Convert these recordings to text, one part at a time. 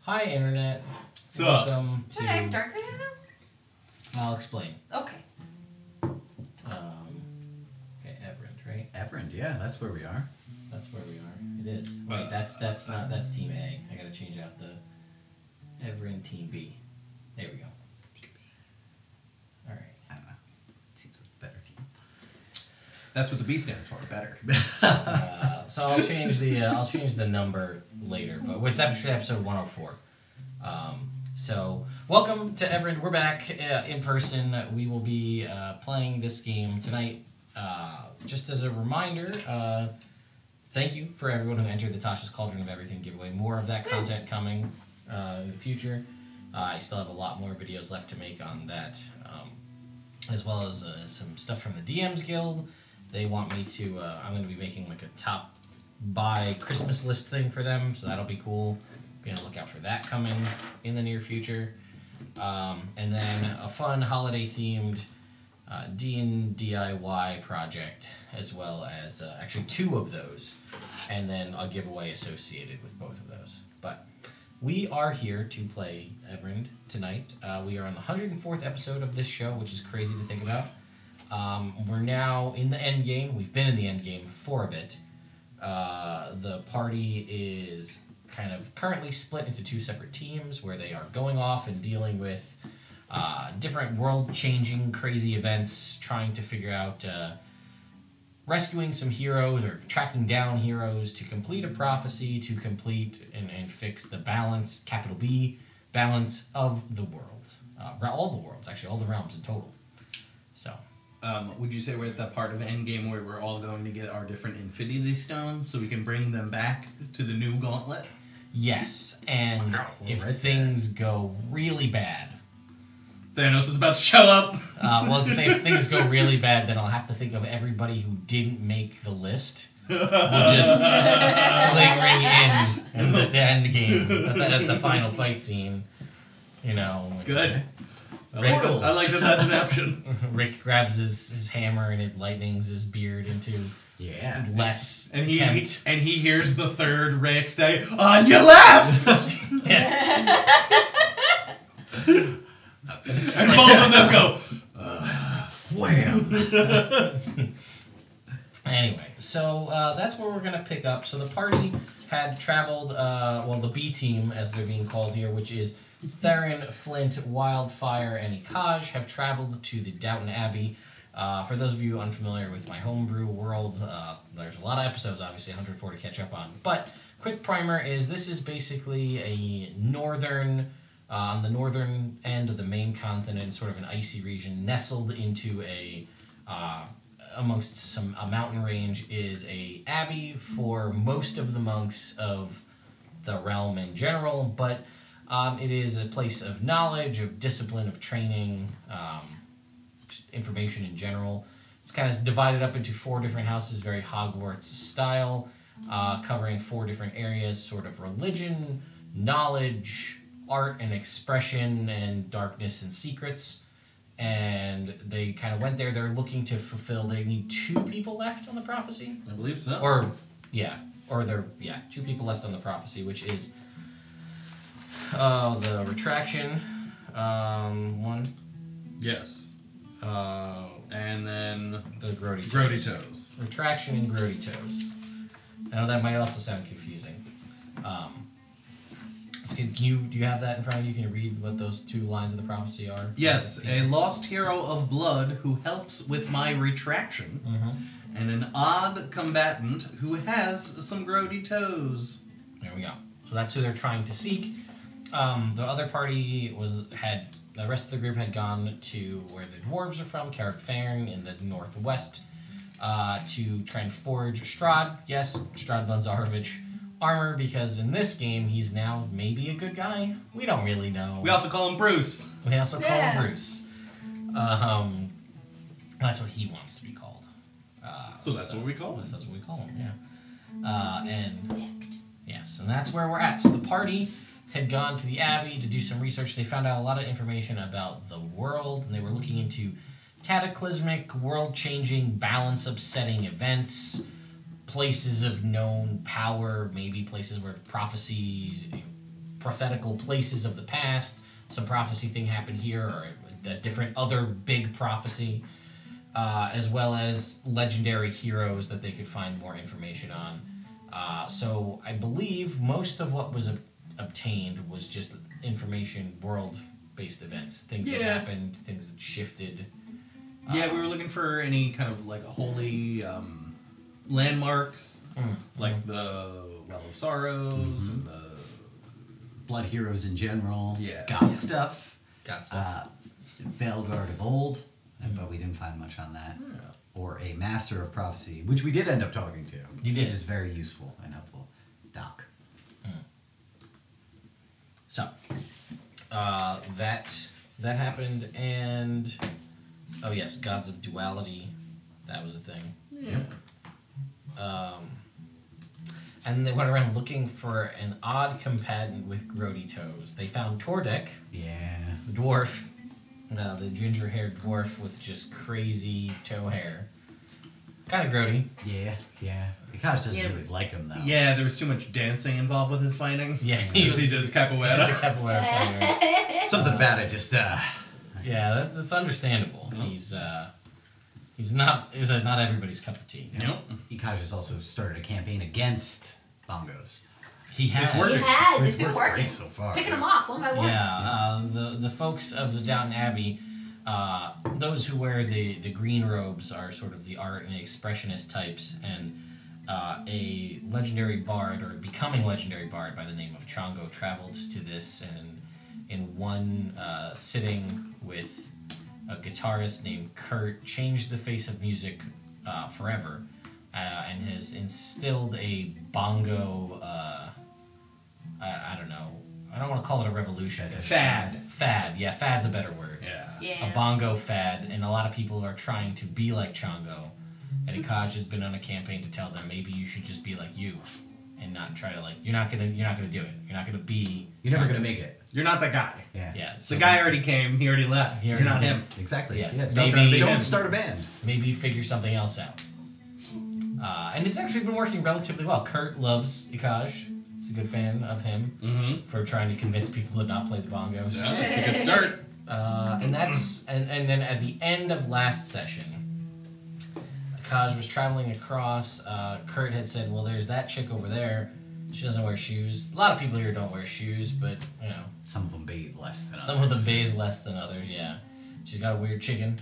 Hi, Internet. So, Welcome to... Should I have dark vision now? I'll explain. Okay. Okay, Evrand, right? Evrand, yeah, that's where we are. That's where we are. It is. Wait, that's Team A. I gotta change out the Evrand Team B. There we go. Alright. I don't know. Seems like a better team. That's what the B stands for, better. So I'll change the number later, but it's actually episode 104. So welcome to Evrand. We're back in person. We will be playing this game tonight. Just as a reminder, thank you for everyone who entered the Tasha's Cauldron of Everything giveaway. More of that content coming in the future. I still have a lot more videos left to make on that, as well as some stuff from the DM's Guild. They want me to, I'm going to be making like a top buy Christmas list thing for them, so that'll be cool. Be on the lookout for that coming in the near future. And then a fun holiday-themed DIY project, as well as actually 2 of those, and then a giveaway associated with both of those. But we are here to play Evrand tonight. We are on the 104th episode of this show, which is crazy to think about. We're now in the end game. We've been in the end game for a bit. The party is kind of currently split into 2 separate teams where they are going off and dealing with different world-changing crazy events, trying to figure out rescuing some heroes or tracking down heroes to complete a prophecy, to complete and fix the balance, capital B, balance of the world. All the worlds, actually, all the realms in total. So... would you say we're at that part of Endgame where we're all going to get our different Infinity Stones so we can bring them back to the new gauntlet? Yes, and if things go really bad... Thanos is about to show up! well, I was going to say, if things go really bad, then I'll have to think of everybody who didn't make the list. We'll just slinging in at the end game, at the final fight scene. You know. Good. I like that that's an option. Rick grabs his hammer and it lightnings his beard into less and he hears the third Rick say, "On your left!" And both of them go, wham! Anyway, so that's where we're going to pick up. So the party had traveled, the B team, as they're being called here, which is Theron, Flint, Wildfire, and Ikaj, have traveled to the Doughten Abbey. For those of you unfamiliar with my homebrew world, there's a lot of episodes, obviously, 104 to catch up on. But quick primer is this is basically a northern... on the northern end of the main continent, sort of an icy region, nestled into amongst a mountain range, is a abbey for most of the monks of the realm in general, but it is a place of knowledge, of discipline, of training, information in general. It's kind of divided up into 4 different houses, very Hogwarts style, covering 4 different areas, sort of religion, knowledge, art and expression, and darkness and secrets. And they kind of went there. They're looking to fulfill... They need 2 people left on the prophecy? I believe so. 2 people left on the prophecy, which is the retraction, 1. Yes. And then... the grody toes. Grody toes. Retraction and grody toes. I know that might also sound confusing. Do you have that in front of you? Can you read what those 2 lines of the prophecy are? Yes, a lost hero of blood who helps with my retraction, and an odd combatant who has some grody toes. There we go. So that's who they're trying to seek. The other party the rest of the group had gone to where the dwarves are from, Carrickfern in the northwest, to try and forge Strahd. Yes, Strahd von Zarovich. Armor, because in this game he's now maybe a good guy. We don't really know. We also call him Bruce. That's what he wants to be called. So that's what we call him. That's what we call him. Yeah. And that's where we're at. So the party had gone to the Abbey to do some research. They found out a lot of information about the world, and they were looking into cataclysmic, world-changing, balance-upsetting events. Places of known power, maybe places where prophecies prophetical places of the past. Some prophecy thing happened here, or a different other big prophecy, as well as legendary heroes that they could find more information on. So I believe most of what was obtained was just information, world-based events, things that happened, things that shifted. Yeah, we were looking for any kind of like holy landmarks, like the Well of Sorrows and the Blood heroes in general. Yeah. God stuff. Got stuff. Veilguard of old, but we didn't find much on that. Or a Master of Prophecy, which we did end up talking to. You did. It was very useful and helpful. Doc. So, that happened, and oh yes, Gods of Duality, that was a thing. Yeah. And they went around looking for an odd combatant with grody toes. They found Tordek, Yeah. the dwarf, the ginger-haired dwarf with just crazy toe hair. Kind of grody. Yeah. Because doesn't Yeah. really like him, though. Yeah, there was too much dancing involved with his fighting. Yeah, he does He's a capoeira. capoeira fighter. Something about it just, Yeah, that's understandable. He's not everybody's cup of tea. Nope. Ikash also started a campaign against bongos. He has. It's working. He has. It's been worked working. great so far. Picking them off one by one. Yeah, the folks of the Doughten Abbey, those who wear the green robes are sort of the art and expressionist types, and a legendary bard, or becoming legendary bard by the name of Chongo, traveled to this, and in one sitting with a guitarist named Kurt, changed the face of music forever, and has instilled a bongo, I don't know, I don't want to call it a revolution. Fad. Fad, yeah, fad's a better word. Yeah. A bongo fad, and a lot of people are trying to be like Chongo, and Ikaj has been on a campaign to tell them maybe you should just be like you, and not try to you're not gonna do it. You're not gonna be. You're never going to make it. You're not the guy. Yeah. Yeah. The guy already came. He already left. He You're already not did. him. Exactly. Yeah. it's Maybe- not trying to be Don't Don't start a band. Maybe figure something else out. And it's actually been working relatively well. Kurt loves Ikaj. He's a good fan of him Mm-hmm. for trying to convince people to not play the bongos. Yeah, that's a good start. And then at the end of last session, Kaj was traveling across. Kurt had said, "Well, there's that chick over there. She doesn't wear shoes. A lot of people here don't wear shoes, but you know, Some of them bathe less than some of others. them bathe less than others. Yeah, she's got a weird chicken,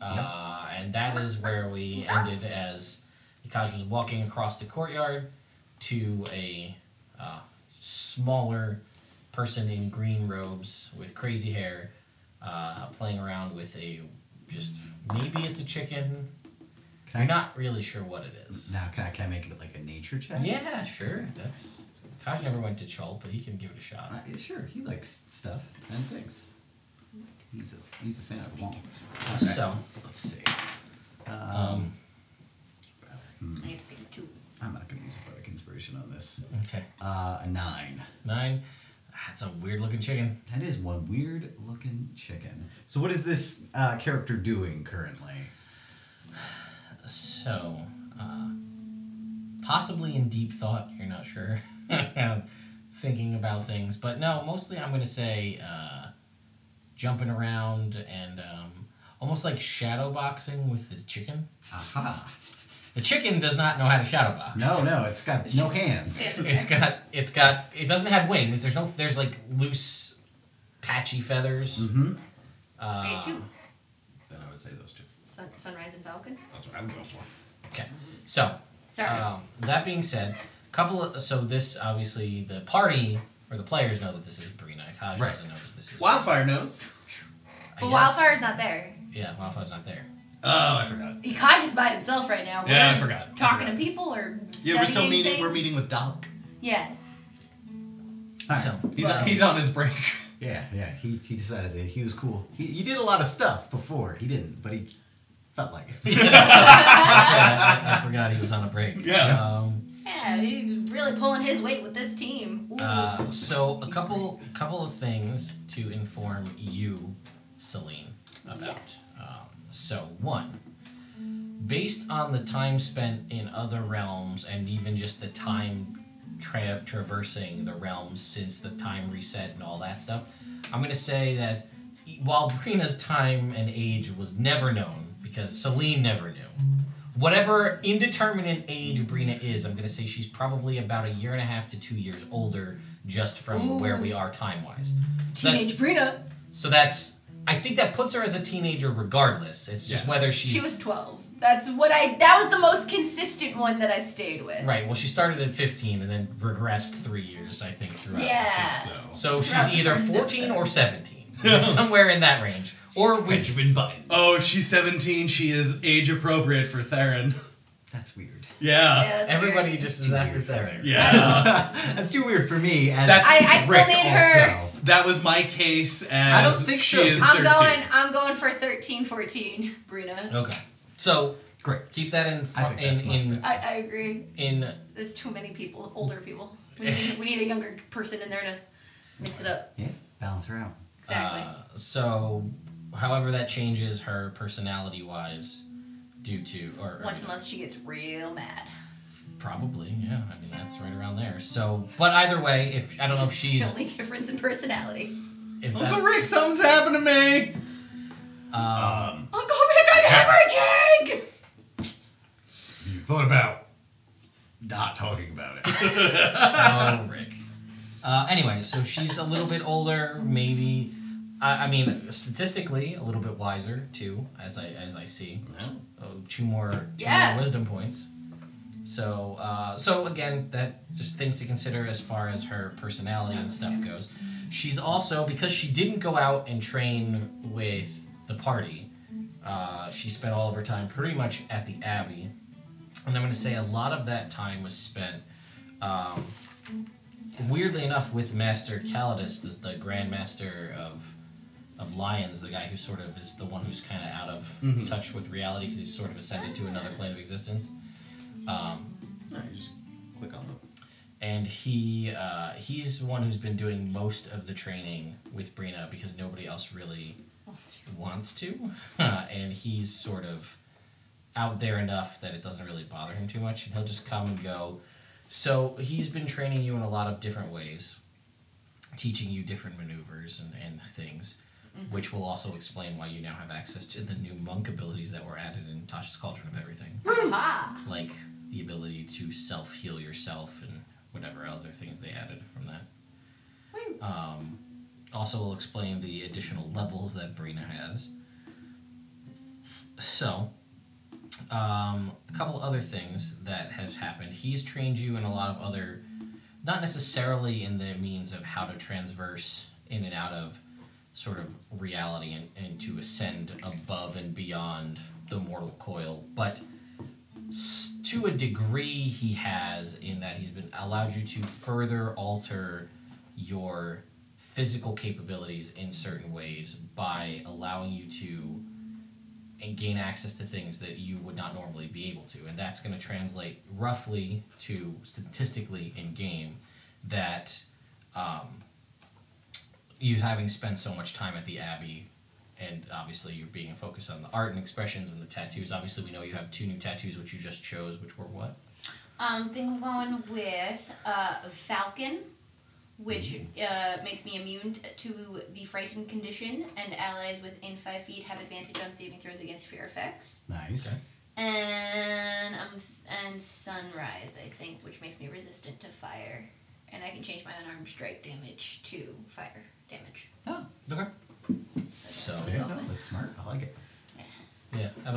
and that is where we ended as Kaj was walking across the courtyard to a smaller person in green robes with crazy hair, playing around with maybe it's a chicken. Can You're I, not really sure what it is. now, can I make it like a nature check? Yeah, sure. Kaj never went to Chult, but he can give it a shot. Sure, he likes stuff and things. He's a fan of Wong. So let's see. I have to pick two. I'm not going to use a Poetic Inspiration on this. Okay, A 9. 9. That's a weird looking chicken. That is one weird looking chicken. So what is this character doing currently? So, possibly in deep thought. You're not sure. Thinking about things, but no. Mostly, I'm going to say jumping around and almost like shadow boxing with the chicken. Aha. The chicken does not know how to shadow box. No, it's got no hands. It doesn't have wings. There's like loose, patchy feathers. Mm-hmm. I had two. Then I would say those two. Sunrise and Falcon. That's what I'm going for. Okay, so Sorry. that being said, this obviously the party or the players know that this is Brina. Kaj doesn't know that this is Wildfire knows. I But guess. Wildfire's not there. Yeah, Wildfire's not there. Oh, I forgot. Ikash is by himself right now. Yeah, I We're forgot. Talking to people or Yeah, we're still studying meeting. things. We're meeting with Doc. Yes. So He's on his break. Yeah. He decided that he was cool. He did a lot of stuff before. He didn't, but he felt like it. that's right. I forgot he was on a break. Yeah. Yeah, he's really pulling his weight with this team. Ooh. So a couple of things to inform you, Celine, about. Yes. So one, based on the time spent in other realms and even just the time traversing the realms since the time reset and all that stuff. I'm going to say that while Brina's time and age was never known, because Celine never knew, whatever indeterminate age Brina is, I'm going to say she's probably about 1.5 to 2 years older just from where we are time-wise. Teenage Brina. So that's... I think that puts her as a teenager regardless. It's just whether she's... She was 12. That was the most consistent one that I stayed with. Right, well, she started at 15 and then regressed 3 years, I think, throughout. Yeah. So she's either 14 or 17. Somewhere in that range. Or Benjamin Button. Oh, if she's 17, she is age appropriate for Theron. That's weird. Yeah. That's everybody weird. just is after Theron. Yeah. That's too weird for me. As I still Rick need her. also. That was my case as I don't think she so. is 13. I'm going for 13, 14, Brina. Okay. So, Great. keep that in I front. think that's much better. I agree. There's too many people, older people. We need a younger person in there to mix it up. Yeah, balance her out. Exactly. So, however that changes her personality-wise, due to Once a month, she gets real mad. Probably, yeah. I mean, that's right around there. So, but either way, I don't know if she's... The only difference in personality. Uncle Rick, something's happened to me. Uncle Rick, I'm hemorrhaging! You thought about not talking about it. Oh, Rick. Anyway, so she's a little bit older, maybe. I mean, statistically, a little bit wiser too, as I see. Two more wisdom points. So again, that just things to consider as far as her personality and stuff goes. She's also, because she didn't go out and train with the party, she spent all of her time pretty much at the Abbey. And I'm going to say a lot of that time was spent, weirdly enough, with Master Calidus, the Grand Master of Lions, the guy who sort of is the one who's kind of out of touch with reality because he's sort of ascended to another plane of existence. You just click on them. And he's the one who's been doing most of the training with Brina because nobody else really wants to. And he's sort of out there enough that it doesn't really bother him too much. And he'll just come and go. So he's been training you in a lot of different ways, teaching you different maneuvers and things, which will also explain why you now have access to the new monk abilities that were added in Tasha's Cauldron of Everything. Aha! Like the ability to self-heal yourself and whatever other things they added from that. Also will explain the additional levels that Brina has. So, a couple other things that have happened. He's trained you in a lot of other, not necessarily in the means of how to transverse in and out of sort of reality and to ascend above and beyond the mortal coil, but to a degree he has, in that he's been allowed you to further alter your physical capabilities in certain ways by allowing you to gain access to things that you would not normally be able to. And that's going to translate roughly to, statistically in game, that you having spent so much time at the Abbey, and obviously you're being focused on the art and expressions and the tattoos. Obviously we know you have 2 new tattoos, which you just chose, which were what? I think I'm going with Falcon, which makes me immune to the frightened condition, and allies within 5 feet have advantage on saving throws against fear effects. Nice. Okay. And Sunrise, I think, which makes me resistant to fire, and I can change my unarmed strike damage to fire damage. Oh, Okay. So, yeah, no, that's smart. I like it. yeah, I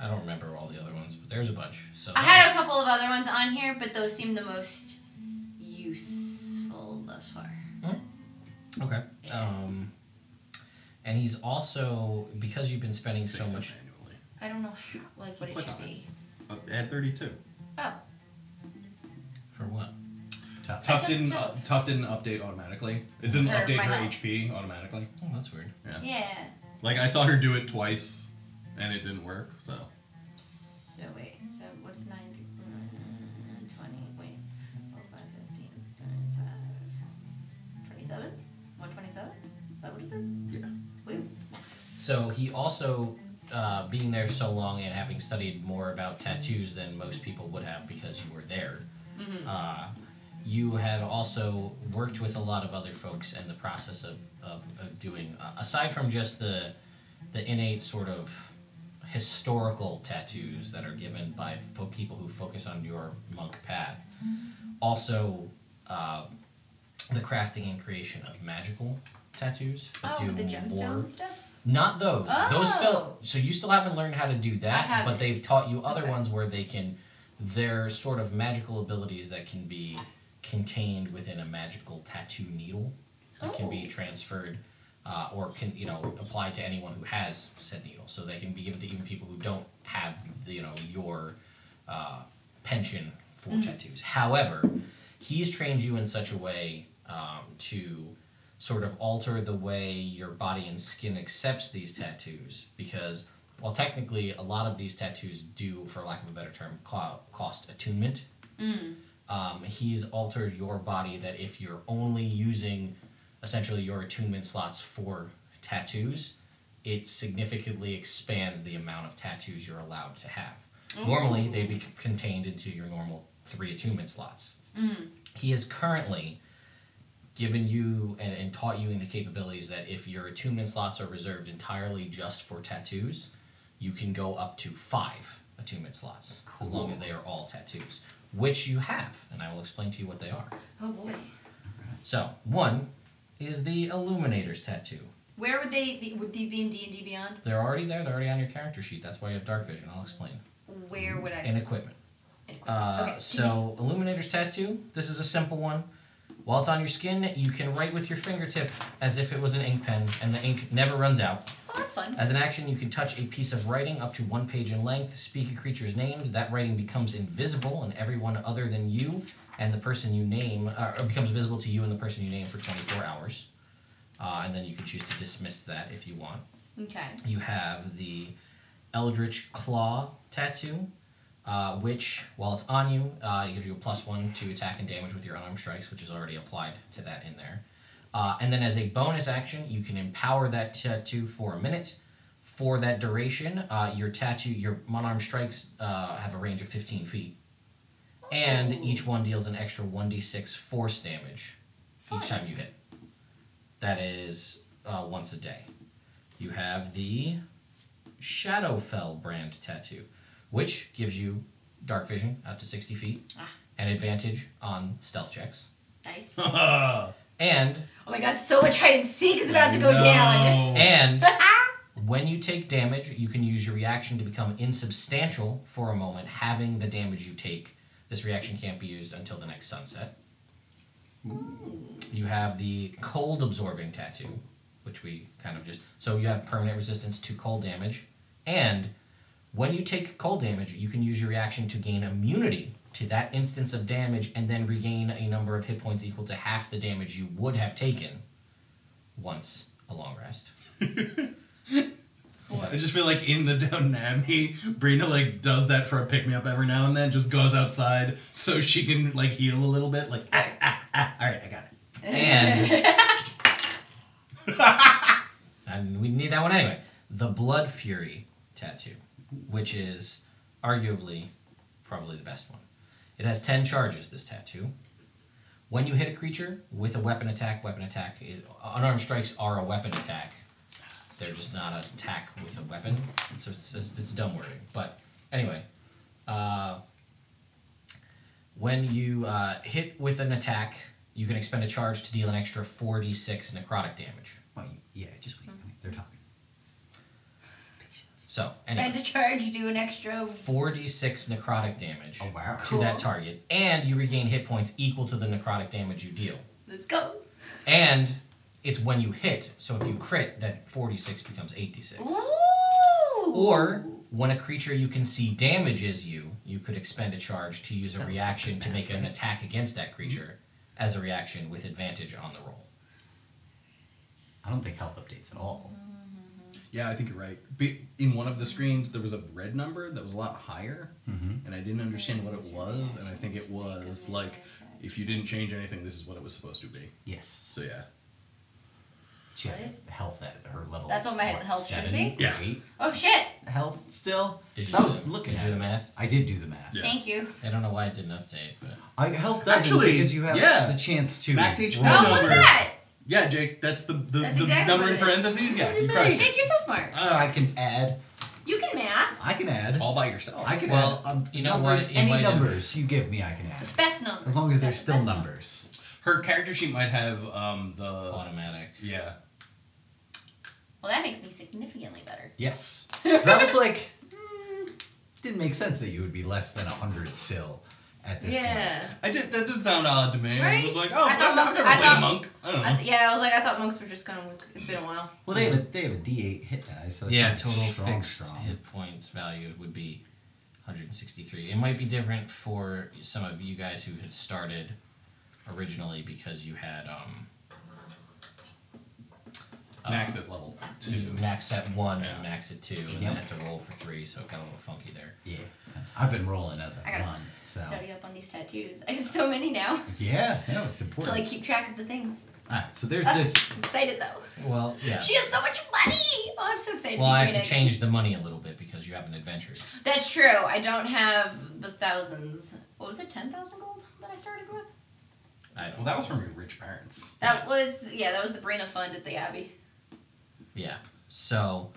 don't remember all the other ones, but there's a bunch. So I had a couple of other ones on here, but those seem the most useful thus far. Okay. Yeah. And he's also, because you've been spending so much... Manually. I don't know how, like what it Click should on be. Add 32. Oh. For what? Tough didn't update automatically. It didn't Her- update my her health. HP automatically. Oh, that's weird. Yeah. Like I saw her do it twice, and it didn't work. So So wait, so what's 9, 20, wait, 4, 5, 15, 25, 27? 127? Is that what it is? yeah. Woo. So he also, being there so long and having studied more about tattoos than most people would have because you were there, you have also worked with a lot of other folks in the process of doing, aside from just the innate sort of historical tattoos that are given by people who focus on your monk path, also the crafting and creation of magical tattoos. That do the gemstone more, stuff? not those. Oh. Those still. So you still haven't learned how to do that, haven't. but they've taught you other ones where they can. They're sort of magical abilities that can be contained within a magical tattoo needle that can be transferred or can applied to anyone who has said needle. So they can be given to even people who don't have your penchant for tattoos. However, he's trained you in such a way to sort of alter the way your body and skin accepts these tattoos, because while technically a lot of these tattoos do, for lack of a better term, cost attunement, he's altered your body that if you're only using essentially your attunement slots for tattoos, it significantly expands the amount of tattoos you're allowed to have. Normally, they'd be contained into your normal 3 attunement slots. He has currently given you and taught you the capabilities that if your attunement slots are reserved entirely just for tattoos, you can go up to 5 attunement slots, as long as they are all tattoos, which you have, and I will explain to you what they are. Oh boy. So, one is the Illuminator's tattoo. Where would would these be in D&D Beyond? They're already there, they're already on your character sheet, that's why you have dark vision, I'll explain. Where would I... And equipment. Okay, So, Illuminator's tattoo, this is a simple one. While it's on your skin, you can write with your fingertip as if it was an ink pen, and the ink never runs out. Oh, that's fun. As an action, you can touch a piece of writing up to 1 page in length, speak a creature's name, that writing becomes invisible, and everyone other than you and the person you name, or becomes visible to you and the person you name for 24 hours. And then you can choose to dismiss that if you want. Okay. You have the Eldritch Claw tattoo, which, while it's on you, it gives you a +1 to attack and damage with your unarmed strikes, which is already applied to that in there. And then as a bonus action, you can empower that tattoo for a minute. For that duration, your unarmed strikes have a range of 15 feet. And each one deals an extra 1d6 force damage each time you hit. That is once a day. You have the Shadowfell brand tattoo, which gives you dark vision up to 60 feet and advantage on stealth checks. Nice. And oh my god, so much hide and seek is about to go down. And when you take damage, you can use your reaction to become insubstantial for a moment, having the damage you take. This reaction can't be used until the next sunset. You have the cold absorbing tattoo, which we kind of just... So you have permanent resistance to cold damage, and when you take cold damage, you can use your reaction to gain immunity to that instance of damage and then regain a number of hit points equal to half the damage you would have taken once a long rest. I just feel like in the Doughten Abbey, Brina does that for a pick-me-up every now and then, just goes outside so she can heal a little bit, alright, I got it. And we need that one anyway. The Blood Fury tattoo, which is arguably probably the best one. It has 10 charges, this tattoo. When you hit a creature with a weapon attack, unarmed strikes are a weapon attack. They're just not an attack with a weapon. So it's dumb wording. But anyway, when you hit with an attack, you can expend a charge to deal an extra 4d6 necrotic damage. Oh, yeah, just wait. They're talking. So, anyway. Spend a charge, do an extra 4d6 necrotic damage to that target. And you regain hit points equal to the necrotic damage you deal. Let's go. And it's when you hit, so if you crit, that 4d6 becomes 8d6. Ooh. Or, when a creature you can see damages you, you could expend a charge to use a reaction to make an attack against that creature as a reaction with advantage on the roll. I don't think health updates at all. Yeah, I think you're right. In one of the screens, there was a red number that was a lot higher, and I didn't understand what it was, and I think it was if you didn't change anything, this is what it was supposed to be. Yes. So yeah. She had health at her level. That's what my health should be? Yeah. 8 Oh shit! health still. Did you 'Cause I do was looking did at you do it. the math? I did do the math. Yeah. Thank you. I don't know why it didn't update, but Health doesn't Actually, because you have yeah. the chance to Max HP Oh, number. look at that! Yeah, Jake, that's the That's the exactly number what in it is. parentheses. Yeah, you crushed it. Jake, you're so smart. I can add. You can math. I can add. All by yourself. I can Well, add. you know numbers, what? You any might have- numbers you give me, I can add. Best numbers. As long as they're That's the still best numbers. Her character sheet might have the automatic. yeah. Well, that makes me significantly better. Yes. Because I was like, didn't make sense that you would be less than 100 still at this point. Yeah. I did. That did sound odd to me. Right? I was like, oh, I thought I've monk- never I played a thought- monk. I don't know. I was like, I thought monks were just kind of. It's been a while. Well, they have a D8 hit die, so it's Yeah, like total strong, fixed strong. hit points value would be 163. It might be different for some of you guys who had started originally because you had Max at level 2. you max at 1 Yeah. and max at 2, and Yep. then had to roll for 3, so it got a little funky there. Yeah. I've been rolling as I I gotta run, so. study up on these tattoos. I have so many now Yeah, no, it's to important. like keep track of the things. Alright, so there's this. I'm excited though. Well, yeah. She has so much money. Oh, I'm so excited. Well, to be I have Brina to change the money a little bit because you haven't adventured. That's true. I don't have the thousands. What was it? 10,000 gold that I started with. I don't. Well, that was from your rich parents. That was the Brina fund at the Abbey. Yeah. So,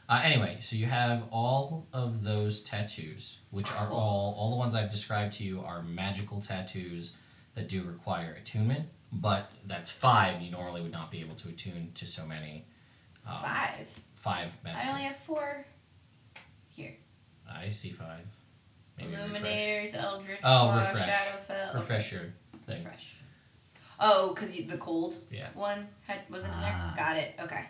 anyway, so you have all of those tattoos, which are Cool. all the ones I've described to you are magical tattoos that do require attunement, but that's 5. You normally would not be able to attune to so many. 5. 5 magical. I only have 4. Here. I see 5. Maybe Illuminators, Eldritch, Oh, Claw, refresh. Shadowfell. Refresh your thing. Refresh. Oh, because the cold Yeah. one wasn't in there? Ah. Got it. Okay.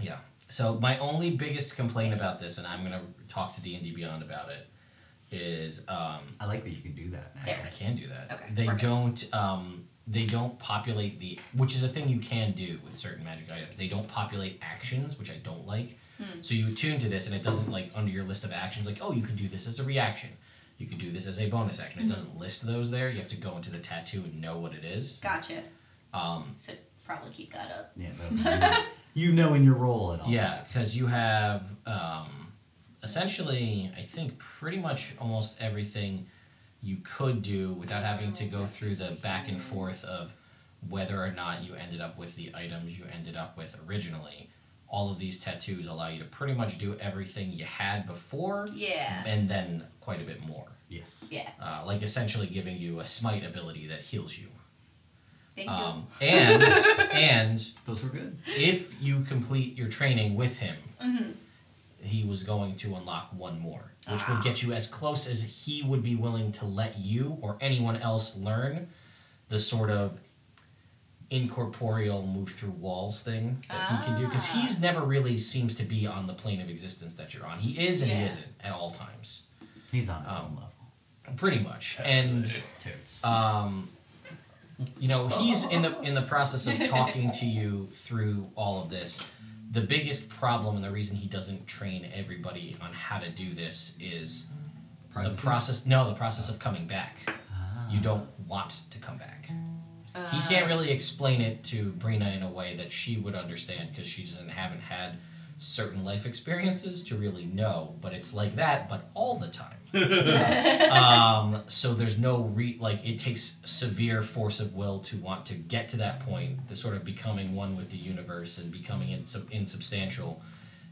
Yeah. So my only biggest complaint about this, and I'm gonna talk to D&D Beyond about it, is I like that you can do that now. There. I can do that. Okay, They perfect. don't populate which is a thing you can do with certain magic items. They don't populate actions, which I don't like. So you attune to this, and it doesn't like under your list of actions like, oh, you can do this as a reaction. You can do this as a bonus action. It doesn't list those there. You have to go into the tattoo and know what it is. Gotcha. So probably keep that up. Yeah, that you know in your role and all. Yeah, because you have essentially, I think, pretty much almost everything you could do without having to go through the back and forth of whether or not you ended up with the items you ended up with originally. All of these tattoos allow you to pretty much do everything you had before, Yeah. and then quite a bit more. Yes. Yeah. Like essentially giving you a smite ability that heals you. Thank you. And Those were good. if you complete your training with him, he was going to unlock one more, which would get you as close as he would be willing to let you or anyone else learn the sort of incorporeal move through walls thing that he can do. Because he's never really seems to be on the plane of existence that you're on. He is and he Yeah. isn't at all times. He's on his own level. Pretty much. And Totes. you know, he's in the process of talking to you through all of this. The biggest problem and the reason he doesn't train everybody on how to do this is the process of coming back. You don't want to come back. He can't really explain it to Brina in a way that she would understand because she haven't had certain life experiences to really know, but it's like that, but all the time. So there's no it takes severe force of will to want to get to that point, the sort of becoming one with the universe and becoming insubstantial,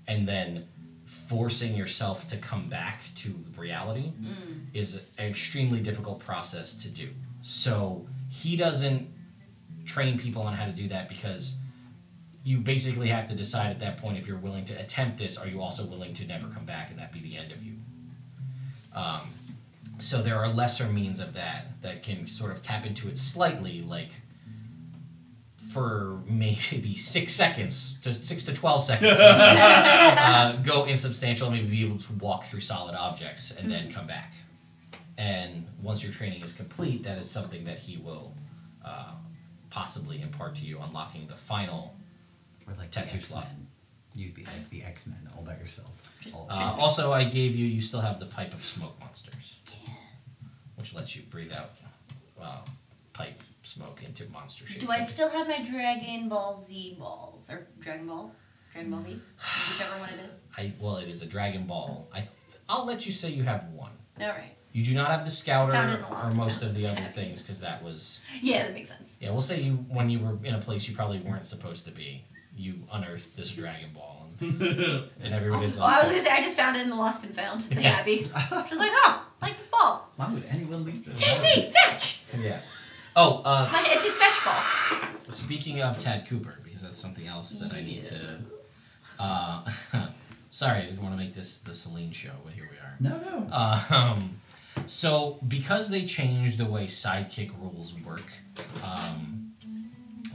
and then forcing yourself to come back to reality is an extremely difficult process to do. So he doesn't train people on how to do that because you basically have to decide at that point if you're willing to attempt this, are you also willing to never come back and that be the end of you? So there are lesser means of that can sort of tap into it slightly, like for maybe 6 seconds, just 6 to 12 seconds, go insubstantial and maybe be able to walk through solid objects and then come back. And once your training is complete, that is something that he will possibly impart to you, unlocking the final Or like tattoo the slot. X-Men. You'd be like the X-Men all by yourself. Also, I gave you still have the Pipe of Smoke Monsters, Yes. which lets you breathe out pipe smoke into monster shape. Do I still have my Dragon Ball Z balls? Or Dragon Ball Z? Whichever one it is. Well, it is a Dragon Ball. I'll let you say you have one. Alright. You do not have the Scouter Found it in the Lost or and most Found. of the other things, because that was... Yeah, that makes sense. Yeah, we'll say when you were in a place you probably weren't supposed to be, you unearthed this Dragon Ball. And everybody's like... I was going to say, I just found it in the Lost and Found, the Yeah. Abbey. She was like, oh, I like this ball. Why would anyone leave this? JC, fetch! Yeah. Oh, It's his fetch ball. speaking of Tad Cooper, because that's something else that I need to... sorry, I didn't want to make this the Celine show, but here we are. No. So, because they changed the way sidekick rules work, I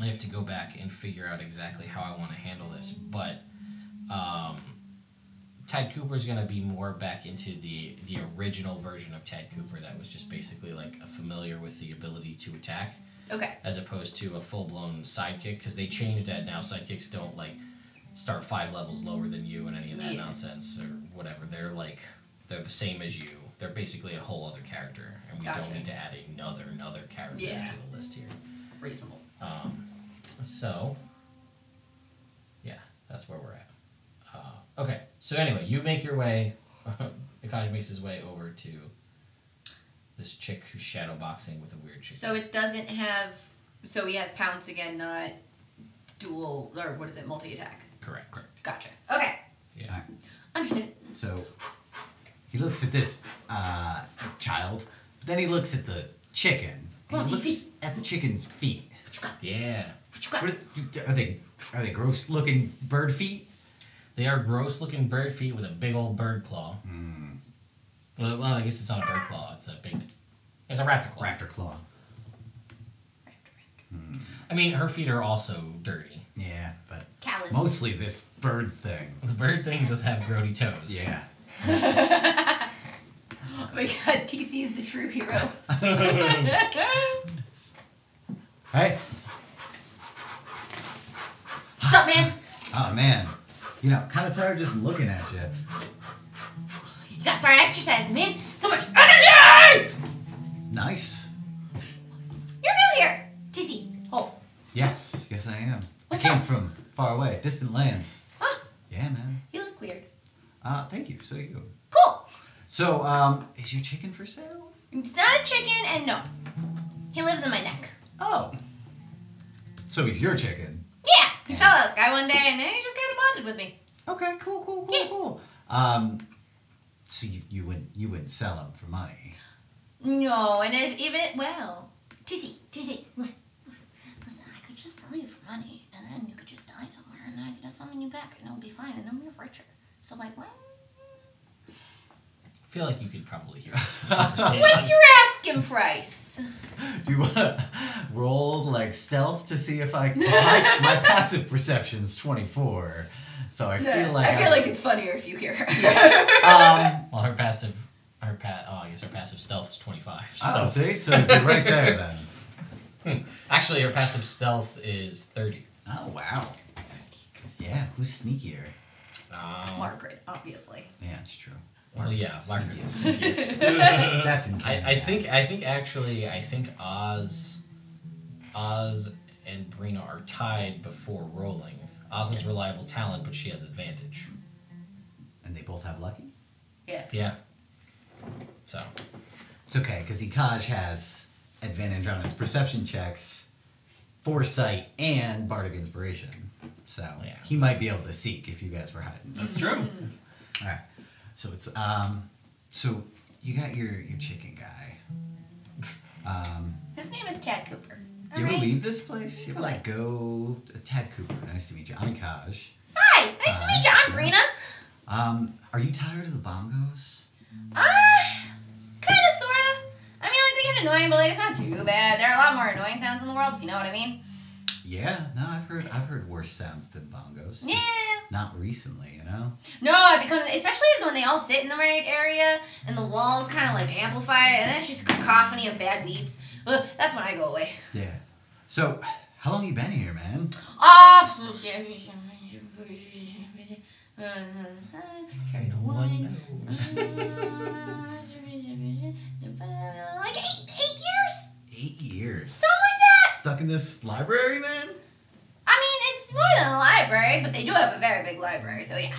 have to go back and figure out exactly how I want to handle this. But Tad Cooper's going to be more back into the original version of Tad Cooper that was just basically like a familiar with the ability to attack, Okay. as opposed to a full-blown sidekick, because they changed that. Now sidekicks don't like start 5 levels lower than you and any of that nonsense or whatever. They're the same as you. They're basically a whole other character, and we Gotcha. don't need to add another character Yeah. to the list here. Reasonable. So, yeah, that's where we're at. Okay, so anyway, you make your way, Akash makes his way over to this chick who's shadow boxing with a weird chick. So it doesn't have... So he has pounce again, not dual... Or what is it? Multi-attack. Correct. Gotcha. Okay. Yeah. Alright. Understood. So he looks at this child, but then he looks at the chicken. Come on, And he looks TC. at the chicken's feet. What you got? Yeah. What you got? What are they gross looking bird feet? They are gross-looking bird feet with a big old bird claw. Well, I guess it's not a bird claw. It's a raptor claw. Raptor claw. I mean, her feet are also dirty. Yeah, but Callus. mostly this bird thing. The bird thing does have grody toes. Yeah. Oh my god, TC's the true hero. Hey. What's up, man? Oh man. You know, kind of tired just looking at you. You gotta start exercising, man. So much energy! Nice. You're new here. TC, hold. Yes I am. What's I came up? from far away, distant lands. Huh? Yeah, man. You look weird. Thank you. So you. Cool. So, is your chicken for sale? It's not a chicken, and no. He lives in my neck. Oh. So he's your chicken. Yeah, he fell out of the sky one day, and then he just kind of bonded with me. Okay, cool. Yeah. So you wouldn't sell him for money. No, and TC, come here. Listen, I could just sell you for money, and then you could just die somewhere, and then I could just summon you back, and it'll be fine, and then we're richer. So, like, what? I feel like you could probably hear this conversation. What's your asking price? Do you want to roll like stealth to see if my passive perception's 24, so I feel like it's funnier if you hear her. Well, her passive stealth is 25. So. Oh, see, so you're right there then. Actually, her passive stealth is 30. Oh wow. It's a sneak. Yeah, who's sneakier? Margaret, obviously. Yeah, it's true. Well, yeah, Marcus is sneakiest. That's in canon. I think Oz and Brina are tied before rolling. Oz has reliable talent, but she has advantage. And they both have lucky. Yeah. Yeah. So. It's okay because Ikaj has advantage on his perception checks, foresight, and bardic inspiration. So Yeah. he might be able to seek if you guys were hiding. That's true. All right. So it's so you got your chicken guy. His name is Tad Cooper. You ever Alright? leave this place? You ever like go Tad Cooper? Nice to meet you. I'm Ikaj. Hi, nice to meet you. I'm Brina. Are you tired of the bongos? Kinda, sorta. I mean, like, they get annoying, but, like, it's not too bad. There are a lot more annoying sounds in the world, if you know what I mean. Yeah. No, I've heard worse sounds than bongos. Yeah. Just not recently, you know. No, I become, especially when they all sit in the right area, and the walls kind of, like, amplify it, and then it's just a cacophony of bad beats. Ugh, that's when I go away. Yeah. So, how long you been here, man? Like 8 years? 8 years. Something stuck in this library, man? I mean, it's more than a library, but they do have a very big library, so yeah.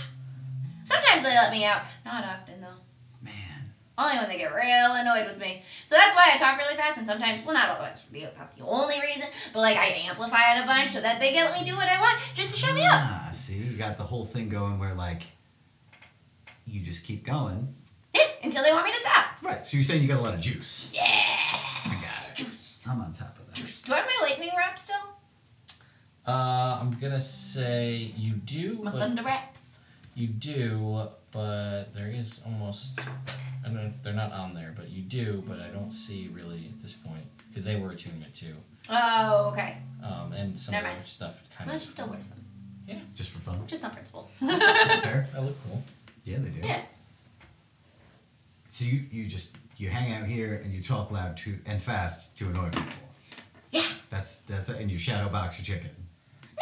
Sometimes they let me out. Not often, though. Man. Only when they get real annoyed with me. So that's why I talk really fast, and sometimes, well, not always, not the only reason, but like I amplify it a bunch so that they can let me do what I want just to shut me up. Ah, see, you got the whole thing going where, like, you just keep going. Yeah, until they want me to stop. Right, so you're saying you got a lot of juice. Yeah. I got it. Juice. I'm on top of that. Juice. Do I have my lightning wrap still? I'm gonna say you do. My but thunder wraps. You do, but there is almost. I don't know if they're not on there, but you do. But I don't see really at this point because they were attunement too. Oh, okay. And some Never other mind. stuff kind Well, of. she still wears them. Yeah, Just for fun. Just on principle. That's fair. I look cool. Yeah, they do. Yeah. So you hang out here and you talk loud and fast to annoy people. Yeah. That's and you shadow box your chicken.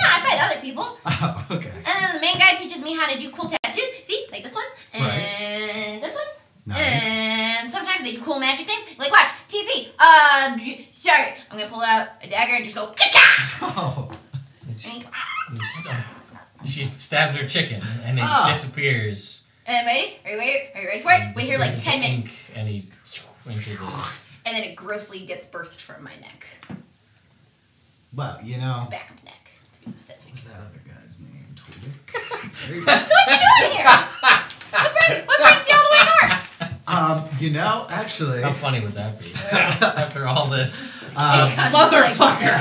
No, I fight other people. Oh, okay. And then the main guy teaches me how to do cool tattoos. See? Like this one. And this one. Nice. And sometimes they do cool magic things. Like watch. TC. Sorry. I'm going to pull out a dagger and just go, ka-cha! Oh. She stabs her chicken and it disappears. And ready? Are you ready for it? Wait here like 10 minutes. And he inches it. And then it grossly gets birthed from my neck. Well, you know. Back of the neck, to be specific. What's that other guy's name? Tweedik? So what you doing here? What brings you all the way north? You know, actually. How funny would that be? After all this. Motherfucker!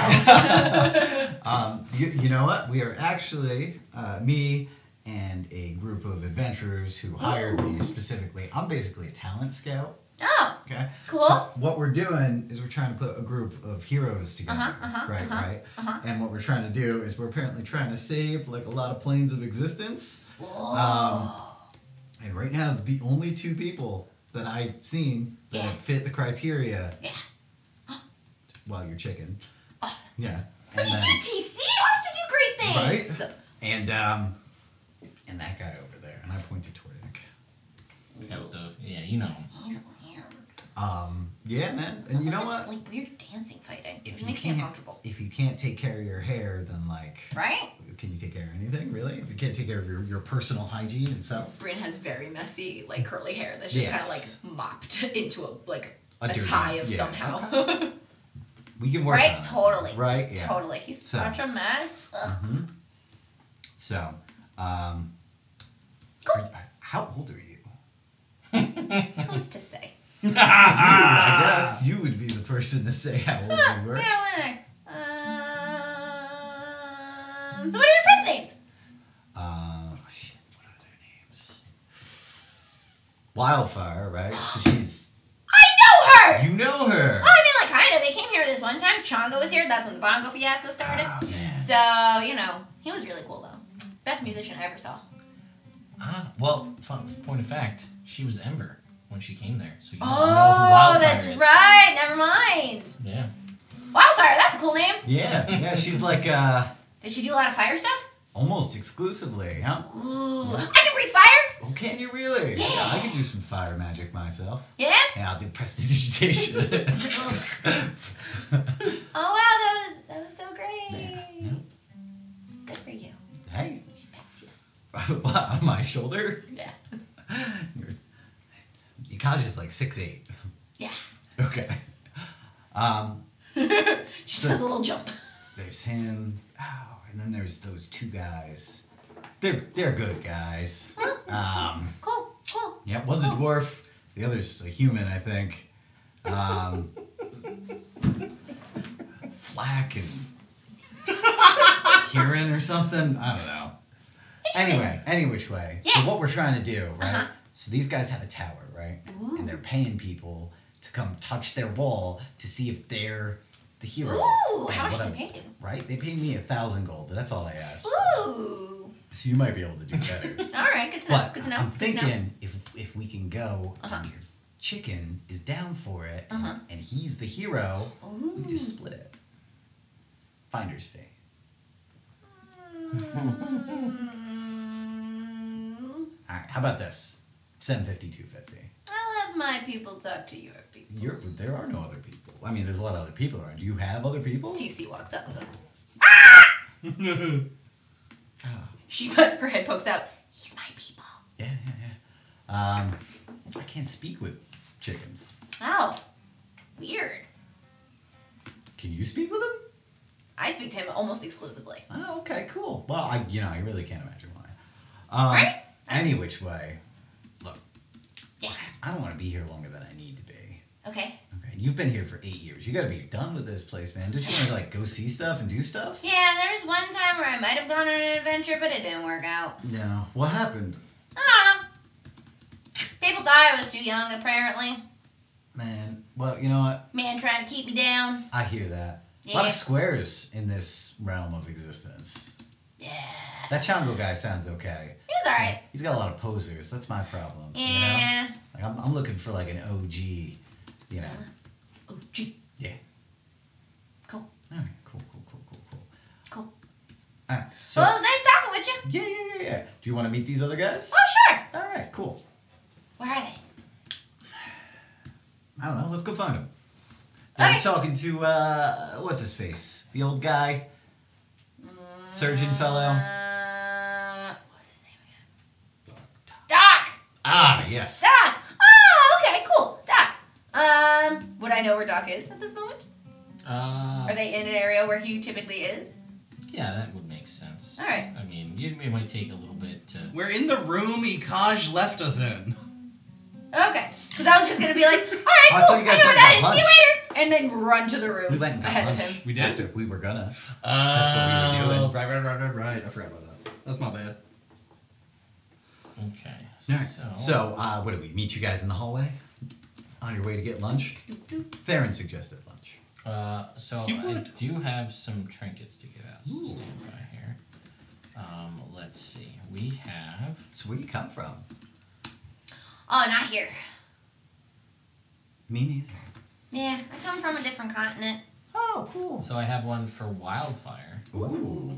You know what? We are actually, me and a group of adventurers who hired me specifically. I'm basically a talent scout. Oh, Okay. cool. So what we're doing is we're trying to put a group of heroes together. Right. And what we're trying to do is we're apparently trying to save like a lot of planes of existence. And right now, the only two people that I've seen that have fit the criteria. Yeah. Well, your chicken. Yeah. Look at you, TC. You have to do great things. Right. And that guy over there, and I pointed toward it. Yeah, you know him. He's weird. Yeah, man. It's And you know like, what? Like weird dancing fighting. If It you makes me can't, uncomfortable. if you can't take care of your hair, then like, Right? can you take care of anything really? If you can't take care of your personal hygiene and stuff. Bryn has very messy, like curly hair that's just kind of like mopped into a dirty- tie of yeah, somehow. okay. We can work Right? on it. Totally. Right? Yeah. Totally. He's So. such a mess. Ugh. So, Cool. how old are you? Who's to say? I guess you would be the person to say how old you were. Yeah, when I. So what are your friends' names? Shit, what are their names? Wildfire, right? So she's. I know her! You know her! Oh, I mean, like, kinda. They came here this one time. Chongo was here. That's when the bongo fiasco started. Oh, man. So, you know, he was really cool, though. Best musician I ever saw. Well, point of fact, she was Ember when she came there. So you know who Oh, Wildfire that's is. right. Never mind. Yeah. Wildfire, that's a cool name. Yeah, she's like, Did she do a lot of fire stuff? almost exclusively, huh? Ooh. I can breathe fire. Oh, can you really? Yeah. I can do some fire magic myself. Yeah? Yeah, I'll do prestidigitation. Oh, wow. That was so great. Yeah. Good for you. Hey. She pats you. What, on my shoulder? Yeah. Yukaj is like 6'8". Yeah. Okay. She does a little jump. There's him. Oh, and then there's those two guys. They're good guys. Cool. Yeah, one's a dwarf. The other's a human, I think. Flack and Kieran or something. I don't know. Anyway, any which way. Yeah. So what we're trying to do, right? Uh-huh. So these guys have a tower, right? Ooh. And they're paying people to come touch their wall to see if they're the hero. Ooh, And how much what do I'm- they pay you? Right? They paid me 1,000 gold, but that's all I asked. Ooh. So you might be able to do better. All right, good to know. But Good to know. I'm good to know. thinking if we can go Uh-huh. and your chicken is down for it Uh-huh. and he's the hero, we Ooh. just split it. Finder's fee. Alright, how about this? 750, 250. I'll have my people talk to your people. There are no other people. I mean, there's a lot of other people around. Do you have other people? TC walks up and goes, Oh. her head pokes out. He's my people. Yeah. I can't speak with chickens. Oh, weird. Can you speak with them? I speak to him almost exclusively. Oh, okay, cool. Well, I really can't imagine why. Right? Any which way, look, Yeah. I don't want to be here longer than I need to be. Okay. Okay, you've been here for 8 years. You got to be done with this place, man. Don't you want to like go see stuff and do stuff? Yeah, there was one time where I might have gone on an adventure, but it didn't work out. No. What happened? I don't know. People thought I was too young, apparently. Man, well, you know what? Man trying to keep me down. I hear that. A Yeah. lot of squares in this realm of existence. Yeah. That Chango guy sounds okay. He was alright. He's got a lot of posers. That's my problem. Yeah. You know? Like I'm looking for like an OG, you know. Oh, gee. Yeah. Cool. All right. Cool. Cool. All right. So, Well, it was nice talking with you. yeah. Do you want to meet these other guys? Oh, sure. All right. Cool. Where are they? I don't know. Let's go find them. Okay. I'm talking to what's his face? The old guy, surgeon fellow. What was his name again? Doc. Ah, yes. Doc. Oh, okay, cool. Doc. Would I know where Doc is at this moment? Are they in an area where he typically is? Yeah, that would make sense. All right. I mean, it might take a little bit to. We're in the room Ikaj left us in. Okay. Because I was just going to be like, all right, Oh, I cool. thought I you know guys where went that to is. See lunch. you later. And then run to the room We went and got ahead of lunch. him. We did? After we were gonna. That's what we were doing. Right. I forgot about that. That's my bad. Okay. All right. So, what do we meet you guys in the hallway? On your way to get lunch? Theron suggested lunch. So You I would. do have some trinkets to give out. So Ooh. stand by here. Let's see. We have. So where you come from? Oh, not here. Me neither. Yeah, I come from a different continent. Oh, cool. So I have one for Wildfire. Ooh.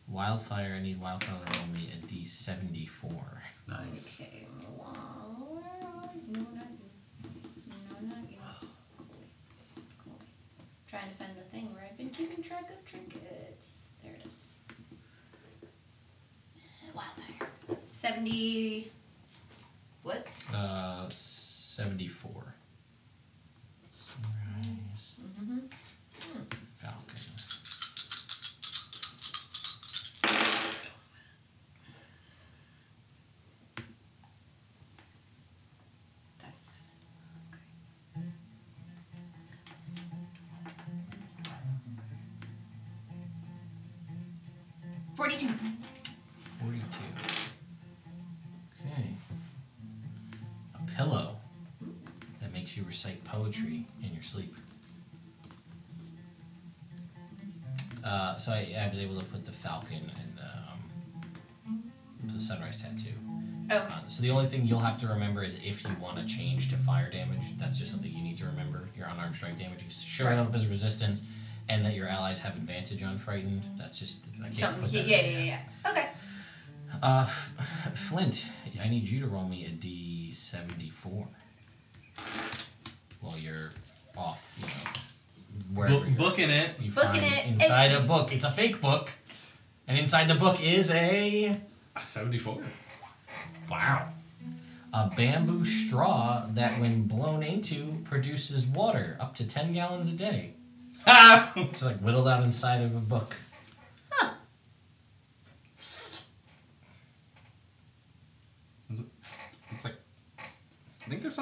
Wildfire, I need Wildfire to roll me a D74. Nice. Okay, well, no, not you. No, not you. Cool. Trying to find the thing where I've been keeping track of trinkets. There it is. Wildfire. 70. What? 74. Sunrise. Mm-hmm. Falcon. That's a 7. Okay. 42. 42. Okay. A pillow that makes you recite poetry in your sleep. So I was able to put the falcon and the sunrise tattoo. Okay. So the only thing you'll have to remember is if you want to change to fire damage, that's just something you need to remember. Your unarmed strike damage is showing up as resistance, and that your allies have advantage on frightened. That's just I can't Something. put that in Yeah. there. Okay. Flint, I need you to roll me a D74 while you're off, wherever you're Booking it. You Booking find it. inside Hey. a book. It's a fake book, and inside the book is a 74. wow, a bamboo straw that, when blown into, produces water up to 10 gallons a day. Ha! It's like whittled out inside of a book. Huh. It's like, I think there's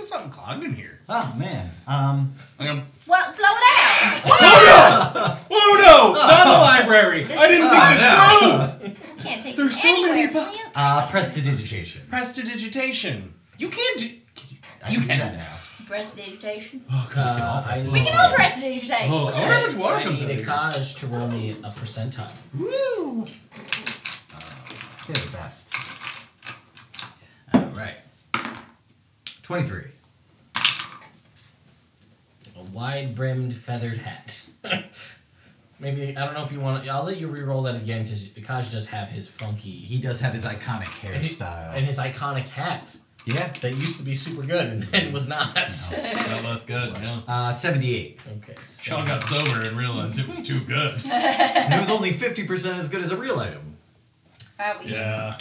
something clogged in here. Oh, man. I'm gonna, Well, blow it out. oh no! Not the library! This I didn't think this through! I can't take There's you so many anywhere. bu- Can you? Prestidigitation. Prestidigitation. You can't do. I You can do can. that now. Prestidigitation. Oh, God. We can all prestidigitate. Oh, I wonder how much water I comes out need of a here. Kaj to roll me a percentile. Woo! They're the best. All right. 23. A wide-brimmed feathered hat. Maybe, I don't know if you want to... I'll let you re-roll that again, because Kaj does have his funky... He does have his iconic and hairstyle. his iconic hat. Yeah. that used to be super good and then was not. That was good. Yeah. 78. Okay. So Sean got sober and realized it was too good. And it was only 50% as good as a real item. Yeah.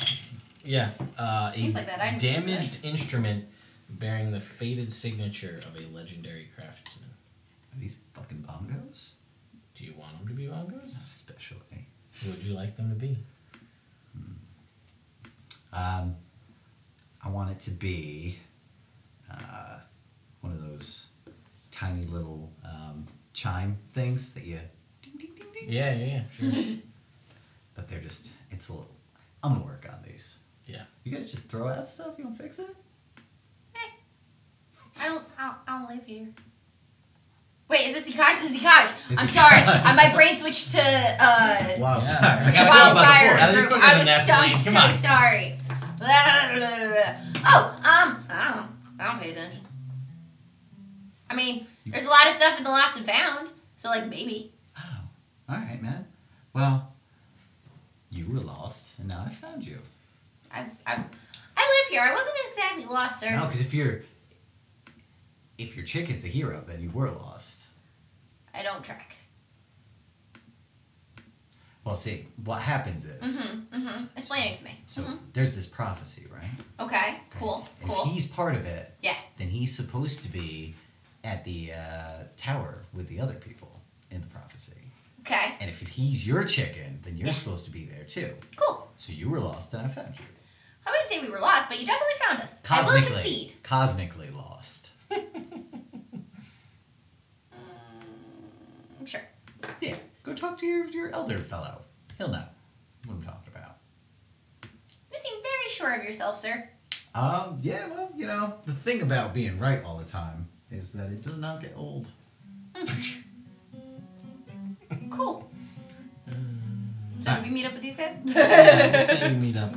Yeah. Seems like that item's pretty damaged instrument bearing the faded signature of a legendary craftsman. Are these fucking bongos? Do you want them to be bongos? Especially. Who would you like them to be? I want it to be one of those tiny little chime things that you ding ding ding ding. Yeah, sure. But they're just, it's a little, I'm gonna work on these. Yeah. You guys just throw out stuff, you don't fix it? I don't live here. Wait, is this Ikaj? This is Ikaj. Is I'm it- sorry. My brain switched to Wow. Yeah. I gotta tell about the wildfire. forest. That was quicker I than was that, so Celine. Come on. sorry. Oh, I don't know. I don't pay attention. I mean, there's a lot of stuff in the Lost and Found, so like maybe. Oh, alright, man. Well, you were lost, and now I found you. I live here. I wasn't exactly lost, sir. No, because if your chicken's a hero, then you were lost. I don't track. Well, see, what happens is, Explain it to me. so there's this prophecy, right? Okay. Cool. If Cool. he's part of it, Yeah. then he's supposed to be at the tower with the other people in the prophecy. Okay. And if he's your chicken, then you're Yeah. supposed to be there too. Cool. So you were lost, and I found you. I wouldn't say we were lost, but you definitely found us. I will concede. Cosmically lost. Sure. Yeah, go talk to your elder fellow. He'll know what I'm talking about. You seem very sure of yourself, sir. Yeah, well, you know, the thing about being right all the time is that it does not get old. Cool. So did we meet up with these guys? We'll say we meet up.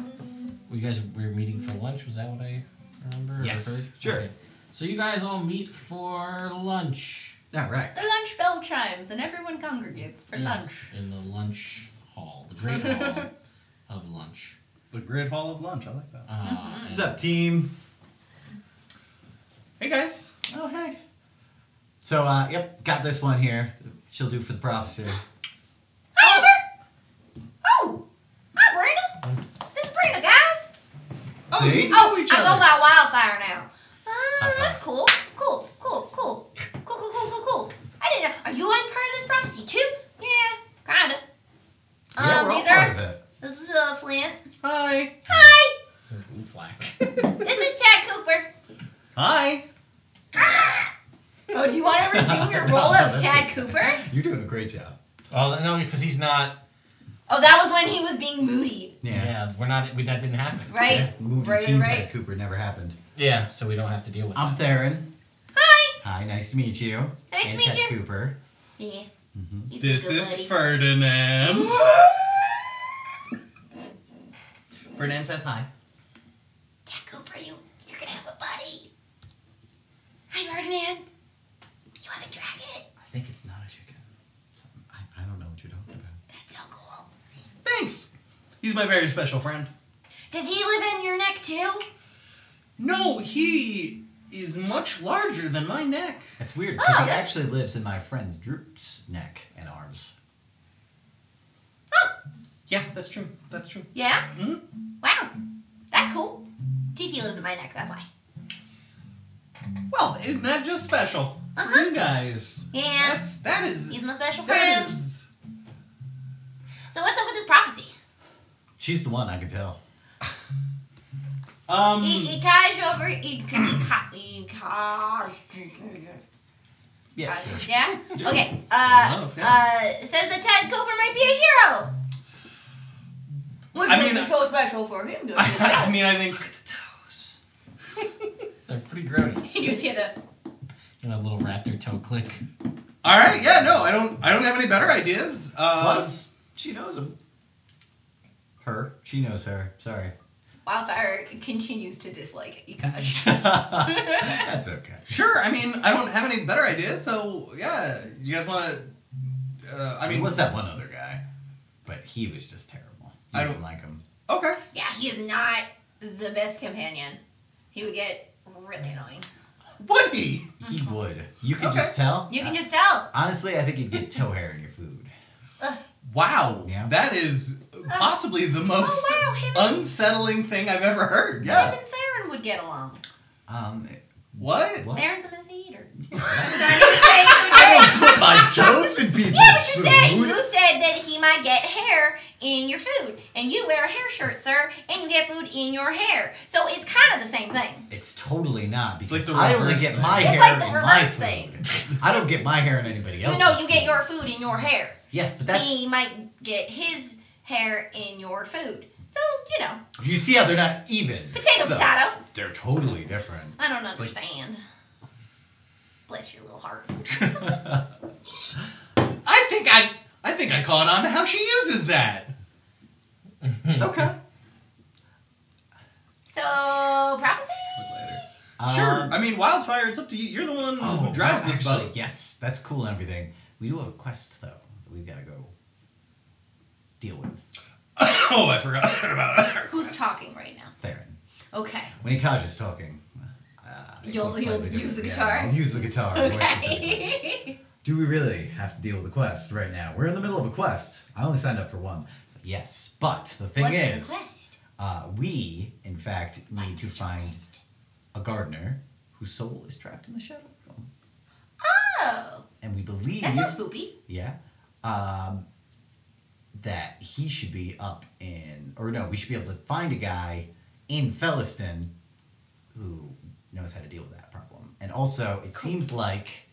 We're meeting for lunch. Was that what I remember? or Yes, heard? sure. Okay. So you guys all meet for lunch. All right. The lunch bell chimes and everyone congregates for lunch. In the lunch hall, the great hall of lunch. The Great Hall of Lunch. I like that. What's up, team? Hey guys. Oh, hey. So, yep, got this one here. She'll do for the prophecy. Hi, Amber! Oh! Hi, Brina! This is Brina, guys! See? Oh, each I go other. by Wildfire now. High That's five. cool. Cool. I didn't know. Are you on part of this prophecy too? Yeah, kinda. Yeah, we're all these part are. of it. This is Flint. Hi. Hi! Ooh, flack. This is Tad Cooper. Hi. Oh, do you want to resume your role of That's Tad it. Cooper? You're doing a great job. Oh no, because he's not. Oh, that was when he was being moody, Yeah, we're not. That didn't happen. right? Yeah, movie Right, Team right. Ted Cooper never happened. Yeah, so we don't have to deal with I'm that. Theron. Hi! Hi, nice to meet you. Nice to and meet Ted you. Cooper. Yeah. He's This a good is buddy. Ferdinand. Ferdinand says hi. Tad Cooper, you're gonna have a buddy. Hi, Ferdinand. You have a dragon. I think it's not a chicken. I don't know what you're talking about. That's so cool. Thanks. He's my very special friend. Does he live in your neck too? No, he is much larger than my neck. It's weird because Oh, he that's- actually lives in my friend's Droop's neck and arms. Oh, Yeah, that's true. That's true. yeah? Hmm? Wow. That's cool. TC lives in my neck, that's why. Well, isn't that just special for you guys? Yeah. That is. He's my special That friend. is. So what's up with this prophecy? She's the one, I can tell. Ikaj over... Ikaj... Yeah. Yeah? Okay. enough, It says that Tad Cooper might be a hero. Would I make mean- it so special for him. Don't you I mean, I think. They're pretty grody. You just hear the... You know, little raptor toe click. All right. Yeah. No, I don't have any better ideas. Plus, she knows him. Her. She knows her. Sorry. Wildfire continues to dislike Ikaj. That's okay. Sure. I mean, I don't have any better ideas. So yeah, you guys want to? I mean, was that one other guy, but he was just terrible. I I don't- don't like him. okay. Yeah, he is not the best companion. He would get really annoying. Would he? He would. You could just tell. You can just tell. Honestly, I think you'd get toe hair in your food. Wow. Yeah. That is possibly the most unsettling thing I've ever heard. Him and Theron would get along. What? Theron's a messy eater. I don't put my toes in people's Yeah, but food. you said that he might get hair in your food, and you wear a hair shirt, sir, and you get food in your hair. So it's kind of the same thing. It's totally not, because the I only reverse get thing. my It's hair like the in my reverse food. thing. I don't get my hair in anybody else's. You know, you get your food in your hair. Yes, but that's... He might get his hair in your food. So, you know. You see how they're not even. Potato, though. potato. They're totally different. I don't understand. Bless your little heart. I think I caught on to how she uses that. Okay. So, prophecy? Sure. I mean, Wildfire, it's up to you. You're the one who drives this actually, boat. yes, that's cool and everything. We do have a quest, though, that we've got to go deal with. Oh, I forgot about it. Who's talking right now? Theron. Okay. When Ikaj is talking, You'll slightly use the different. guitar? Yeah, I'll use the guitar. more specifically. Okay. Do we really have to deal with the quest right now? We're in the middle of a quest. I only signed up for one. Yes, but the thing What's is, the quest? we, in fact, need to find a gardener whose soul is trapped in the shadow realm. Oh. And we believe... That sounds spoopy. Yeah. That he should be up in... Or no, we should be able to find a guy in Felliston who knows how to deal with that problem. And also, it seems like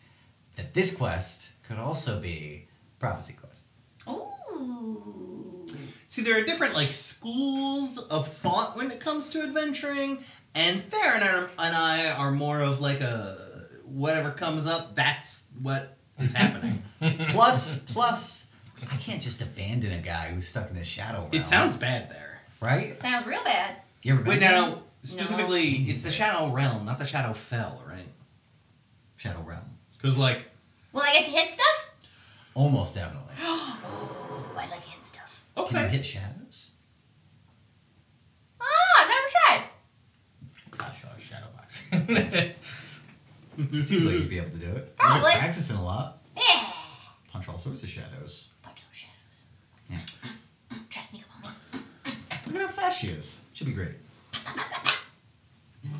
that this quest could also be a prophecy quest. Ooh. See, there are different, schools of thought when it comes to adventuring, and Theron and I are more of a whatever comes up, that's what is happening. Plus, I can't just abandon a guy who's stuck in this shadow realm. It sounds bad there. Right? Sounds real bad. You ever been Wait, there? no. Specifically, it's the Shadow Realm, not the Shadow Fell, right? Shadow realm. Because, Will I get to hit stuff? Almost definitely. Oh, I like hit stuff. Can you okay. hit shadows? I don't know. I've never tried. I'll show a shadow box. It seems like you'd be able to do it. Probably. You've been practicing a lot. Yeah. Punch all sorts of shadows. Punch those shadows. Yeah. Try to sneak up on me. Look at how fast she is. Should be great.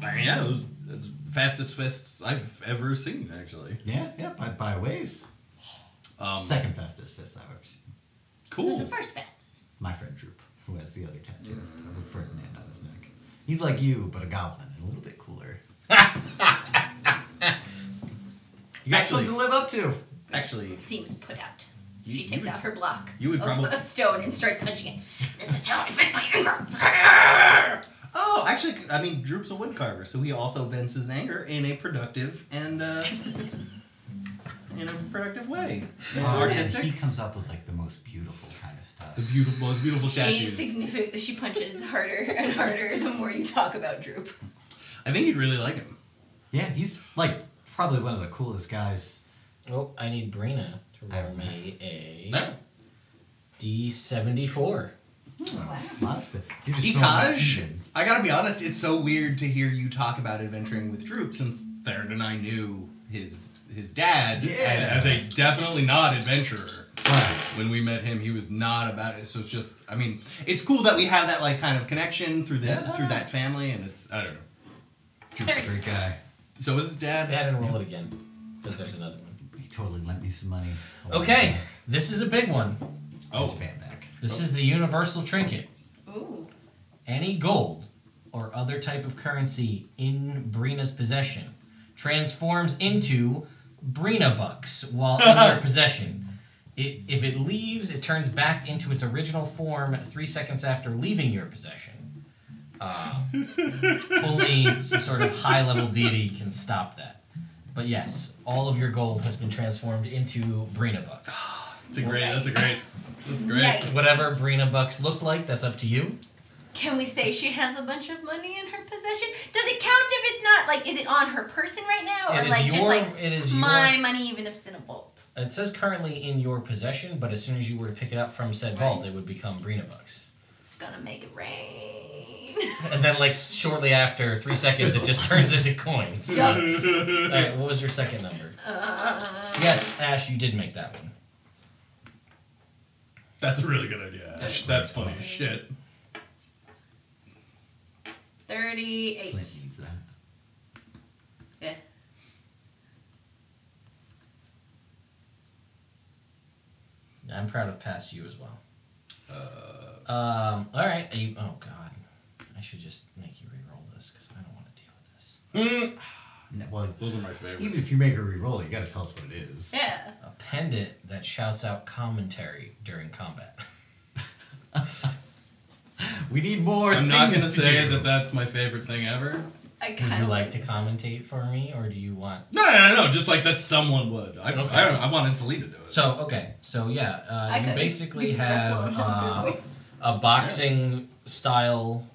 Yeah, that's the fastest fists I've ever seen, actually. Yeah, by a ways. Second fastest fist I've ever seen. Cool. Who's the first fastest? My friend Droop, who has the other tattoo with Ferdinand on his neck. He's like you, but a goblin, and a little bit cooler. You got something to live up to. Actually, Seems put out. You- She you takes would- out her block you would probably- of stone and starts punching it. This is how I vent my anger. oh, actually, I mean, Droop's a woodcarver, so he also vents his anger in a productive and in a productive way. Artistic. He comes up with the most beautiful kind of stuff. The most beautiful statues. She punches harder and harder the more you talk about Droop. I think you'd really like him. Yeah, he's probably one of the coolest guys. Oh, I need Brina to roll me a No. D74. Honestly, you're just throwing that Ikaj, in. I gotta be honest, it's so weird to hear you talk about adventuring with Droop, since Theron and I knew his dad as a definitely not adventurer. Right. When we met him, he was not about it. So it's just, I mean, it's cool that we have that kind of connection through through that family, and it's, I don't know. Droop's a great guy. So was his dad? Go ahead and roll it again, because there's another one. He totally lent me some money. Okay, this is a big one. Oh, Pay it back. This is the universal trinket. Ooh. Any gold or other type of currency in Brina's possession transforms into Brina bucks while in your possession. If it leaves, it turns back into its original form 3 seconds after leaving your possession. Only some sort of high-level deity can stop that. But yes, all of your gold has been transformed into Brina bucks. that's great. Nice. Whatever Brina bucks look like, that's up to you. Can we say she has a bunch of money in her possession? Does it count if it's not, is it on her person right now? Or, It is my money even if it's in a vault? It says currently in your possession, but as soon as you were to pick it up from said vault, it would become Brina bucks. Gonna make it rain. And then, like, shortly after, 3 seconds, it just turns into coins. Yep. Alright, what was your second number? Yes, Ash, you did make that one. That's a really good idea, Ash. That's funny as shit. 38. Flint needs that. Yeah. I'm proud of past you as well. Alright. Oh, God. I should just make you re-roll this, because I don't want to deal with this. No, well, Those are my favorite. even if you make a reroll, you gotta tell us what it is. Yeah. A pendant that shouts out commentary during combat. We need more. I'm not things gonna to say do. that that's my favorite thing ever. I Would kind you of like to commentate for me, or do you want... No. Just like that someone would. I Okay. I wanted Celine to do it. So, okay. So, yeah. You could. basically You could wrestle have in House of a boxing-style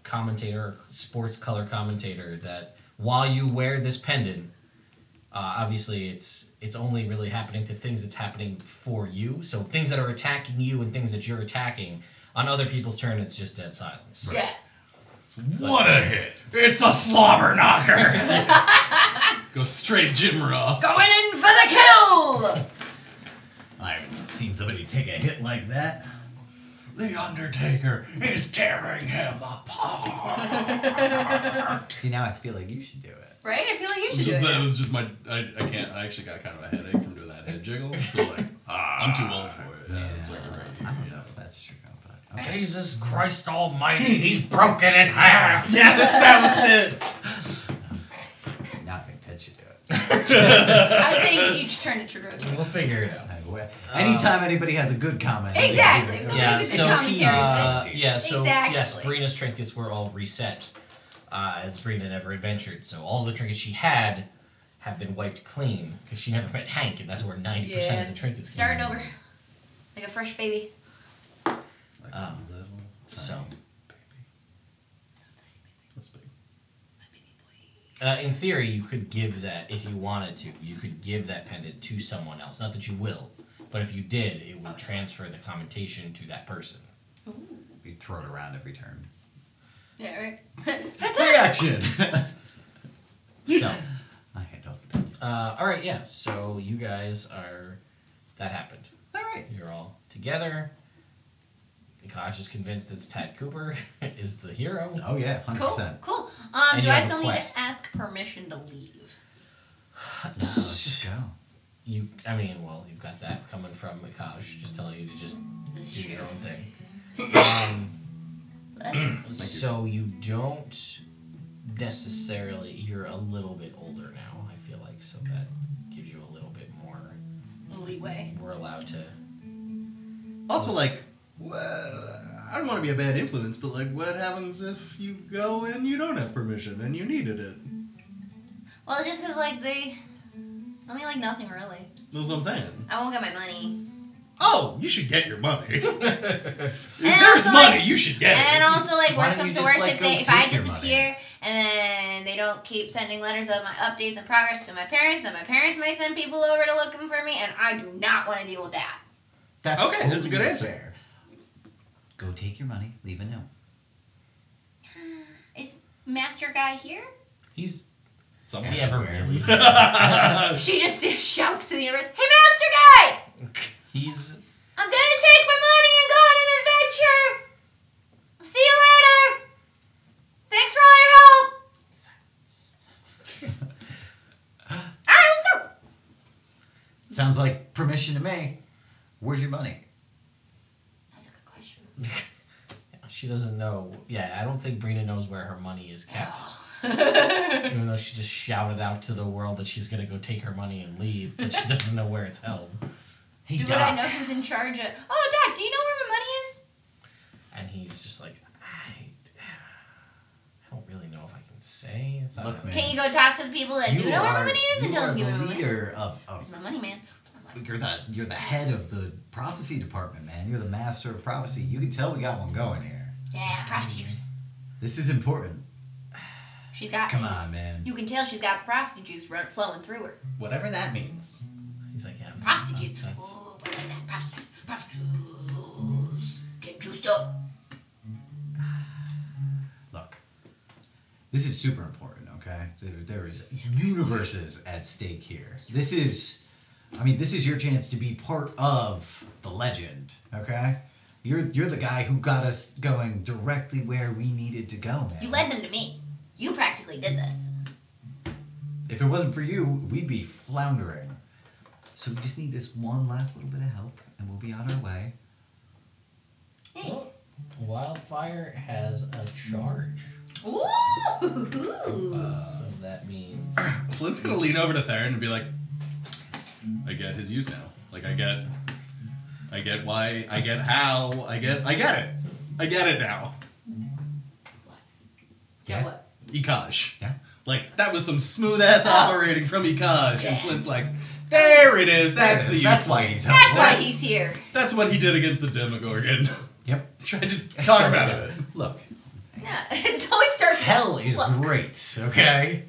commentator, sports color commentator, that while you wear this pendant, obviously it's only really happening to things that's happening for you. So things that are attacking you and things that you're attacking, on other people's turn, it's just dead silence. Yeah. What a hit! It's a slobber knocker. Go straight Jim Ross. Going in for the kill! I haven't seen somebody take a hit like that. The Undertaker is tearing him apart. See, now I feel like you should do it. Right? I feel like you It should do was it. just my. I can't. I actually got kind of a headache from doing that head jiggle. So like, I'm too old for it. Yeah, it's like I don't know if that's true, but okay. Jesus Christ Almighty, he's broken in half! Yes, that was it. Now I think Ted should do it. I think each turn it should rotate. We'll figure it out. Anytime anybody has a good comment. Exactly. If somebody Yeah, has a so, good commentary, yes, Exactly. Brina's trinkets were all reset as Brina never adventured. So all the trinkets she had have been wiped clean because she never met Hank, and that's where 90% of the trinkets came starting from. over. Like a fresh baby. Like a little So, baby. That's big. in theory, you could give that, if you wanted to, you could give that pendant to someone else. Not that you will, but if you did, it would transfer the commentation to that person. We throw it around every turn. Yeah, right. That's Reaction! So, I hand off the pen. alright, yeah, so you guys are, that happened. Alright. You're all together. Kosh is convinced it's Tad Cooper is the hero. Oh yeah, 100%. Cool, cool. And Do you I have a still need quest. to ask permission to leave? No, let's just go. You've got that coming from Kosh, just telling you to just do your own thing. So you don't necessarily, you're a little bit older now, I feel like, so that gives you a little bit more Leeway. we're allowed to. Also, like, I don't want to be a bad influence, but like, what happens if you go and you don't have permission and you needed it? Well, just because, like, I mean, like, nothing really. That's what I'm saying. I won't get my money. Oh, you should get your money. If And there's also, money, like- you should get And it. then also, like, Why worst don't comes you to just, worst, like, if go I take your disappear and then they don't keep sending letters of my updates and progress to my parents, then my parents may send people over to look for me, and I do not want to deal with that. That's Okay, that's a good totally answer. fair. Go take your money, leave a note. Is Master Guy here? Is Somewhere. he ever really? She just shouts to the universe, "Hey, Master Guy! He's I'm gonna take my money and go on an adventure! I'll see you later! Thanks for all your help!" Alright, let's go! Sounds like permission to me. Where's your money? That's a good question. she doesn't know. Yeah, I don't think Brina knows where her money is kept. Oh. Even though she just shouted out to the world that she's gonna go take her money and leave, but she doesn't know where it's held. Hey, Do Doc. I know who's in charge of... Oh, Doc, do you know where my money is? And he's just like, I don't really know if I can say. It's not Look, man. Can you go talk to the people that do know where my money is and tell them to give me my the money? leader of Where's my money, man? you're the head of the prophecy department, man. You're the master of prophecy. You can tell we got one going here. Yeah, prophecy juice. This is important. She's got... Come on, man. You can tell she's got the prophecy juice flowing through her. Whatever that means. He's like, yeah. Prophecy juice. That's- Ooh, I like that. Prophecy juice. Prophecy juice. Get juiced up. This is super important, okay? There is universes at stake here. This is your chance to be part of the legend, okay? You're the guy who got us going directly where we needed to go, man. You led them to me. You practically did this. If it wasn't for you, we'd be floundering. So we just need this one last little bit of help, and we'll be on our way. Hey. Well, Wildfire has a charge. Ooh! So that means Flint's gonna lean over to Theron and be like, I get his use now. Like, I get why, I get how, I get it. I get it now. Yeah, what? Ikaj. Yeah. Like, that was some smooth ass operating from Ikaj. Yeah. And Flint's like, there it is. That's the use. That's why he's That's helpful. why he's here. That's what he did against the Demogorgon. Yep. Tried to talk about it. Look, Yeah, it always starts. hell is Look. great, okay?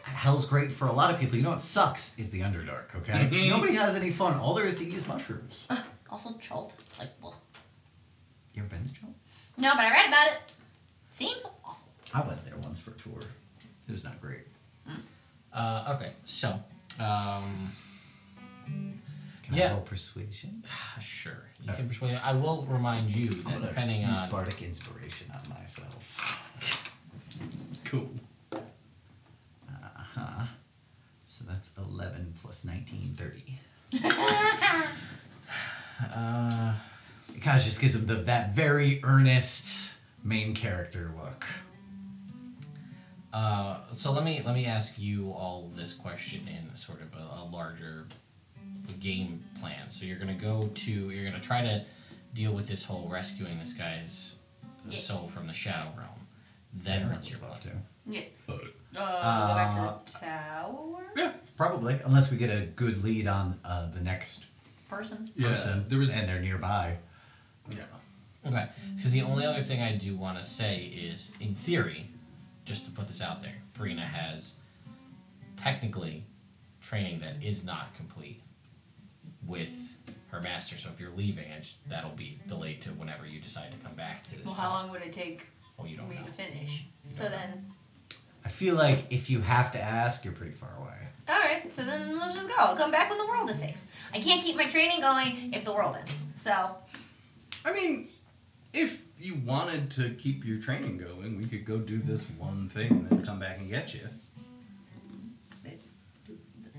Hell's great for a lot of people. You know what sucks is the Underdark, okay? Nobody has any fun. All there is to eat is mushrooms. Also, Chult. Like, well. You ever been to Joel? No, but I read about it. Seems awful. I went there once for a tour. It was not great. okay. So, Can I Yeah. roll persuasion? sure, you can persuade. I will remind you I'm that gonna depending use on bardic inspiration on myself. Cool. Uh-huh. So that's 11 plus 19, 30. It kind of just gives him that very earnest main character look. So let me ask you all this question in sort of a larger game plan. So you're gonna try to deal with this whole rescuing this guy's soul from the Shadow Realm. Then what's your plan? Yeah. Go back to the tower? Yeah, probably. Unless we get a good lead on the next Person. person there was- and they're nearby. Yeah. Okay, because the only other thing I do want to say is, in theory, just to put this out there, Brina has technically training that is not complete with her master. So if you're leaving, that'll be delayed to whenever you decide to come back to this. Well, how long would it take Oh, you don't me know. to finish? So then. I feel like if you have to ask, you're pretty far away. Alright, so then let's just go. I'll come back when the world is safe. I can't keep my training going if the world ends. So. I mean, if you wanted to keep your training going, we could go do this one thing and then come back and get you.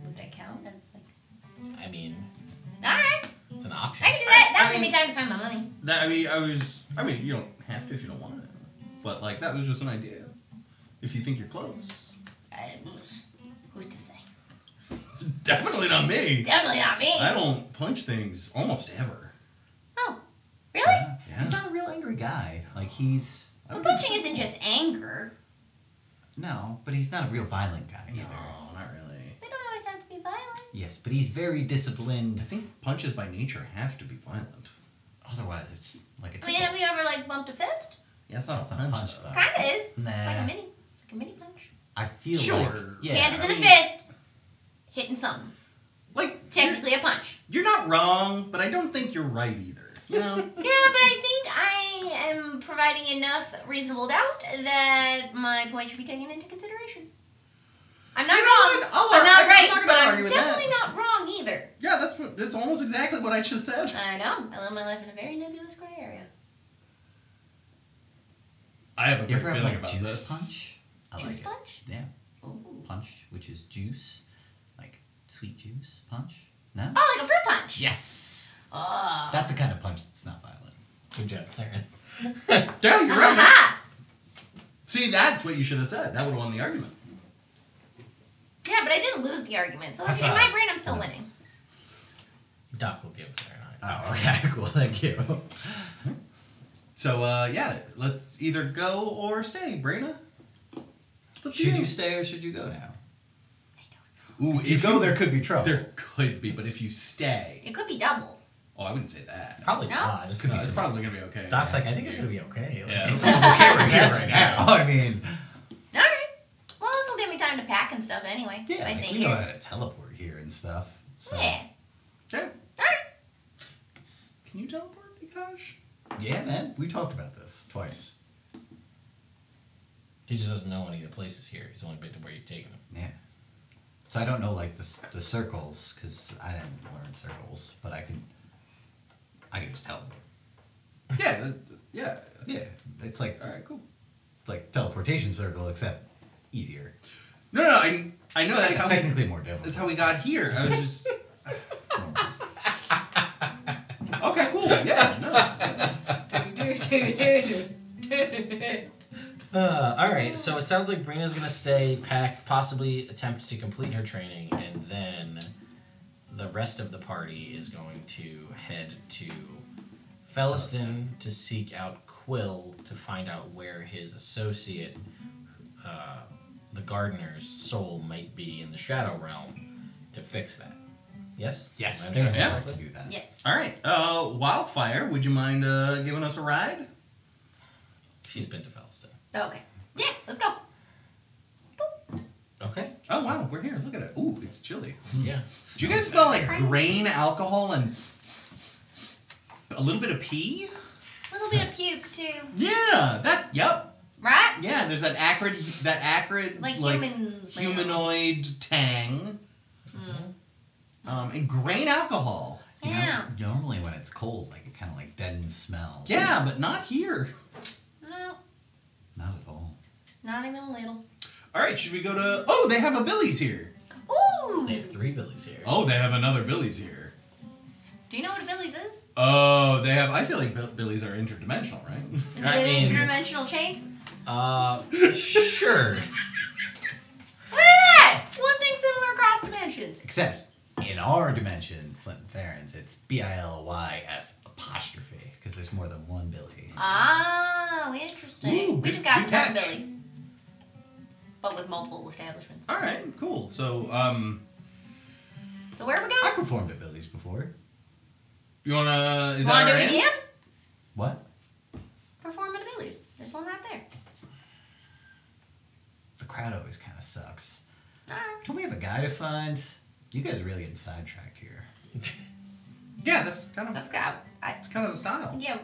Would that count as like. I mean, Alright, it's an option. I can do that. That'll I give me mean- time to find my money. I mean, you don't have to if you don't want to. But, like, that was just an idea. If you think you're close. Who's to say? Definitely not me. Definitely not me. I don't punch things almost ever. Oh, really? Yeah. He's not a real angry guy. Like, he's... Well, punching isn't just anger. No, but he's not a real violent guy either. No, not really. They don't always have to be violent. Yes, but he's very disciplined. I think punches by nature have to be violent. Otherwise, it's like a I mean, have you ever like bumped a fist? Yeah, it's not It's a not a punch, punch, though. though. Kinda is. Nah. It's like a mini punch. I feel Sure. like... Yeah. Hand is in I a mean- fist. Hitting something. Like, Technically a punch. you're not wrong, but I don't think you're right either. You know? Yeah, but I think I am providing enough reasonable doubt that my point should be taken into consideration. I'm not You know wrong. what? I'm I'm not not right, gonna but argue I'm with definitely that. not wrong either. Yeah, that's almost exactly what I just said. I know. I live my life in a very nebulous gray area. I have a You great ever have, feeling like, about juice this. punch? I Juice like it. punch? Yeah. Ooh. Punch, which is juice. Like, sweet juice punch. No? Oh, like a fruit punch. Yes! Oh. That's the kind of punch that's not violent. Good job, Theron. Yeah, you're right. Aha! See, that's what you should have said. That would have won the argument. Yeah, but I didn't lose the argument, so like, in High my five. brain I'm still winning. Doc will give Theron a high five. Oh, okay, cool. Thank you. So, yeah, let's either go or stay, Brina. It's up to Should you stay or should you go now? Ooh, If you go, there could be trouble. There could be, but if you stay... It could be double. Oh, I wouldn't say that. Probably No? not. It could No, be it's some. probably going to be okay. Doc's like, I think it's gonna be okay. Like, Yeah. it's- It's okay right here, right now. I mean, Alright. Well, this will give me time to pack and stuff anyway. yeah, If I like, stay we know here. how to teleport here and stuff. So. Yeah. Okay. Alright. Can you teleport, Nikash? Yeah, man. We talked about this twice. He just doesn't know any of the places here. He's only been to where you've taken him. Yeah. So I don't know like the circles because I didn't learn circles, but I can just help. Yeah, yeah. Yeah, it's like All right, cool. like teleportation circle except easier. No, I know that's It's how technically more difficult. that's how we got here. I was just okay, cool. Yeah, no. Alright, so it sounds like Brina's gonna stay, pack, possibly attempt to complete her training, and then the rest of the party is going to head to Felliston to seek out Quill to find out where his associate, the gardener's soul might be in the Shadow Realm to fix that. Yes? Yes, Am I they're understanding allowed correctly? to do that. Yes. All right, Wildfire, would you mind giving us a ride? She's been to Felliston. Okay. Yeah, let's go. Okay. Oh wow, we're here. Look at it. Ooh, it's chilly. Yeah. Do you guys smell like grain, alcohol, and a little bit of pee? A little bit of puke too. Yeah, yep. Right? Yeah, there's that acrid Like human smell. humanoid tang. And grain alcohol. You know, Yeah. normally when it's cold, like it kind of like deadens smell. Yeah, but not here. No, Not at all. not even a little. All right, should we go to? Oh, they have a Billy's here. Ooh! They have 3 Billies here. Oh, they have another Billy's here. Do you know what a Billy's is? Oh, they have. I feel like Billy's are interdimensional, right? Is I it mean- an interdimensional chains? Sure. Look at that! One thing similar across dimensions. Except in our dimension, Flint and Theron's, it's BILYS apostrophe because there's more than one Billy. Oh, interesting. Ooh, we good- just got good one catch. Billy. But with multiple establishments. All right, cool. So, So where are we I going? performed at Billy's before. you wanna? Is Want that to do our it end? again? What? Perform at a Billy's. There's one right there. The crowd always kind of sucks. Alright. Don't we have a guy to find? You guys are really getting sidetracked here. Yeah, that's kind of Let's go. that's kind of the style. Yeah,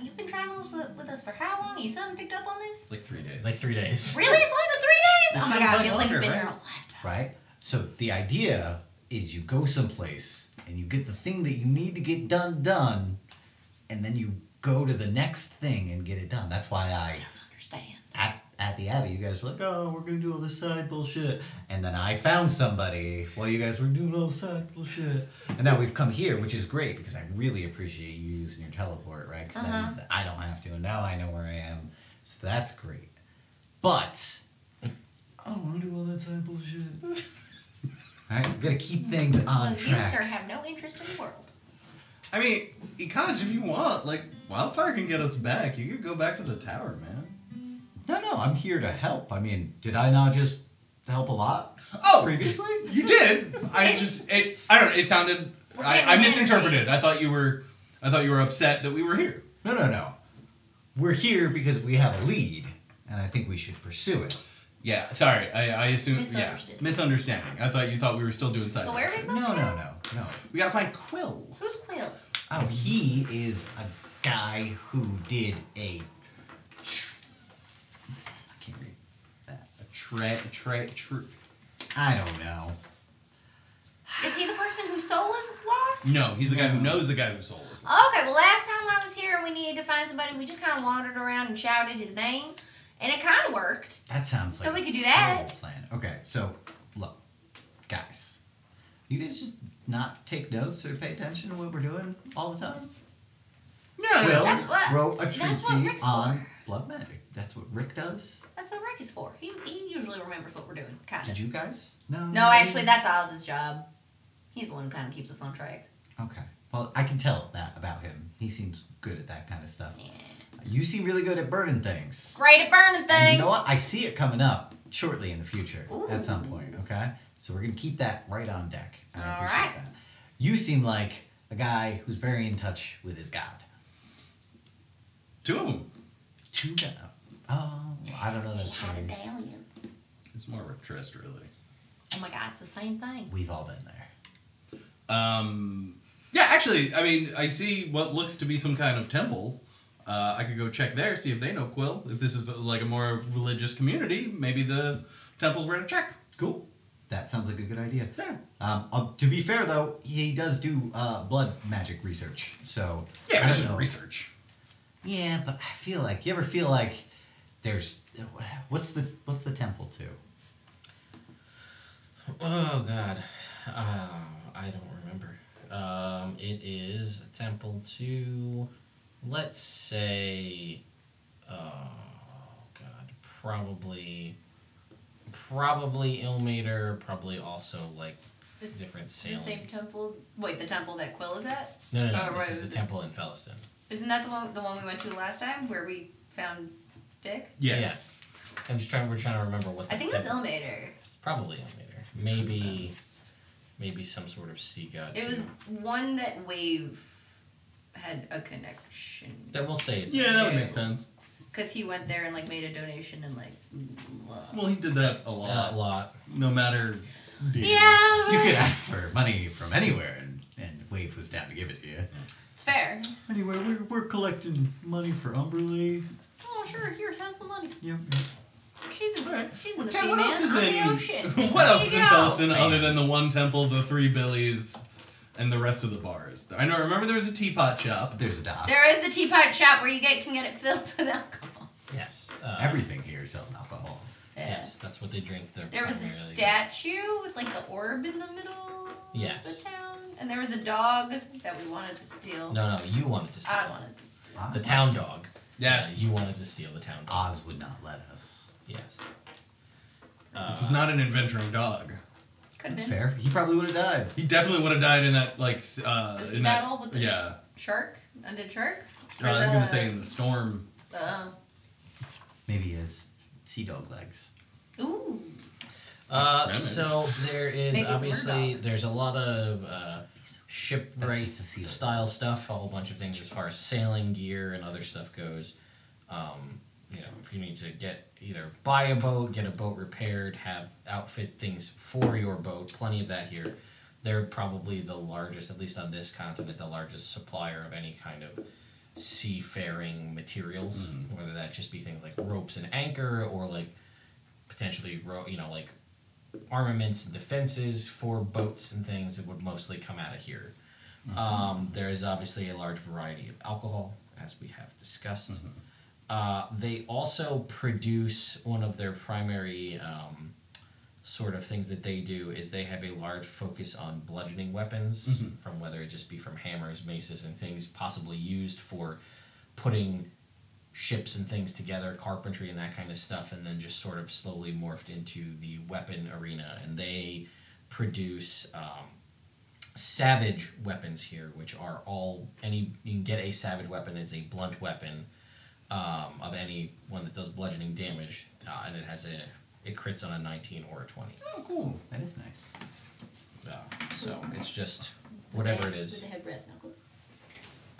you've been traveling with us for how long? You still haven't picked up on this? Like 3 days. Like 3 days. Really? It's only been 3 days? Oh my feels god, like it feels like it's longer, been right? here a lifetime. Right? So the idea is you go someplace and you get the thing that you need to get done, and then you go to the next thing and get it done. That's why I don't understand. at the Abbey, you guys were like, oh, we're going to do all this side bullshit. And then I found somebody while you guys were doing all the side bullshit. And now we've come here, which is great because I really appreciate you using your teleport, right? Because that means that I don't have to, and now I know where I am. So that's great. But I don't want to do all that side bullshit. All right, we've got to keep things on Well, you, track. sir, have no interest in the world. I mean, Ekaj, if you want, like, Wildfire can get us back. You could go back to the tower, man. No, I'm here to help. I mean, did I not just help a lot Oh, previously? You did. I don't know. It sounded. We're I getting misinterpreted. I thought you were upset that we were here. No. We're here because we have a lead, and I think we should pursue it. Yeah. Sorry. I assumed. Misunderstood. Yeah. Misunderstanding. I thought you thought we were still doing side. So where are we missions. supposed to go? No. We gotta find Quill. Who's Quill? Oh, he is a guy who did I can't read that. I don't know. Is he the person whose soul is lost? No, he's the guy who knows the guy whose soul is. Okay, well, last time I was here and we needed to find somebody, we just kind of wandered around and shouted his name, and it kind of worked. That sounds So like we could a do that. terrible plan. Okay, so look, guys, you guys just not take notes or pay attention to what we're doing all the time. No, Will That's what- wrote a that's what treatise Rick's on for. blood magic. That's what Rick does. That's what Rick is for. He usually remembers what we're doing, kind of. Did you guys? No. No, actually, that's Oz's job. He's the one who kind of keeps us on track. Okay. Well, I can tell that about him. He seems good at that kind of stuff. Yeah. You seem really good at burning things. Great at burning things. And you know what? I see it coming up shortly in the future Ooh. at some point, okay? So we're going to keep that right on deck. And I All appreciate right. that. You seem like a guy who's very in touch with his god. 2 of them. Two guys. Oh, I don't know He that's had a true. dalliance. It's more of a tryst, really. Oh my god, it's the same thing. We've all been there. Yeah, actually, I mean, I see what looks to be some kind of temple. I could go check there, see if they know Quill. If this is like a more religious community, maybe the temple's where to check. Cool. That sounds like a good idea. Yeah. To be fair, though, he does do blood magic research. So Yeah, I it's don't just know. research. Yeah, but I feel like you ever feel like there's what's the temple to? Oh God, I don't remember. It is a temple to, let's say, oh God, probably Ilmater, probably also like This- different The Salem. same temple. Wait, the temple that Quill is at? No, Oh, this right, is the temple in Felliston. Isn't that the one we went to last time where we found Dick? Yeah. We're trying to remember what. I think it was temple- Ilmater. Probably Ilmater. Maybe some sort of sea god. It too. was one that Wave had a connection. Then we'll say it's. Yeah, that would make sense. Because he went there and like made a donation and like. Well, he did that a A lot. lot. No matter. Yeah. You could ask for money from anywhere, and Wave was down to give it to you. It's fair. Anyway, we're collecting money for Umberley. Oh sure, here's the money. Yep. She's in the What sea, what man. else is On in? the ocean. What else There is you in go. Felliston other than the one temple, the 3 Billies, and the rest of the bars? I know. Remember, there was a teapot shop. There's a dock. There is the teapot shop where you can get it filled with alcohol. Yes. Everything here sells alcohol. Yes, that's what they drink. There was the primarily. statue with like the orb in the middle Yes. of the town. And there was a dog that we wanted to steal. No, you wanted to steal. I wanted to steal. The town dog. Yes. You wanted to steal the town dog. Oz would not let us. Yes. It was not an adventuring dog. Could have That's been. fair. He probably would have died. He definitely would have died in that The sea in battle with the yeah. shark? Undead shark? I was gonna say in the storm. Maybe his sea dog legs. Ooh. So there is Maybe it's obviously Murdoch. there's a lot of shipwright That's just a seal. style stuff, a whole bunch of things as far as sailing gear and other stuff goes. If you need to either buy a boat, get a boat repaired, have outfit things for your boat, plenty of that here. They're probably the largest, at least on this continent, the largest supplier of any kind of seafaring materials, whether that just be things like ropes and anchor or like potentially like armaments and defenses for boats and things that would mostly come out of here. There is obviously a large variety of alcohol, as we have discussed. They also produce one of their primary sort of things that they do is they have a large focus on bludgeoning weapons, from whether it just be from hammers, maces, and things possibly used for putting ships and things together, carpentry and that kind of stuff, and then just sort of slowly morphed into the weapon arena. And they produce savage weapons here, which are you can get a savage weapon. It's a blunt weapon of any one that does bludgeoning damage, and it crits on a 19 or a 20. Oh, cool. That is nice. So it's just whatever it Do is. they have brass knuckles?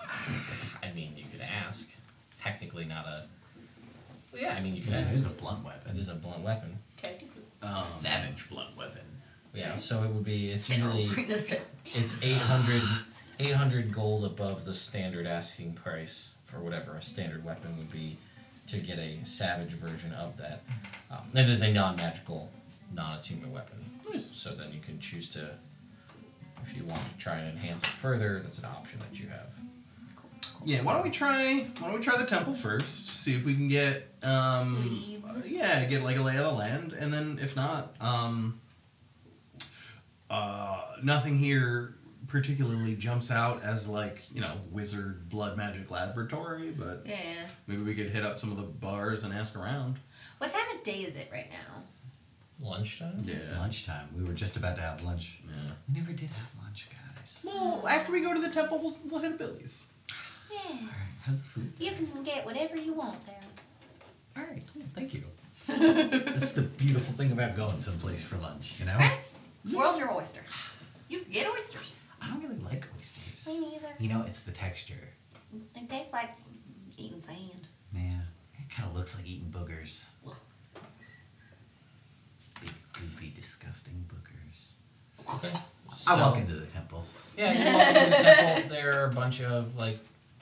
I mean, you could ask. Technically not a... Well, yeah, I mean, you could It ask. is a blunt weapon. It is a blunt weapon. Technically. Savage blunt weapon. Yeah, so it would be... It's General usually... Brina just- It's 800 gold above the standard asking price for whatever a standard weapon would be to get a savage version of that. It is a non-magical, non-attunement weapon. Nice. So then you can choose to, if you want to try and enhance it further, that's an option that you have. Yeah, why don't we try the temple first? See if we can get get like a lay of the land, and then if not, nothing here particularly jumps out as like, wizard blood magic laboratory, but Yeah. maybe we could hit up some of the bars and ask around. What time of day is it right now? Lunchtime? Yeah. Lunchtime. We were just about to have lunch. Yeah. We never did have lunch, guys. Well, after we go to the temple, we'll hit Billy's. Yeah. All right. How's the food? You can get whatever you want there. All right. Cool. Thank you. That's the beautiful thing about going someplace for lunch, you know? Right? World's your oyster. You can get oysters. I don't really like oysters. Me neither. You know, it's the texture. It tastes like eating sand. Yeah. It kind of looks like eating boogers. Ugh. Big, goopy, disgusting boogers. Okay. I walk into the temple. Yeah, you walk into the temple. There are a bunch of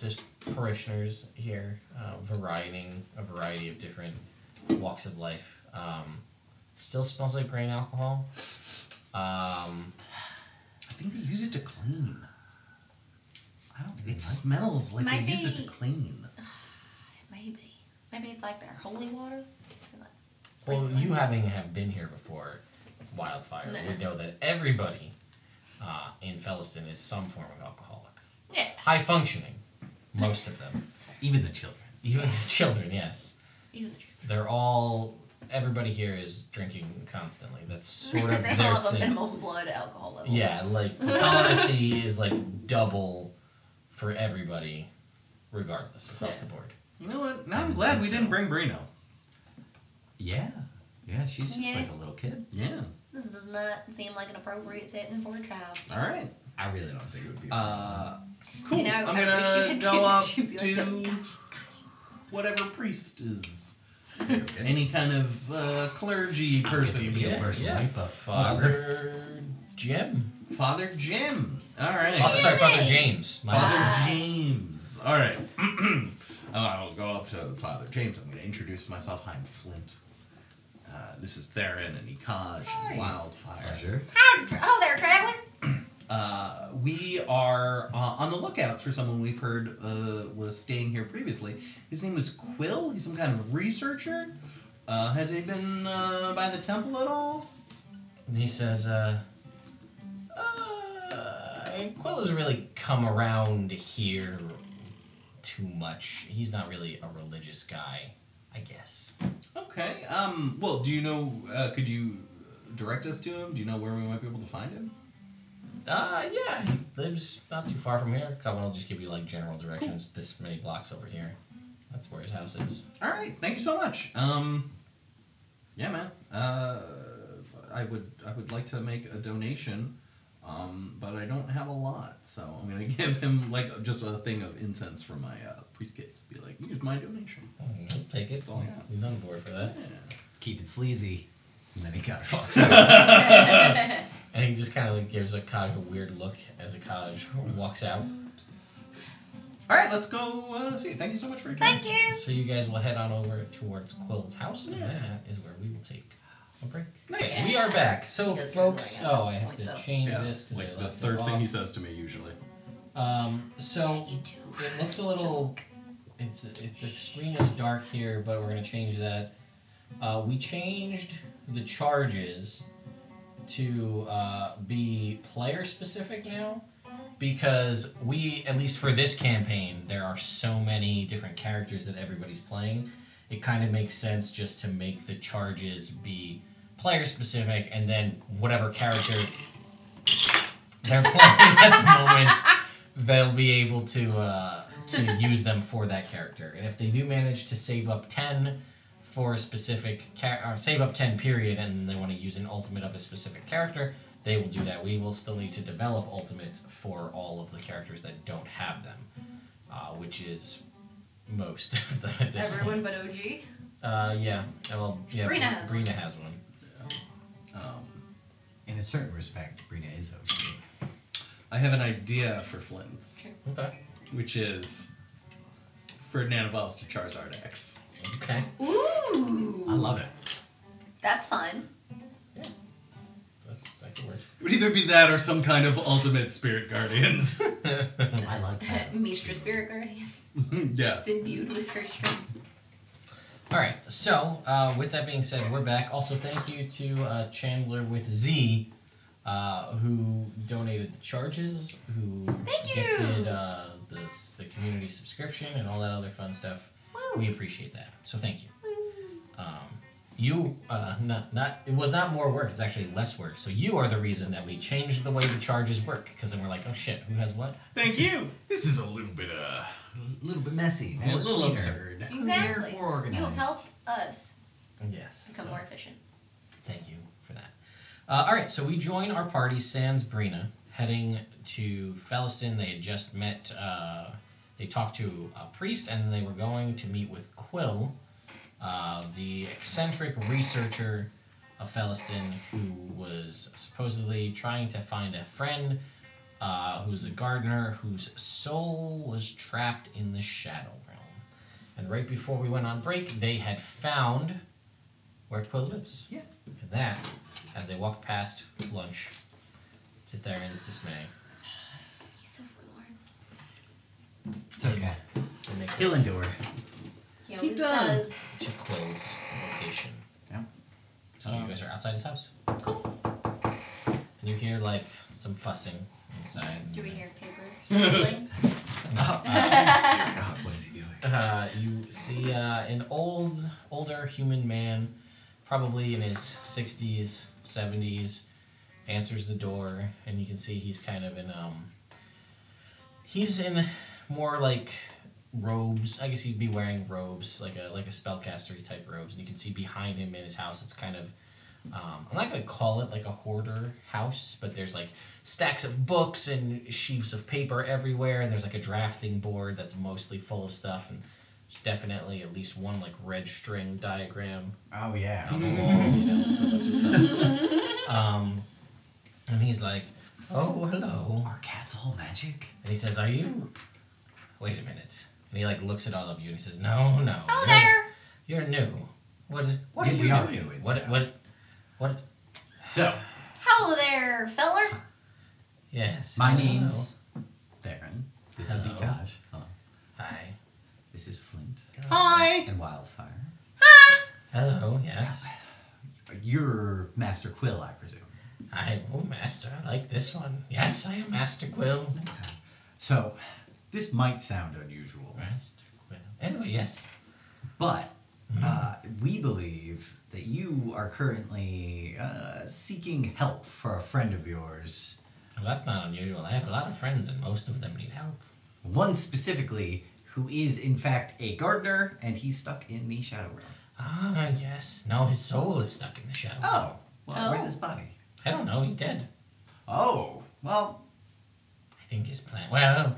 just parishioners here, a variety of different walks of life. Still smells like grain alcohol. I think they use it to clean. I don't It smells like Might they use it be. to clean. Maybe it's like their holy water. Well, you having have been here before, Wildfire, No. would know that everybody in Felliston is some form of alcoholic. Yeah. High functioning, most of them. Even the children. Even the children, yes. Even the truth. They're all. Everybody here is drinking constantly. That's sort of They their all have a thing. minimum blood alcohol level. Yeah, like the tolerancy is like double for everybody, regardless across the board. You know what? Now I'm glad we didn't bring Brina. Yeah. Yeah, she's just Yeah. like a little kid. Yeah. This does not seem like an appropriate setting for a child. All right. I really don't think it would be. Cool. You know, I'm I wish gonna you go up could be like, to whatever priest is. Any kind of clergy person. Yeah. personally, but Father Jim. Father Jim. All right. Sorry, Father James. My Father mistake. James. All right. I'll go up to Father James. I'm going to introduce myself. I'm Flint. This is Theron and Ekaj and Wildfire. pleasure. Oh, they're traveling? We are on the lookout for someone we've heard was staying here previously. His name is Quill. He's some kind of researcher. Has he been by the temple at all? And he says, Quill doesn't really come around here too much. He's not really a religious guy, I guess. Okay. Well, do you know? Could you direct us to him? Do you know where we might be able to find him? Yeah, he lives not too far from here. I'll just give you like general directions. Cool. This many blocks over here. That's where his house is. All right. Thank you so much. Yeah, man. I would like to make a donation, but I don't have a lot, so I'm gonna give him like just a thing of incense from my priest kits. Be like, here's my donation. He'll take it. all I got. He's on board for that. Yeah. Keep it sleazy. And then he got fucked. And he just kind of like gives Akaj a weird look as Akaj walks out. All right, let's go see. Thank you so much for your time. Thank you. So you guys will head on over towards Quill's house, and that is where we will take a break. Okay, Yeah. we are back. So, He does get folks, annoying at I that have point, to though. change Yeah, this because Like I the left third it thing off. he says to me usually. So You too. it looks a little. The screen is dark here, but we're gonna change that. We changed the charges to be player specific now, because we, at least for this campaign, there are so many different characters that everybody's playing. It kind of makes sense just to make the charges be player specific, and then whatever character they're playing at the moment, they'll be able to use them for that character. And if they do manage to save up 10 for a specific save up 10 period, and they want to use an ultimate of a specific character, they will do that. We will still need to develop ultimates for all of the characters that don't have them, which is most of them at this Everyone point. but OG. Yeah. Well, yeah. Brina has one. Brina has one. In a certain respect, Brina is okay. I have an idea for Flint's, Okay. which is Ferdinand evolves to Charizard X. Okay. Ooh. I love it. That's fun. Yeah. That could work. It would either be that or some kind of ultimate spirit guardians. I like that. Mistra Spirit Guardians. Yeah. It's imbued with her strength. All right. So, with that being said, we're back. Also, thank you to Chandler with Z, who donated the charges, who Thank you! gifted the community subscription and all that other fun stuff. Woo. We appreciate that. So, thank you. You it was not more work. It's actually less work. So you are the reason that we changed the way the charges work, because then we're like, oh shit, who has what? Thank you. This is a little bit messy. A more little cleaner. absurd. Exactly. More organized. You have helped us Yes. become so- more efficient. Thank you for that. All right, so we join our party, sans Brina, heading to Felliston. They had just met. They talked to a priest, and they were going to meet with Quill, the eccentric researcher of Felliston, who was supposedly trying to find a friend who's a gardener whose soul was trapped in the Shadow Realm. And right before we went on break, they had found where Quill lives. Yeah. And that, as they walked past lunch, to Theron's dismay. He's so forlorn. It's okay. They make He'll endure. He always does. to Quill's location. Yeah. So you guys are outside his house. Cool. And you hear, like, some fussing inside. Do we hear papers? Whistling? God, what is he doing? You see an older human man, probably in his 60s, 70s, answers the door, and you can see he's kind of in, he's in more like robes. I guess he'd be wearing robes, like a spellcastery type robes, and you can see behind him in his house, it's kind of, I'm not going to call it like a hoarder house, but there's like stacks of books and sheets of paper everywhere, and there's like a drafting board that's mostly full of stuff, and there's definitely at least one like red string diagram Oh, yeah. on the wall, you know, with a bunch of stuff. And he's like, oh, hello. Are cats all magic? And he says, are you... Wait a minute. And he like looks at all of you and he says, no. Oh, there. You're new. What are Yeah, you we are doing? new in What? So, Hello there, feller. Yes. my hello. name's Theron. This is Hello. Ekash. Hello. Hi. This is Flint. Hi. And Wildfire. Hello, yes. You're Master Quill, I presume. Master, I like this one. Yes, I am Master Quill. So, this might sound unusual, Master Quill. Anyway, yes. but we believe that you are currently seeking help for a friend of yours. Well, that's not unusual. I have a lot of friends and most of them need help. One specifically who is, in fact, a gardener, and he's stuck in the Shadow Realm. Ah, yes. No, his soul is stuck in the Shadow Realm. Oh, well, Oh. where's his body? I don't know. He's dead. Oh, well, I think his plan. Well,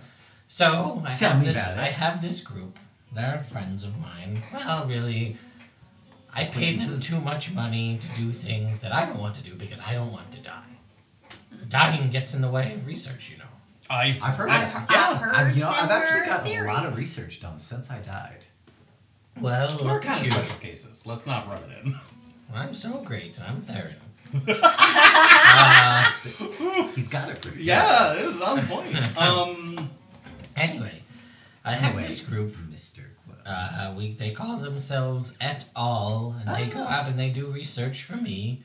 so I Tell have me this. about it. I have this group. They're friends of mine. Well, really, I pay them Acquaintances. too much money to do things that I don't want to do because I don't want to die. Dying gets in the way of research, you know. I've heard I've that. heard I've similar actually got theories. a lot of research done since I died. Well, We're look kind at of you. special cases. Let's not rub it in. I'm so great. I'm Theron. He's got it pretty good. Yeah, it was on point. Anyway, I have Anyway, this group. Mr. Quill. They call themselves Et al, and they go out and they do research for me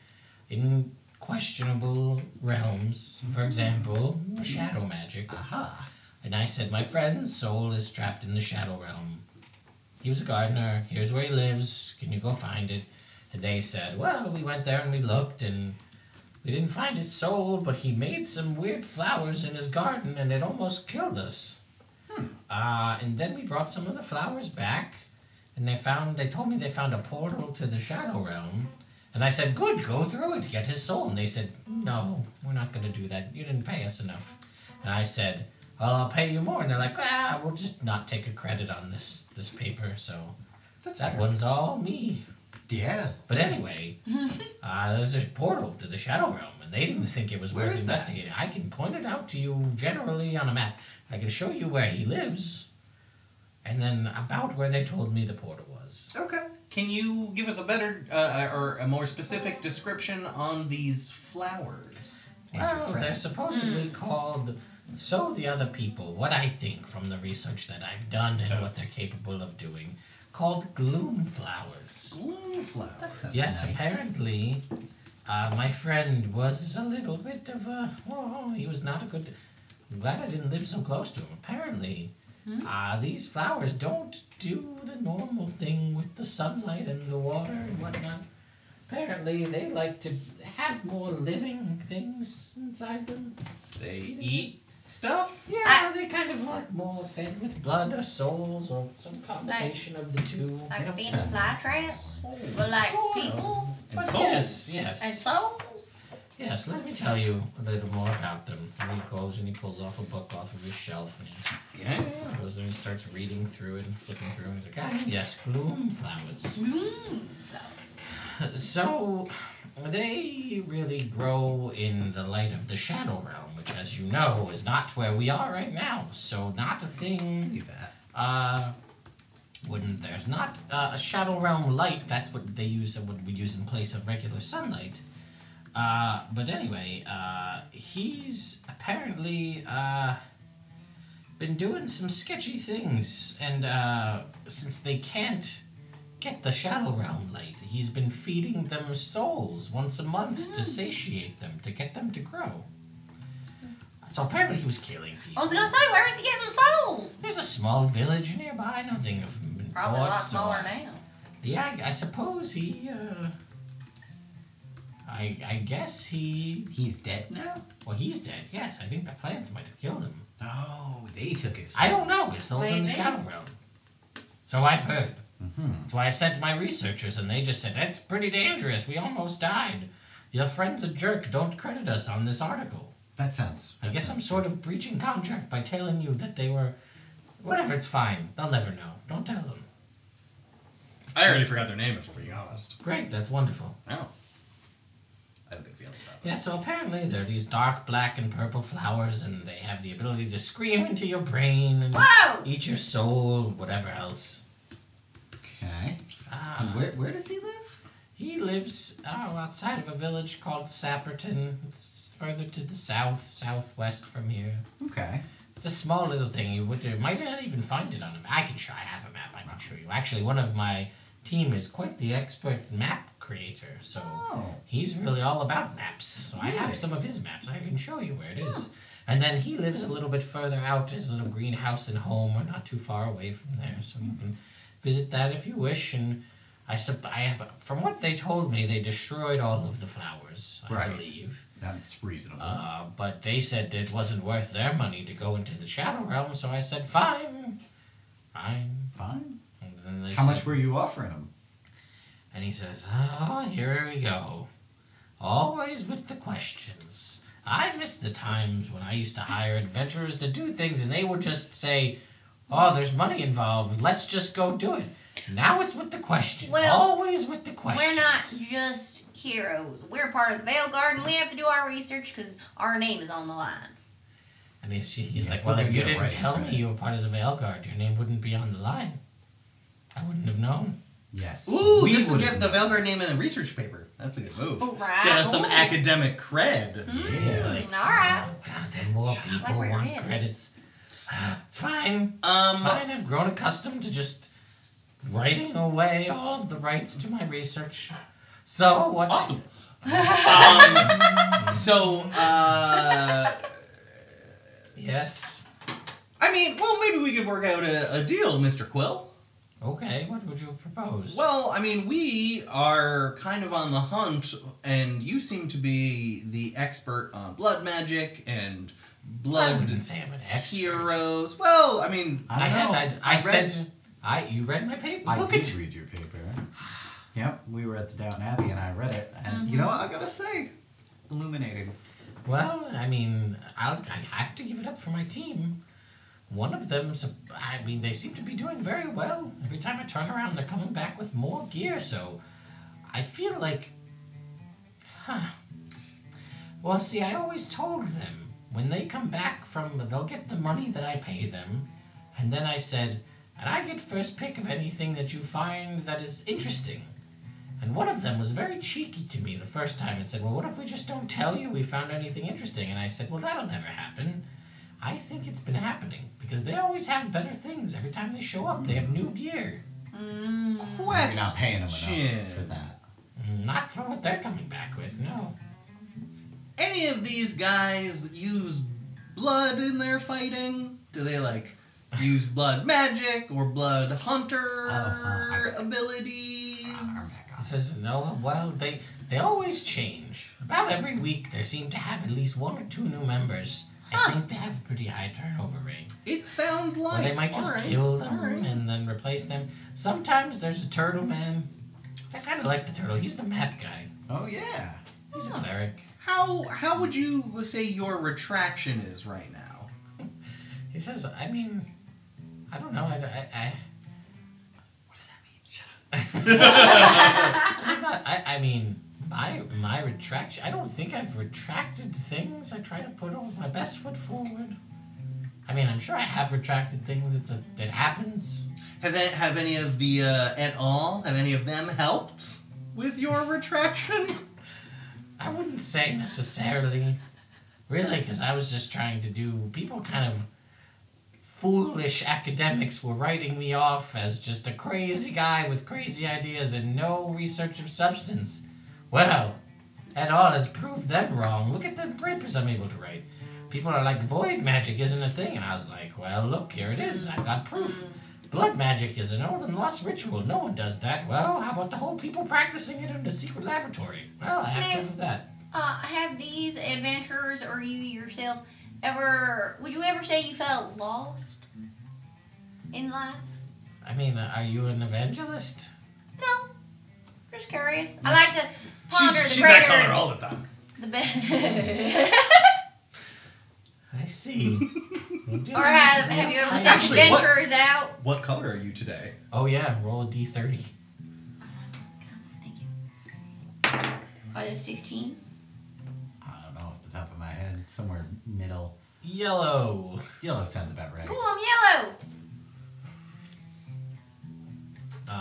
in questionable realms. For example, shadow magic. Aha. And I said, my friend's soul is trapped in the shadow realm. He was a gardener. Here's where he lives. Can you go find it? And they said, well, we went there and we looked and we didn't find his soul, but he made some weird flowers in his garden and it almost killed us. And then we brought some of the flowers back and they told me they found a portal to the shadow realm. And I said, good, go through it, get his soul. And they said, no, we're not going to do that. You didn't pay us enough. And I said, well, I'll pay you more. And they're like, we'll just not take a credit on this paper. So that fair. one's all me. Yeah. But anyway, there's this portal to the Shadow Realm, and they didn't think it was Where worth is that? investigating. I can point it out to you generally on a map. I can show you where he lives, and then about where they told me the portal was. Okay. Can you give us a better or a more specific description on these flowers? And your Well, friend. they're supposedly called So the Other People, what I think from the research that I've done and what they're capable of doing, called gloom flowers. Gloom flowers. That sounds Yes, nice. apparently, my friend was a little bit of a... Oh, he was not a good... I'm glad I didn't live so close to him. Apparently, these flowers don't do the normal thing with the sunlight and the water and whatnot. Apparently, they like to have more living things inside them. They eat stuff? Yeah, they kind of like more fed with blood or souls or some combination of the two. Like don't Venus sound flytraps? But like Sort of. people And But souls? yes. and souls? Yes, let me tell you a little more about them. And he goes and he pulls off a book off of his shelf and he Yeah. goes and he starts reading through it and flipping through and he's like, yes, gloom flowers. Bloom flowers. So, they really grow in the light of the Shadow Realm, which which, as you know, is not where we are right now. So not a thing. Do that. There's not a Shadow Realm light. That's what they use. What we use in place of regular sunlight. But anyway, he's apparently been doing some sketchy things, and since they can't get the Shadow Realm light, he's been feeding them souls once a month to satiate them, to get them to grow. So apparently he was killing people. I was gonna say, where is he getting the souls? There's a small village nearby, nothing of Probably a lot importance, smaller now. Yeah, I suppose he, I guess he... He's dead now? Well, he's dead, yes. I think the plants might have killed him. Oh, they took his. I don't know. His soul's in the Maybe. Shadow Realm. So I've heard. Mm-hmm. That's why I sent my researchers, and they just said, that's pretty dangerous. We almost died. Your friend's a jerk. Don't credit us on this article. That sounds. I guess I'm sort of breaching contract by telling you that they were... Whatever, it's fine. They'll never know. Don't tell them. I already forgot their name, if we're being honest. Great, that's wonderful. Oh. I have good feelings about that. Yeah, so apparently there are these dark black and purple flowers, and they have the ability to scream into your brain and Whoa! eat your soul, whatever else. Okay. Ah. And where does he live? He lives outside of a village called Sapperton. It's further to the southwest from here. Okay. It's a small little thing. You might not even find it on a map. I have a map. I can show you. Actually, one of my team is quite the expert map creator, so he's really all about maps. So I have some of his maps. I can show you where it is. And then he lives a little bit further out. His little greenhouse and home are not too far away from there, so you can visit that if you wish. And I have, from what they told me, they destroyed all of the flowers, I believe. That's reasonable. But they said it wasn't worth their money to go into the Shadow Realm, so I said, fine. Fine. And then they How said, much were you offering him? And he says, oh, here we go. Always with the questions. I miss the times when I used to hire adventurers to do things and they would just say, oh, there's money involved. Let's just go do it. Now it's with the questions. Well, always with the questions. We're not just heroes. We're part of the Veil Guard, and we have to do our research because our name is on the line. And he's Yeah, like, if well, we're if gonna you get it didn't right, tell me right. you were part of the Veil Guard, your name wouldn't be on the line. I wouldn't have known. Yes. Ooh, We this will would've- get the Velguard name in a research paper. That's a good move. Ooh, right. Get us some Ooh. academic cred. He's like, all right. oh, God, then more people where want it is. credits. It's fine. It's fine. I've grown accustomed to just writing away all of the rights to my research. So what? Awesome. Yes. I mean, well, maybe we could work out a deal, Mr. Quill. Okay. What would you propose? Well, I mean, we are kind of on the hunt, and you seem to be the expert on blood magic and I blood wouldn't say I'm an expert. heroes. Well, I mean, You read my paper. I Look did at read your paper. Yep, we were at the Doughten Abbey and I read it. And you know what I gotta say? Illuminating. Well, I mean, I have to give it up for my team. One of them, I mean, they seem to be doing very well. Every time I turn around, they're coming back with more gear, so I feel like... Well, see, I always told them, when they come back they'll get the money that I pay them, and then I said, and I get first pick of anything that you find that is interesting. And one of them was very cheeky to me the first time and said, well, what if we just don't tell you we found anything interesting? And I said, well, that'll never happen. I think it's been happening, because they always have better things. Every time they show up, they have new gear. You're not paying them Question. enough for that. Not for what they're coming back with, no. Any of these guys use blood in their fighting? Do they, like, use blood magic or blood hunter abilities? He says, no, well, they always change. About every week, there seem to have at least 1 or 2 new members. I think they have a pretty high turnover rate. It sounds like... Or they might just kill them and then replace them. Sometimes there's a turtle man. I kind of like the turtle. He's the map guy. Oh, yeah. He's a cleric. How would you say your retraction is right now? He says, I mean, I don't know. I what does that mean? Shut up. I mean, My retraction. I don't think I've retracted things. I try to put my best foot forward. I mean, I'm sure I have retracted things. It happens. Have any of the et al. Have any of them helped with your retraction? I wouldn't say necessarily. Really, because I was just trying to do. People kind of foolish academics were writing me off as just a crazy guy with crazy ideas and no research of substance. Well, et al. Has proved them wrong. Look at the papers I'm able to write. People are like, void magic isn't a thing. And I was like, well, look, here it is. I've got proof. Blood magic is an old and lost ritual. No one does that. Well, how about the whole people practicing it in a secret laboratory? Well, I have proof of that. Have these adventurers or you yourself would you ever say you felt lost in life? I mean, are you an evangelist? No. Just curious. I like to ponder She's the that greater... color all the time. I see. Or have you ever seen Actually, adventurers out? What color are you today? Oh yeah, roll a d30. Thank you. 16. I don't know off the top of my head. Somewhere middle. Yellow. Yellow sounds about right. Cool, I'm yellow.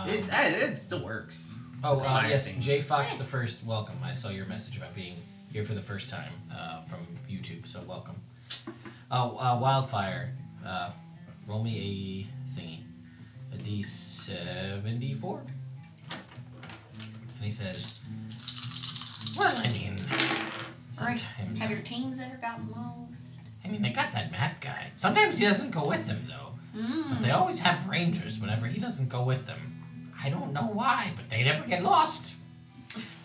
It still works. Oh, Fire yes, thing. J Fox the First, welcome. I saw your message about being here for the first time from YouTube, so welcome. Oh, Wildfire, roll me a thingy, a D74. And he says, well, I mean, sometimes... Have your teams ever gotten lost? I mean, they got that map guy. Sometimes he doesn't go with them, though. But they always have rangers whenever he doesn't go with them. I don't know why, but they never get lost.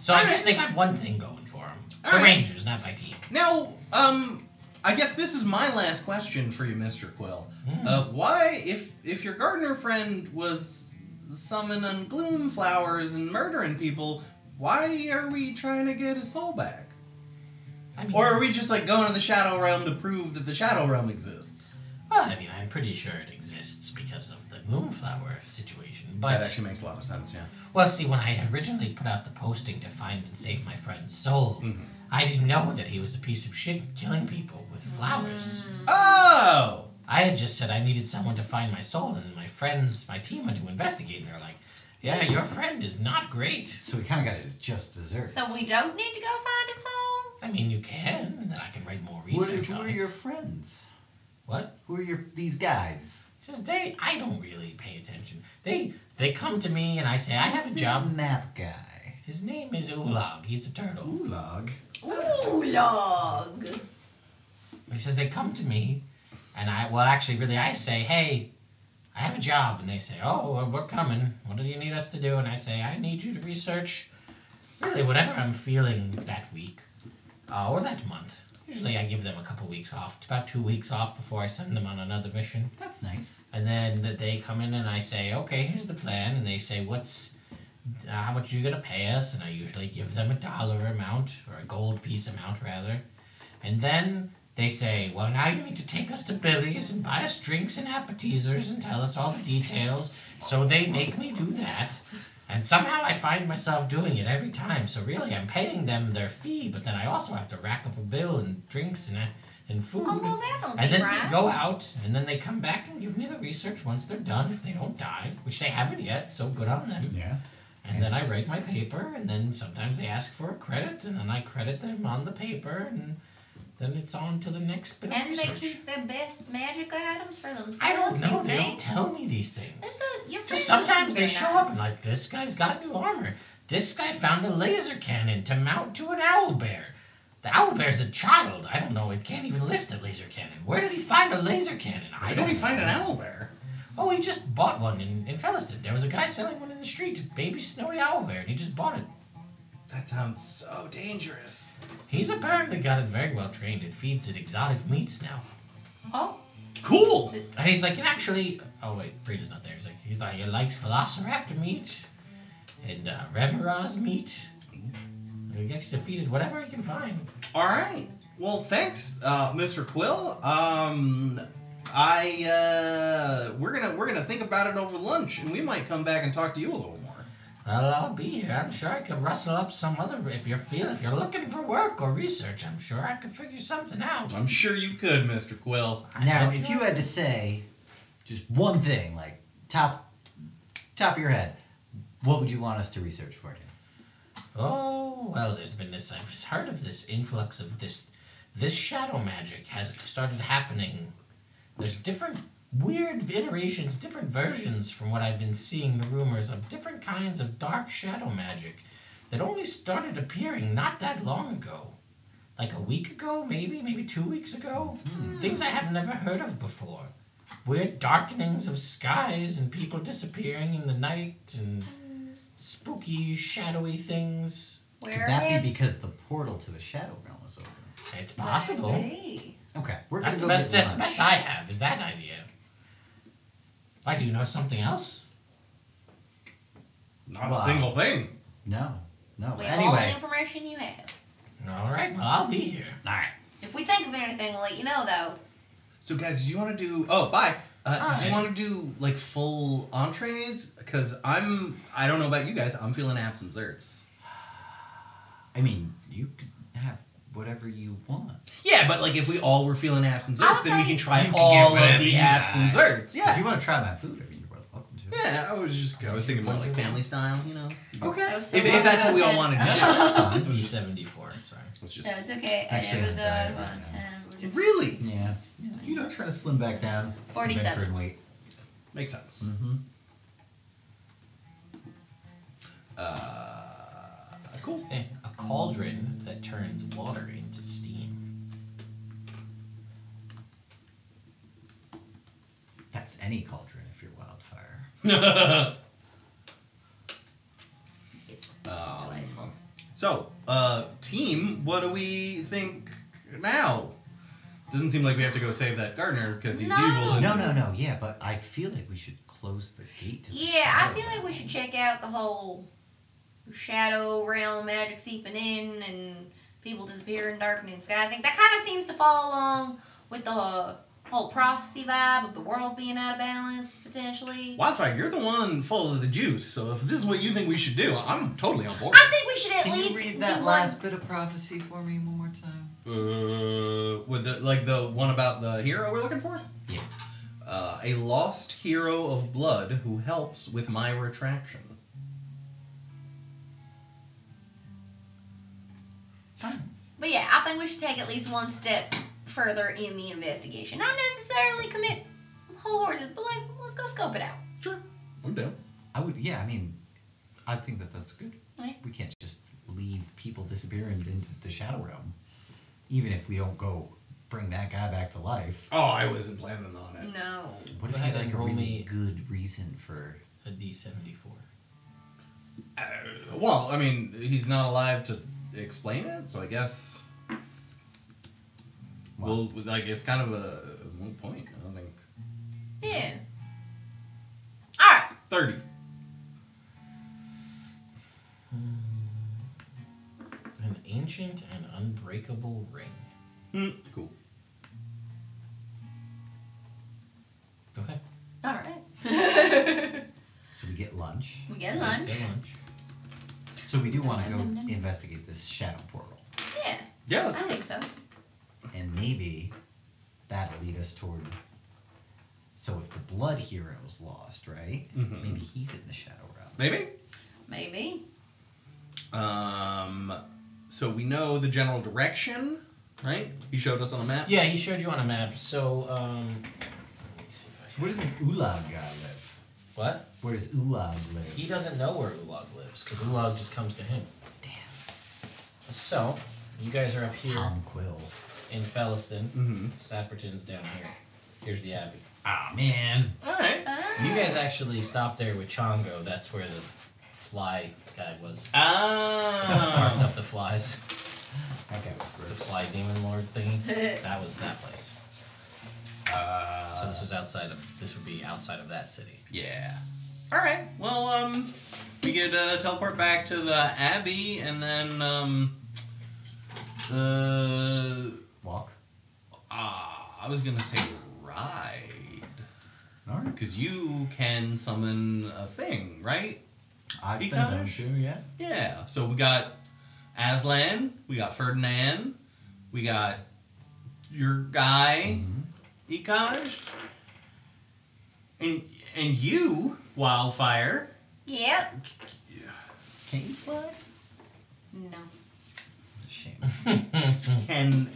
So I guess they got one thing going for them. The rangers, not my team. Now, I guess this is my last question for you, Mr. Quill. Why, if your gardener friend was summoning gloom flowers and murdering people, why are we trying to get his soul back? I mean, Or are we just like going to the Shadow Realm to prove that the Shadow Realm exists? well, I mean, I'm pretty sure it exists because of the Gloomflower situation. But That actually makes a lot of sense, yeah. well, see, when I originally put out the posting to find and save my friend's soul, I didn't know that he was a piece of shit killing people with flowers. Oh! I had just said I needed someone to find my soul, and my team went to investigate, and they're like, yeah, your friend is not great. So we kind of got his just desserts. So we don't need to go find a soul? I mean, you can, and then I can write more research Who on are it. your friends? What? Who are these guys? He says I don't really pay attention. They come to me, and I say, I have a job. This map guy. His name is Ulog. He's a turtle. Oolog. Ooh, log. He says they come to me, and I say, hey, I have a job. And they say, oh, well, we're coming. What do you need us to do? And I say, I need you to research really whatever I'm feeling that week or that month. Usually I give them a couple weeks off, about 2 weeks off before I send them on another mission. That's nice. And then they come in and I say, okay, here's the plan. And they say, how much are you going to pay us? And I usually give them $1 amount, or a gold piece amount, rather. And then they say, well, now you need to take us to Billy's and buy us drinks and appetizers and tell us all the details. So they make me do that. And somehow I find myself doing it every time. So really, I'm paying them their fee, but then I also have to rack up a bill and drinks and food. Oh, well, that don't And seem then right. they go out, and then they come back and give me the research once they're done, if they don't die, which they haven't yet, so good on them. Yeah. And then I write my paper, and then sometimes they ask for a credit, and then I credit them on the paper, and then it's on to the next bit of And they research. keep the best magic items for themselves. I don't know. you They think? don't tell me these things. Your friends Just sometimes seem they very show nice. up and like, this guy's got new armor. This guy found a laser cannon to mount to an owlbear. The owlbear's a child. I don't know. It can't even lift a laser cannon. Where did he find a laser cannon? Where did he find an owlbear? Oh, he just bought one in Felliston. There was a guy selling one in the street, baby snowy owlbear, and he just bought it. That sounds so dangerous. He's apparently got it very well trained. It feeds it exotic meats now. Oh, Cool! And he's like, and actually, oh wait, Brina's not there. He's like, he likes velociraptor meat and Remoraz meat. He gets to feed it whatever he can find. All right. Well, thanks, Mr. Quill. We're gonna think about it over lunch, and we might come back and talk to you a little more. Well, I'll be here. I'm sure I could rustle up some other. If you're looking for work or research, I'm sure I could figure something out. I'm sure you could, Mr. Quill. Now, if you had to say just one thing, like top of your head, what would you want us to research for you? Oh, well, there's been this. I've heard of this influx of this shadow magic has started happening. There's different weird iterations, different versions from what I've been seeing, the rumors of different kinds of dark shadow magic that only started appearing not that long ago. Like a week ago, maybe 2 weeks ago. Things I have never heard of before. Weird darkenings of skies and people disappearing in the night and spooky, shadowy things. Where Could that be because the portal to the Shadow Realm is open? It's possible. Hey. Okay, we're gonna That's go the best. get That's the lunch. best I have. Is that idea? Why, do you know something else? Not Wow. a single thing. No. We have all the Anyway, information you have. All right. Well, I'll be here. all right. If we think of anything, we'll let you know, though. So, guys, did you want to do... Oh, bye. Do Hi. you want to do, like, full entrees? Because I don't know about you guys, I'm feeling absent desserts. I mean, you could have whatever you want. Yeah, but, like, if we all were feeling absent I'll desserts, then we tell can you- try You can all get whatever of the you absent like. desserts. If Yeah. you want to try my food, I mean, you're welcome to. Yeah, I was thinking more like family style, you know? Okay. That was so If long that's ago, what we all 10. wanted to Fine. D74. Sorry. It's just... No, it's okay. Actually, And it was I'm dying right 10. Really? Yeah. You know, trying to slim back down. 47. Venture in weight. Makes sense. Mm-hmm. Cool. Okay. A cauldron that turns water into steam. That's any cauldron if you're wildfire. It's delightful. So, team, what do we think now? Doesn't seem like we have to go save that gardener because he's No. evil. And No. Yeah, but I feel like we should close the gate to the Yeah, I Shadow feel like we should check out the whole shadow realm magic seeping in and people disappearing, darkening the sky. I think that kind of seems to fall along with the whole prophecy vibe of the world being out of balance, potentially. Wildfire, you're the one full of the juice, so if this is what you think we should do, I'm totally on board. I think we should at Can least you read do that one. last bit of prophecy for me one more time? With the one about the hero we're looking for? Yeah. A lost hero of blood who helps with my retraction. But yeah, I think we should take at least one step further in the investigation. Not necessarily commit whole horses, but like, let's go scope it out. Sure. I'm down. I would, yeah, I mean, I think that that's good. Right. We can't just leave people disappearing into the Shadow Realm. Even if we don't go bring that guy back to life. Oh, I wasn't planning on it. No. What if Go you ahead had like and a roll really me- good reason for... A D74. Well, I mean, he's not alive to explain it, so I guess... Well, Well, like, it's kind of a moot point, I don't think. Yeah. Alright. 30. An ancient and unbreakable ring. Cool. Okay. Alright. so we get lunch. We get Let's lunch. get lunch. So we do want to go Nom, nom, nom. investigate this shadow portal. Yeah. Yeah, I let's do think it. so. And maybe that'll lead us toward... So if the blood hero's lost, right? Mhm. Maybe he's in the Shadow Realm. Maybe? Maybe. So we know the general direction, right? He showed us on a map. Yeah, he showed you on a map. So, let me see if I Where does this Ulag guy live? What? Where does Ulag live? He doesn't know where Ulag lives because Ulag just comes to him. Damn. So, you guys are up here Tom Quill. in Felliston. Mm-hmm. Sapperton's down here. Here's the Abbey. Ah, man. Alright. You guys actually stopped there with Chongo. That's where the fly guy was. Barfed Ah. up the flies. That guy was The gross. fly demon lord thingy. That was that place. So this was outside of. This would be outside of that city. Yeah. Alright. Well, we could teleport back to the Abbey and then, Walk. I was gonna say ride. Alright. Because you can summon a thing, right? I've been Because- known to, yeah. Yeah. So we got Aslan, we got Ferdinand, we got your guy, Ikaj, and you, Wildfire. Yep. Can you fly? No. It's a shame. Can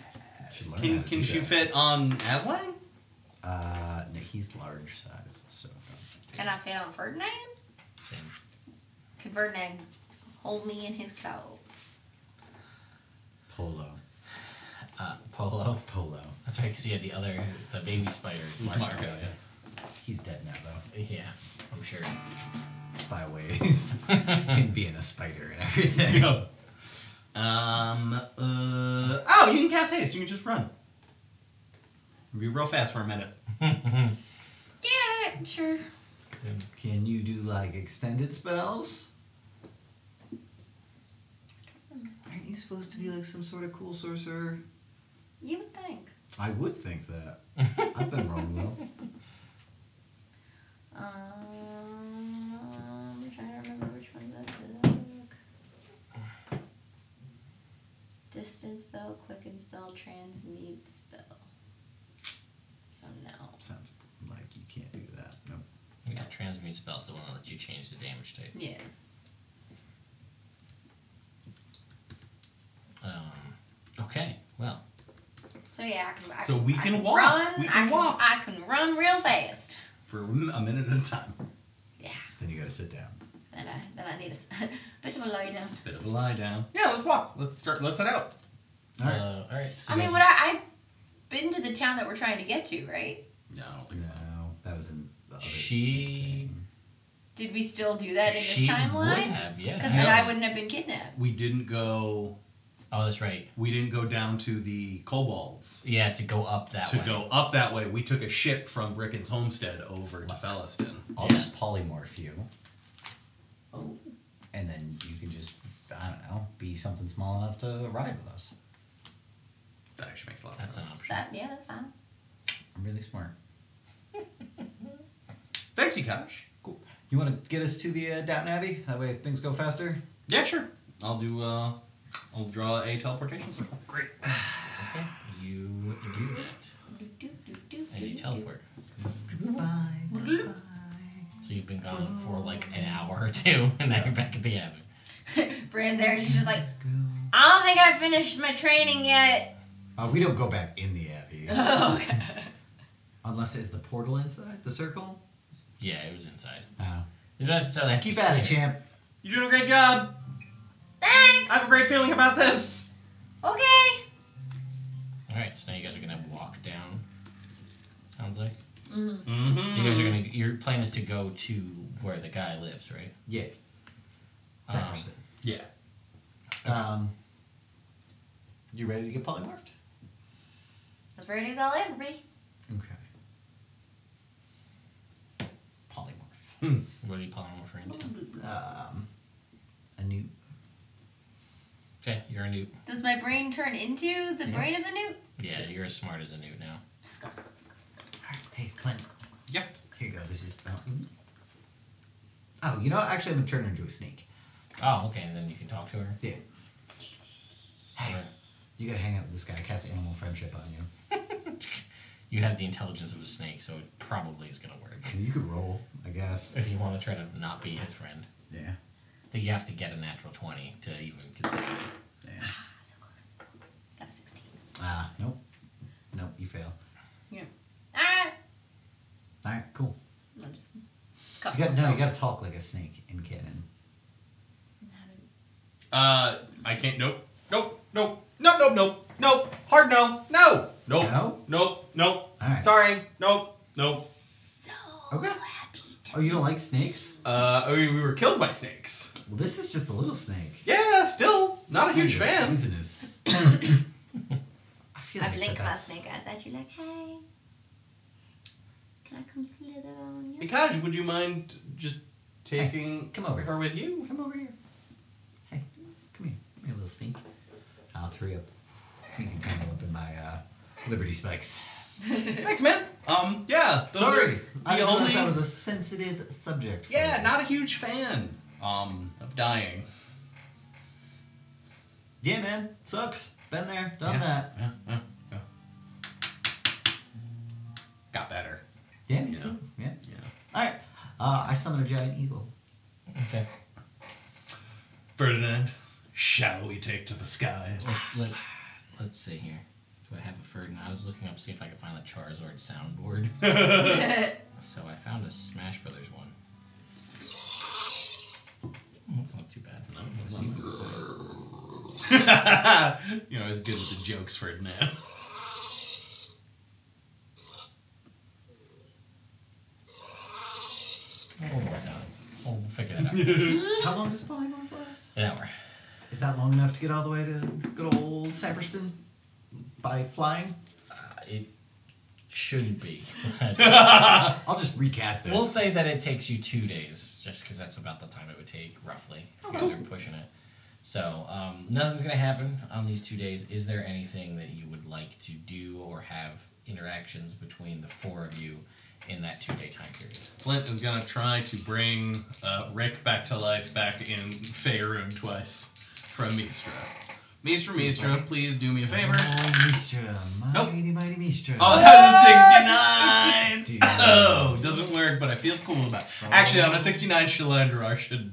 Should learn how to can do she that. fit on Aslan? No, he's large sized, so. Can I fit on Ferdinand? Same. Can Ferdinand hold me in his claws? Polo. Polo. Polo. That's right, because you had the baby spiders. Marco, yeah. He's dead now, though. Yeah, I'm sure. By ways. Him being a spider and everything. Oh, you can cast haste. You can just run. Be real fast for a minute. Yeah, sure. Can you do, like, extended spells? Aren't you supposed to be, like, some sort of cool sorcerer? You would think. I would think that. I've been wrong, though. I'm trying to remember which ones I took. Distance spell, quicken spell, transmute spell. So no. Sounds like you can't do that. Nope. Yeah, transmute spell's the one that lets you change the damage type. Yeah. Okay, well. So yeah, So we can walk. Run, We can walk. I can run real fast. For a minute at a time. Yeah. Then you gotta sit down. Then I need a bit of a lie down. Bit of a lie down. Yeah, let's walk. Let's head out. Alright. Alright. So I you mean, guys- I've been to the town that we're trying to get to, right? No, I don't think No, so. that was in the other She. thing. Did we still do that in She this would timeline? have, yeah. Because then I wouldn't have been kidnapped. We didn't go. Oh, that's right. We didn't go down to the kobolds. Yeah, to go up that way. To go up that way, we took a ship from Bricken's homestead over to Felliston. I'll Yeah. just polymorph you, Oh. and then you can just, I don't know, be something small enough to ride with us. That actually makes a lot of That's an sense. option. That's fine. I'm really smart. Thanks, Ekash. Cool. You want to get us to the Doughten Abbey? That way things go faster? Yeah, sure. I'll do. I'll draw a teleportation circle. Great. Okay, you do that. And you teleport. Bye. So you've been gone for like an hour or two, and now you're back at the Abbey. Brina's there and she's just like, I don't think I finished my training yet. We don't go back in the Abbey. Oh, okay. Unless it's the portal inside, the circle? Yeah, it was inside. Oh. You don't necessarily have Keep to at it, see champ. You're doing a great job. Thanks. I have a great feeling about this. Okay. Alright, so now you guys are gonna walk down. Sounds like. Mm-hmm. You guys are gonna. Your plan is to go to where the guy lives, right? Yeah. Jefferson. Yeah. You ready to get polymorphed? As ready as I'll ever be. Okay. Polymorph. What are you polymorphing into? A new. Okay, you're a newt. Does my brain turn into the Yeah. brain of a newt? Yeah, Yes. you're as smart as a newt now. Hey, Clint. Yeah. Here you go. This is. Oh, you know what? Actually, I'm gonna turn her into a snake. Oh, okay, and then you can talk to her. Yeah. Hey, you gotta hang out with this guy. Cast animal friendship on you. You have the intelligence of a snake, so it probably is gonna work. You could roll, I guess. If you want to try to not be his friend. Yeah. I think you have to get a natural 20 to even consider it. Yeah. Ah, so close. Got a 16. Nope. Nope, you fail. Yeah. Alright. Alright, cool. I'll just cuff You myself. gotta talk like a snake in canon. I can't. Nope. Nope. Nope. Nope. Nope. Nope. Nope. Hard no. No. Nope. No? Nope. Nope. Alright. Sorry. Nope. Nope. So Okay. happy to Oh, you don't like snakes? We were killed by snakes. Well, this is just a little snake. Yeah. Still not a huge fan. Poisonous. I feel I like blink my that's... snake eyes at you like, hey, can I come slither on you? Ikaj, would you mind just taking Hey, come over. her with you? Come over here. Hey, come here. Come here, little snake. I'll throw you up. You can tangle up in my Liberty spikes. Thanks, man. Yeah. Those Sorry. are I the didn't only. realize that was a sensitive subject. for Yeah, you. not a huge fan. of dying. Yeah, man. Sucks. Been there. Done that. Yeah. Got better. Yeah, me Yeah. too. Yeah. Yeah. All right. I summon a giant eagle. Okay. Ferdinand, shall we take to the skies? Let's see here. Do I have a Ferdinand? I was looking up to see if I could find the Charizard soundboard. So I found a Smash Brothers one. That's not too bad. Let's see if we can find it. You know, as good with the jokes, Ferdinand. We'll work on it. We'll figure that out. How long does Polymorph last? An hour. Is that long enough to get all the way to good old Cyberston by flying? It shouldn't be. But I'll just recast it. we'll say that it takes you 2 days, just because that's about the time it would take, roughly. Because they're pushing it. So, nothing's going to happen on these 2 days. Is there anything that you would like to do or have interactions between the four of you in that 2-day time period? Flint is gonna try to bring Rick back to life back in Faerun twice from Mistra. Mistra, please do me a favor. Oh, Mistra. Mighty, mighty Mistra. Oh, that was a 69! Dude. Oh, doesn't work, but I feel cool about it. Actually, on a 69, Shalandrar should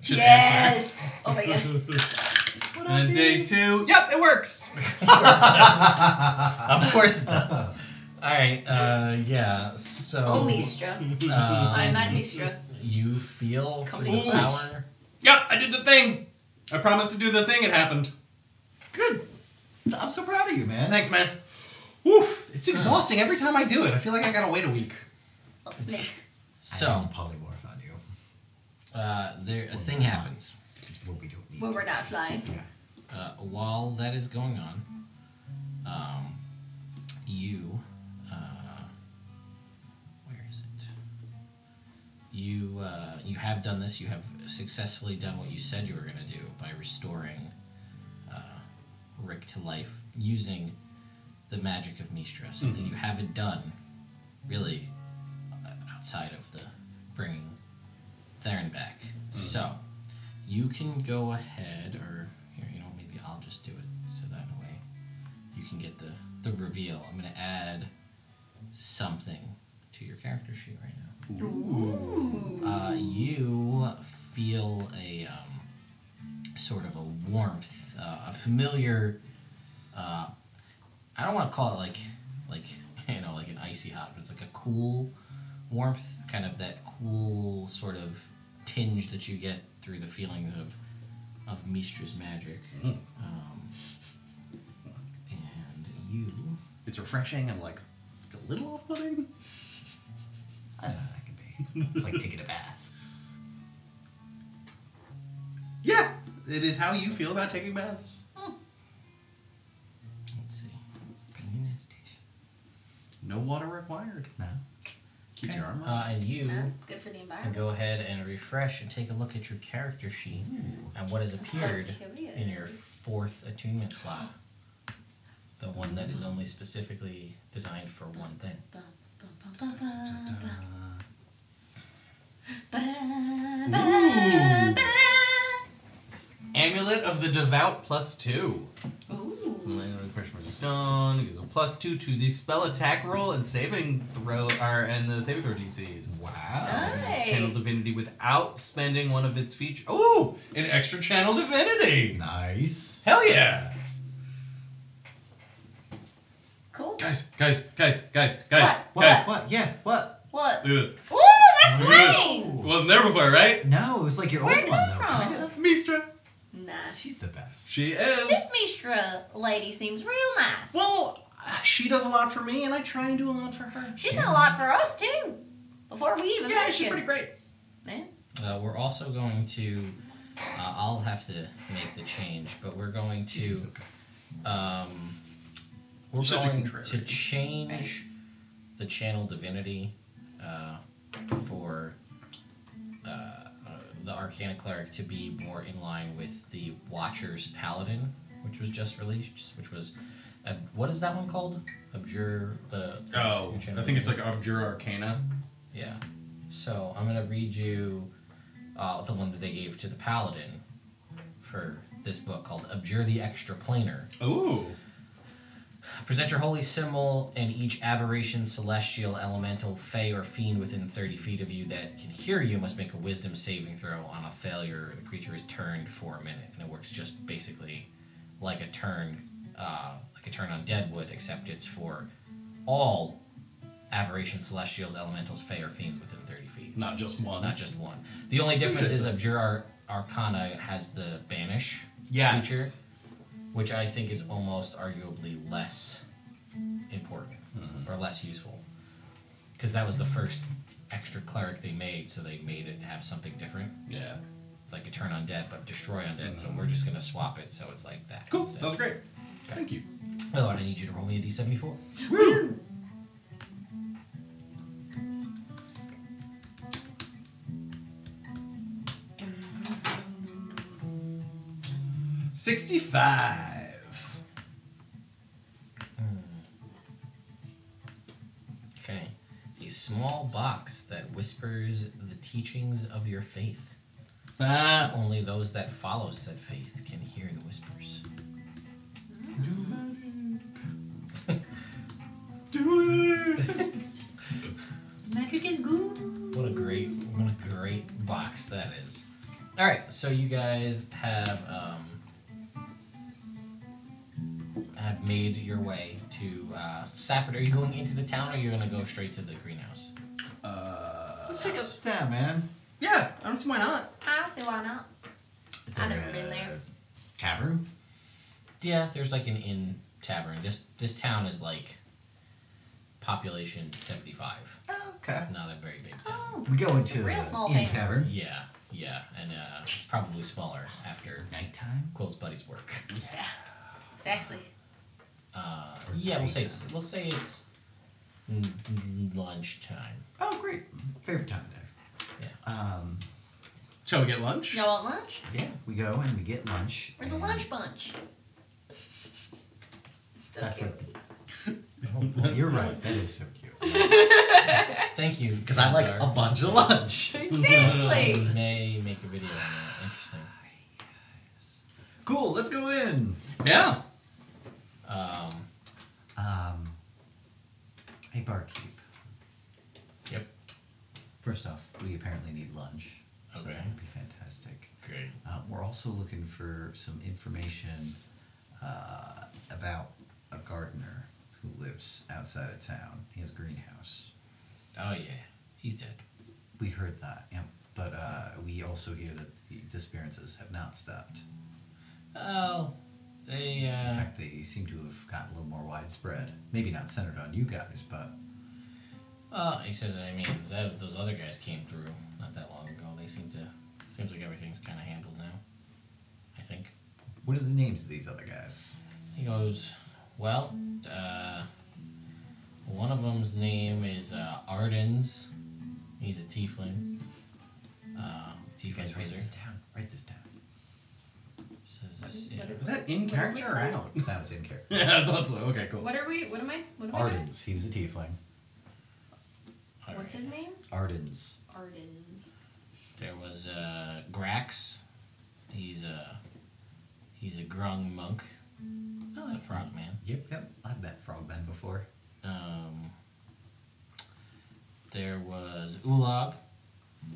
answer. Yes! Oh my god. And then day 2, yep, it works! Of course it does. Alright, yeah, so... Oh, Mistra. I'm not Mistra. You feel through the Ooh. power... Yep, I did the thing! I promised to do the thing, it happened. Good. I'm so proud of you, man. Thanks, man. Whew, it's exhausting every time I do it. I feel like I gotta wait a week. Oh, snake. So, I didn't polymorph on you. a thing happens. What we don't need. When we're not flying. While that is going on, you... where is it? You have done this. You have successfully done what you said you were going to do by restoring Rick to life using the magic of Mistra. Something you haven't done, really, outside of the bringing Theron back. So, you can go ahead, or here, maybe I'll just do it so that in a way you can get the reveal. I'm going to add something to your character sheet right now. Ooh. You feel a sort of a warmth, a familiar. I don't want to call it like like an icy hot, but it's like a cool warmth, kind of that cool sort of tinge that you get through the feelings of Mistra's magic. And you. It's refreshing and like a little off-putting. I don't know how that can be. It's like taking a bath. Yeah, it is how you feel about taking baths. Let's see. No water required. No. Keep Okay. your arm up. And you Good for the can environment. go ahead and refresh and take a look at your character sheet and what has appeared curious. in your 4th attunement slot. The one that is only specifically designed for one thing. Bum, bum, bum, bum, bum, bum. Ba-da, ba-da. Amulet of the Devout +2. Ooh. Stone gives a +2 to the spell attack roll and saving throw, and the saving throw DCs. Wow. Nice. Channel Divinity without spending one of its features. Ooh, an extra Channel Divinity. Nice. Hell yeah. Cool. Guys. What? Yeah, what? What? Look at it. Ooh, that's mine! It wasn't there before, right? No, it was like your Where'd old it one, come though. from? Kind of. Mistra. Nah, She's the best. She is. this Mistra lady seems real nice. Well, she does a lot for me, and I try and do a lot for her. She's done a lot for us, too. Before we even Yeah, met she's you. pretty great. Man. We're also going to. I'll have to make the change, but we're going to. We're You're such a going contrarian. to change the channel divinity for the Arcana Cleric to be more in line with the Watcher's Paladin, which was just released, which was. What is that one called? Abjure. I think it's like Abjure Arcana. Yeah. So I'm going to read you the one that they gave to the paladin for this book called Abjure the Extraplanar. Ooh. Present your holy symbol, and each aberration, celestial, elemental, fey, or fiend within 30 feet of you that can hear you must make a wisdom saving throw. On a failure, the creature is turned for a minute, and it works just basically like a turn on Deadwood, except it's for all aberrations, celestials, elementals, fey, or fiends within 30 feet. Not just one. Not just one. The only difference is Abjure Arcana has the banish feature, which I think is almost arguably less important or less useful. Because that was the first extra cleric they made, so they made it have something different. Yeah. It's like a turn undead, but destroy undead, so we're just going to swap it so it's like that. Cool. instead. Sounds great. Thank you. Oh, and I need you to roll me a d74. Woo! 65. Okay. A small box that whispers the teachings of your faith. Only those that follow said faith can hear the whispers. Magic is good. What a great box that is. All right, so you guys have made your way to Sapper. Are you going into the town, or are you going to go straight to the greenhouse? Let's check out the town, man. Yeah, I don't see why not. I see why not. Is I've there never been a there. Tavern? Yeah, there's like an inn tavern. This town is like population 75. Oh, okay. Not a very big town. Oh, We go into Real the small inn town. tavern. Yeah, and it's probably smaller after Nighttime? Quill's buddies work. yeah. Exactly. Yeah, we'll say it's lunchtime. Oh, great. Favorite time of day. Yeah. Shall we get lunch? Y'all want lunch? Yeah, we go and we get lunch. We're the and lunch bunch. That's what. Well, you're right. That is so cute. Thank you. Because I like a bunch of lunch. Exactly. We may make a video on that. Interesting. Cool. Let's go in. Yeah. Hey, barkeep. Yep. First off, we apparently need lunch. So Okay. that would be fantastic. Great. We're also looking for some information about a gardener who lives outside of town. He has a greenhouse. Oh yeah, he's dead. We heard that, yeah. But we also hear that the disappearances have not stopped. Oh, they. In fact, they seem to have gotten a little more widespread. Maybe not centered on you guys, but He says. I mean, those other guys came through not that long ago. They seem to. Seems like everything's kind of handled now. I think. what are the names of these other guys? He goes, well, one of them's name is Ardens. He's a tiefling. Tiefling wizard. down. Write this down. Says, yeah. Was that in character or out? That was in character. Yeah, I thought so. Okay, cool. What are we? What am I doing? Ardens. He was a tiefling. All What's right. his name? Ardens. Ardens. There was Grax. He's a grung monk. He's a frog man. Yep. I've met frogmen before. There was Ulag,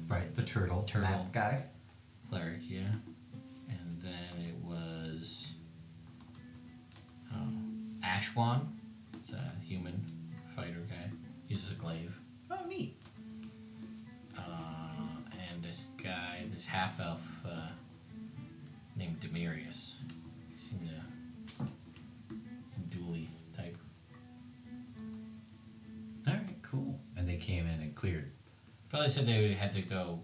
Right, the turtle. Turtle. That guy. cleric, yeah. And then it was Ashwan. It's a human fighter guy. Uses a glaive. Oh, neat. And this guy, this half elf named Demirius. He seemed to dually type. All right, cool. And they came in and cleared. Probably said they had to go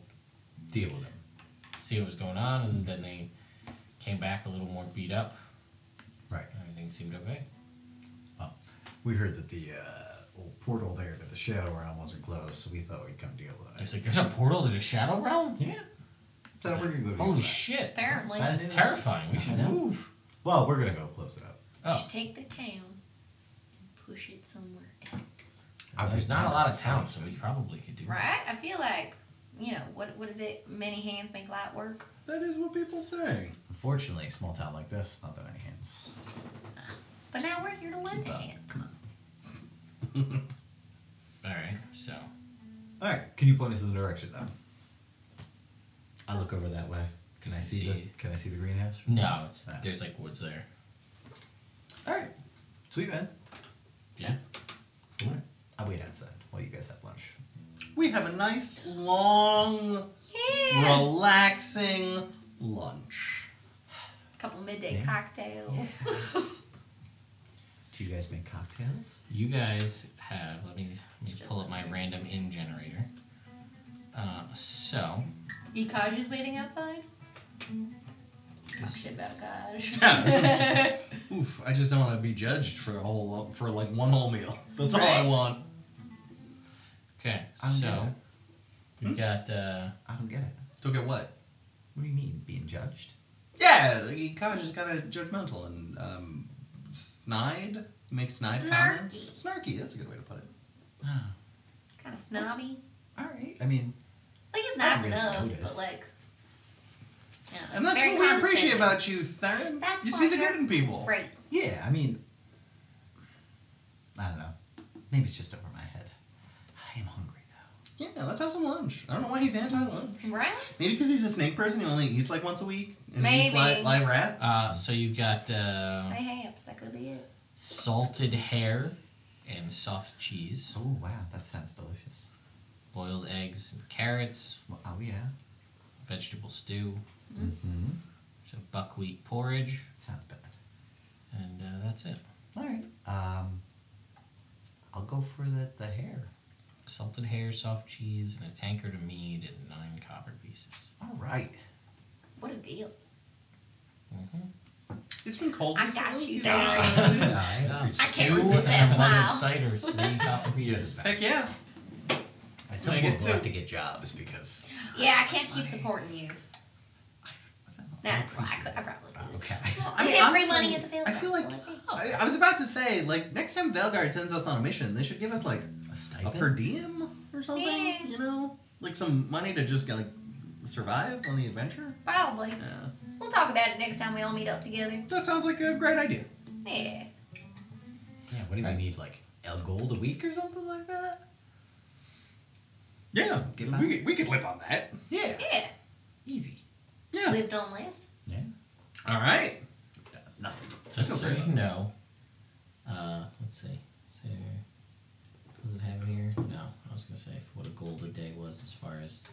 Deal with him. see what was going on, and then they came back a little more beat up. Right. Everything seemed okay. Well, we heard that the old portal there to the Shadow Realm wasn't closed, so we thought we'd come deal with it. It's like, there's a portal to the Shadow Realm? Yeah. So we're gonna go. Holy deal shit. Apparently. That's terrifying. We should I know. move. Well, we're gonna go close it up. We Oh, should take the town and push it somewhere else. there's not a lot of towns, so we probably could do that. Right? I feel like what is it? Many hands make light work. That is what people say. Unfortunately, a small town like this, not that many hands. But now we're here to lend a Keep up. hand. Come on. Alright, so. Alright, can you point us in the direction though? I look over that way. Can I see See. Can I see the greenhouse? No, Ah. there's like woods there. Alright. Sweet man. Yeah? I'll wait outside while you guys have lunch. We have a nice, long, Yeah. relaxing lunch. Couple midday Yeah. cocktails. Do you guys make cocktails? You guys have, let me Just pull up my listen. random in generator. So, Ikaj is waiting outside. Talk shit about Ikaj. Oof, I just don't want to be judged for one whole meal. That's all I Right. want. okay, I don't get so it. we've got, I don't get it. Don't get what? What do you mean, being judged? Yeah, Kaj is kind of judgmental and snide. He makes snide Snarky. comments. Snarky, that's a good way to put it. Kind of snobby. Alright. I mean, Like he's I nice don't really enough, notice. but like. And that's very what we appreciate condescending. about you, Theron. That's You why see the you're good in people. Right. yeah, I mean, I don't know. Maybe it's just over my head. I am hungry though. Yeah, let's have some lunch. I don't know why he's anti-lunch. Right? Maybe because he's a snake person. He only eats like once a week and eats Maybe. live rats. so you've got Mayhaps, that could be it. salted hare and soft cheese, Oh wow, that sounds delicious. boiled eggs and carrots, Well, oh yeah. vegetable stew, Mm-hmm. some buckwheat porridge, Sounds bad. and that's it. Alright. I'll go for the hair. Salted hare, soft cheese, and a tankard of mead is 9 copper pieces. Alright. What a deal. Mm-hmm. It's been cold I recently. got you He's there. alright. I can't Stew resist that and a mug of smile. cider, 3 copper pieces. Heck yeah. At some I point get we'll to- have to get jobs because... Yeah, I can't keep supporting you. That's why I probably could. Okay. I get free honestly, money at the field. I feel like that's I was about to say, like, next time Velgard sends us on a mission, they should give us like A a stipend? per diem or something. Yeah. You know, like some money to just like survive on the adventure. Probably. Yeah, We'll talk about it next time we all meet up together. that sounds like a great idea. Yeah. Yeah, what do we need, like, a gold a week or something like that? Yeah, Get we could live on that. Yeah. Yeah. Easy. Yeah. Lived on less. Yeah. All right. Nothing. Just so Okay. you know, let's see. So, does it have it here? No, I was gonna say what a gold a day was as far as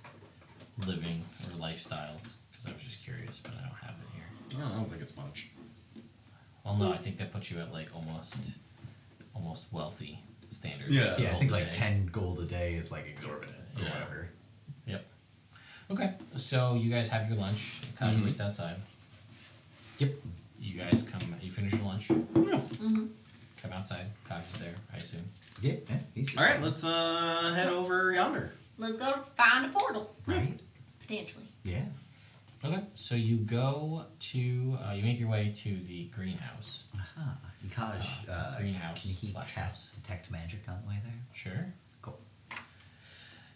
living or lifestyles, because I was just curious, but I don't have it here. I don't think it's much. Well, no, I think that puts you at like almost wealthy standard. Yeah. Yeah, I Gold think a like day. 10 gold a day is like exorbitant or Yeah. whatever. Yep. Okay, so you guys have your lunch. Kaja Mhm. waits outside. Yep. You guys come. You finish your lunch. Mm-hmm. Come outside. Kaja's there, I assume. Yeah, he's just All right, let's head over yonder. Let's go find a portal. Right? Potentially. Yeah. Okay, so you go to. You make your way to the greenhouse. Aha. Ikaj, Greenhouse can he slash cast detect magic on the way there? Sure. Cool.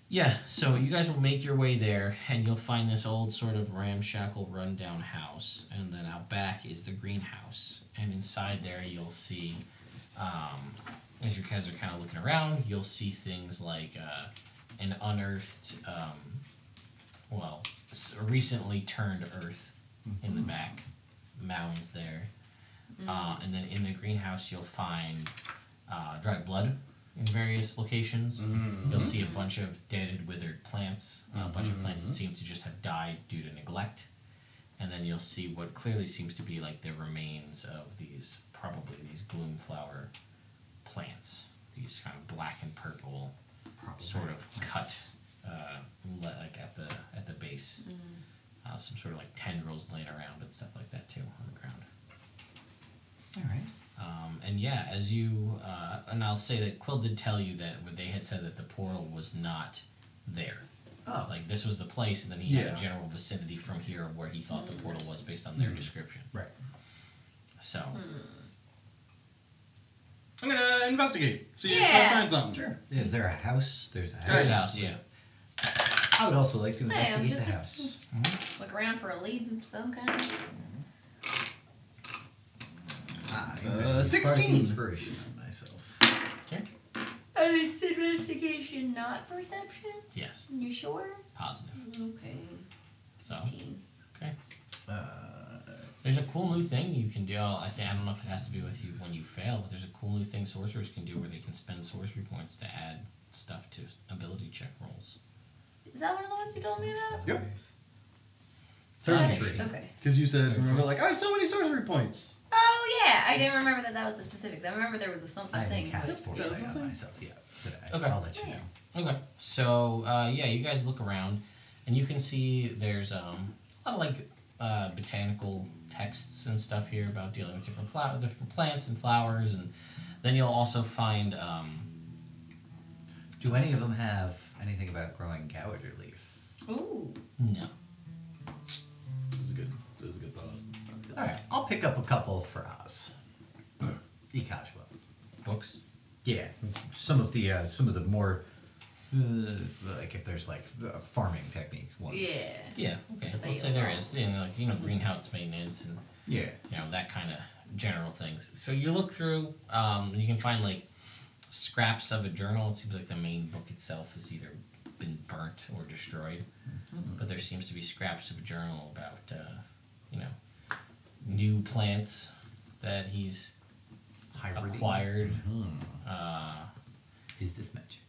Yeah, so you guys will make your way there, and you'll find this old sort of ramshackle, rundown house, and then out back is the greenhouse, and inside there you'll see, as you guys are kind of looking around, you'll see things like an unearthed, recently turned earth in the back, mounds there, and then in the greenhouse you'll find dried blood in various locations. You'll see a bunch of dead and withered plants, a bunch of plants that seem to just have died due to neglect. And then you'll see what clearly seems to be like the remains of these, probably these gloomflower plants. These kind of black and purple, sort of cut, like at the base. Some sort of like tendrils laying around and stuff like that too on the ground. All right. And yeah, as you, and I'll say that Quill did tell you that they had said that the portal was not there. Oh. Like this was the place, and then he had Yeah. a general vicinity from here of where he thought the portal was based on their description. Right. So, I'm gonna investigate. See if Yeah. I find something. Sure. Is there a house? There's a third house. house, yeah. I would also like to Hey, I'm investigate the just- house. Look around for a lead of some kind. Ah, 16. Inspiration on myself. Okay. It's investigation, not perception. Yes. You sure? Positive. Okay. So. 15. Okay. There's a cool new thing you can do. I don't know if it has to be with you when you fail, but there's a cool new thing sorcerers can do where they can spend sorcery points to add stuff to ability check rolls. Is that one of the ones you told me about? Yep. 33. Okay. Because you said, remember, like, I have so many sorcery points. Oh yeah, I didn't remember that was the specifics. I remember there was a something I thing. haven't cast but- foresight on myself yet. But Okay. I'll let you know. Okay. So, yeah, you guys look around, and you can see there's a lot of, like, botanical texts and stuff here about dealing with different plants and flowers, and then you'll also find, Do any of them have anything about growing gouger leaf? Ooh. no. That was a good thought. Alright, I'll pick up a couple for Oz. Ikajwa. Books? Yeah, some of the more, like if there's like farming technique ones. Yeah. Yeah, okay. The We'll say there is. Greenhouse maintenance and, Yeah. that kind of general things. So you look through, you can find, like, scraps of a journal. It seems like the main book itself has either been burnt or destroyed. But there seems to be scraps of a journal about, new plants that he's Hybrid. acquired. Is this magic?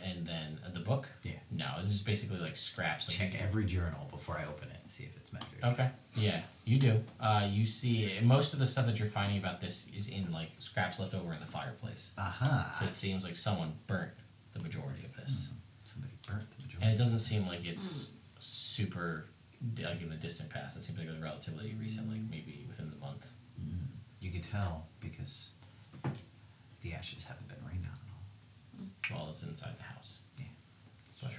And then the book? Yeah. No, this is basically like scraps. Like Check every journal before I open it and see if it's magic. Okay. Yeah, you do. You see most of the stuff that you're finding about this is in like scraps left over in the fireplace. Aha. So it seems like someone burnt the majority of this. Somebody burnt the majority. And it doesn't seem like it's super like in the distant past. It seems like it was relatively recent, like maybe within the month. You can tell because the ashes haven't been rained on at all. Well, it's inside the house. Yeah. But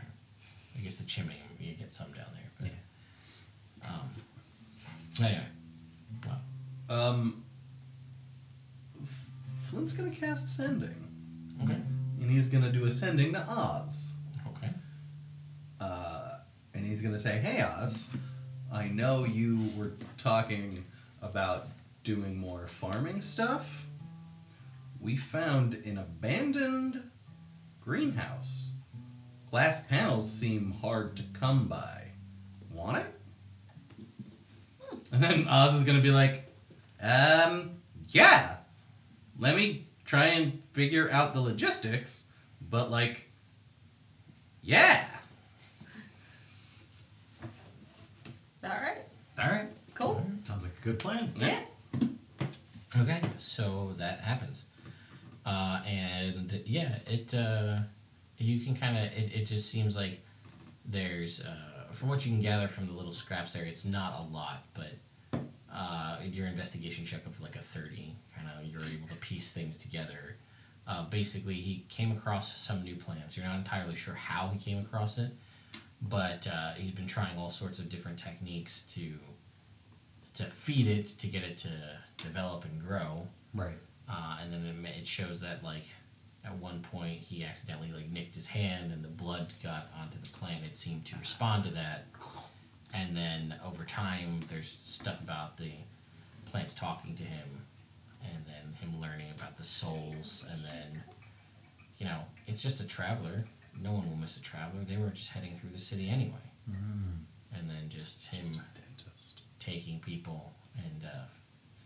I guess the chimney, you get some down there. But, anyway. Well, Flint's gonna cast Sending. okay. And he's gonna do a Sending to Oz. Okay. And he's gonna say, "Hey Oz, I know you were talking about doing more farming stuff. We found an abandoned greenhouse. Glass panels seem hard to come by. Want it?" And then Oz is gonna be like, yeah. Let me try and figure out the logistics, but like, yeah. Alright. Alright. Cool. Sounds like a good plan. Yeah. Okay, so that happens. And yeah, you can kind of, it just seems like there's, from what you can gather from the little scraps there, it's not a lot, but your investigation check of like a 30, kind of, you're able to piece things together. Basically, he came across some new plants. You're not entirely sure how he came across it, but he's been trying all sorts of different techniques to feed it, to get it to develop and grow. Right. And then it shows that, like, at one point he accidentally, like, nicked his hand and the blood got onto the plant. It seemed to respond to that. And then over time, there's stuff about the plants talking to him, and then him learning about the souls, and then, it's just a traveler. No one will miss a traveler. They were just heading through the city anyway. And then just him taking people and